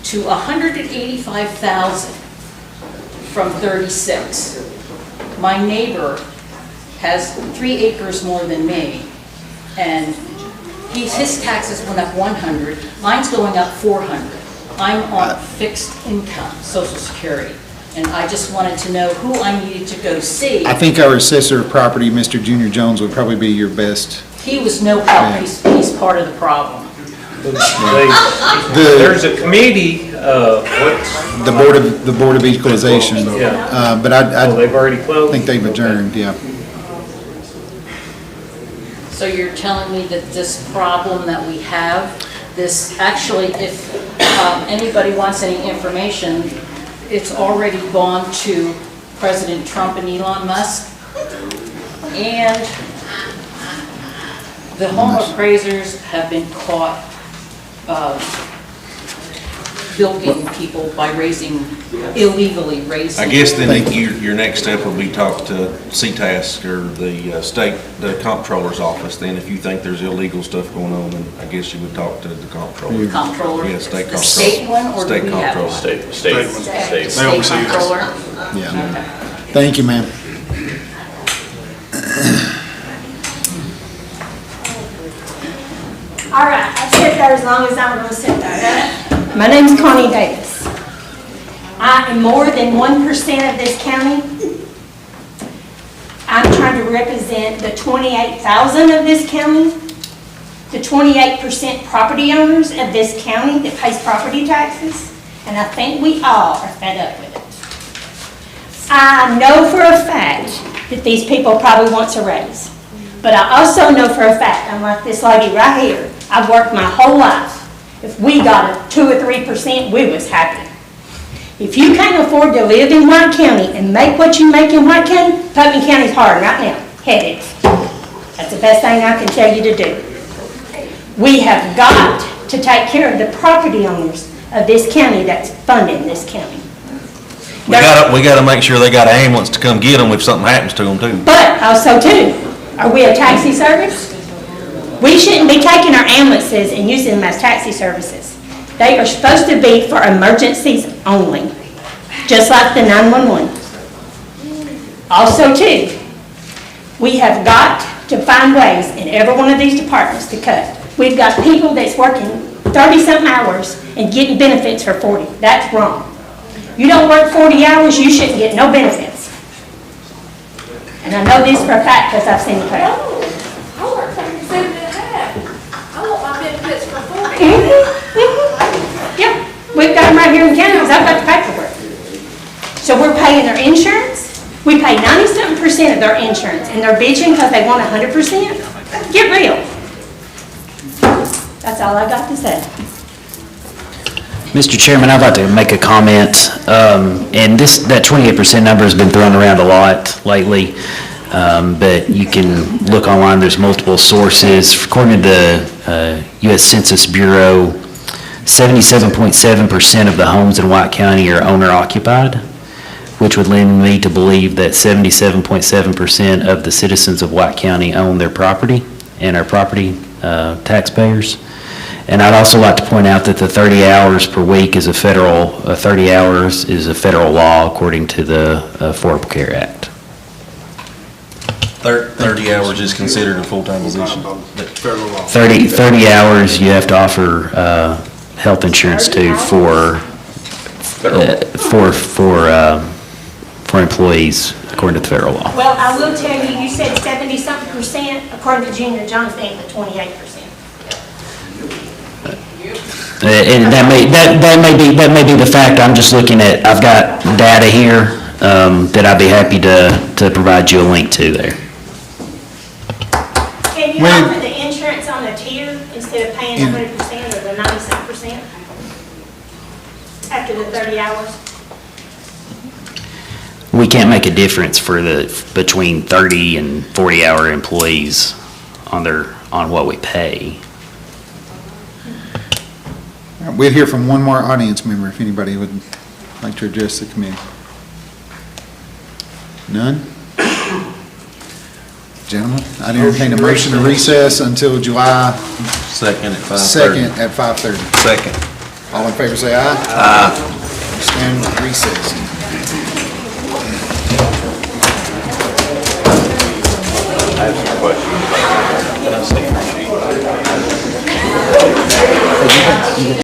to 185,000 from 36. My neighbor has 3 acres more than me, and his taxes went up 100, mine's going up 400. I'm on fixed income, Social Security, and I just wanted to know who I needed to go see. I think our assessor of property, Mr. Junior Jones, would probably be your best. He was no help, he's part of the problem. There's a committee, what's? The Board of Equalization. Yeah. But They've already closed? think they've adjourned, yeah. So you're telling me that this problem that we have, actually, if anybody wants any information, it's already gone to President Trump and Elon Musk, and the home appraisers have been caught bilking people by illegally raising. I guess then your next step will be talk to CTAS or the the comptroller's office. Then if you think there's illegal stuff going on, then I guess you would talk to the comptroller. Comptroller? Yeah, state The comptroller. state one, or do State we have comptroller. one? State. State comptroller? Yeah. Thank you, ma'am. All right, I'll sit there as long as I'm gonna sit there. My name's Connie Davis. I am more than 1% of this county. I'm trying to represent the 28,000 of this county, the 28% property owners of this county that pays property taxes, and I think we all are fed up with it. I know for a fact that these people probably want a raise, but I also know for a fact, I'm like this lady right here, I've worked my whole life. If we got a 2 or 3%, we was happy. If you can't afford to live in White County and make what you make in White County, Putnam County's hard right now, headaches. That's the best thing I can tell you to do. We have got to take care of the property owners of this county that's funding this county. We gotta make sure they got an ambulance to come get them if something happens to them too. But also too, are we a taxi service? We shouldn't be taking our ambulances and using them as taxi services. They are supposed to be for emergencies only, just like the 911. Also too, we have got to find ways in every one of these departments to cut. We've got people that's working 30-something hours and getting benefits for 40. That's wrong. You don't work 40 hours, you shouldn't get no benefits. And I know this for a fact because I've seen the pay. I work 37 and a half. I want my benefits for 40. Yep, we've got them right here in county because I've got the paperwork. So we're paying their insurance. We pay 90-something% of their insurance, and they're bitching because they want 100%. Get real. That's all I got to say. Mr. Chairman, I'd like to make a comment, and that 28% number has been thrown around a lot lately, but you can look online, there's multiple sources. According to the U.S. Census Bureau, 77.7% of the homes in White County are owner-occupied, which would lead me to believe that 77.7% of the citizens of White County own their property and are property taxpayers. And I'd also like to point out that the 30 hours per week is a federal law according to the Affordable Care Act. 30 hours is considered a full-time position. 30 hours you have to offer health insurance to for employees according to the federal law. Well, I will tell you, you said 70-something%, according to Junior John's thing, but 28%. And that may be the fact. I'm just looking at, I've got data here that I'd be happy to provide you a link to there. Can you offer the insurance on the tier instead of paying 100% or the 97% after the 30 hours? We can't make a difference for between 30 and 40-hour employees on what we pay. We'll hear from one more audience member if anybody would like to address the committee. None? Gentlemen, I entertain a motion to recess until July 2nd at 5:30. 2nd at 5:30. Second. All in favor say aye. Aye. Stand recessed. I have some questions. Can I see your sheet?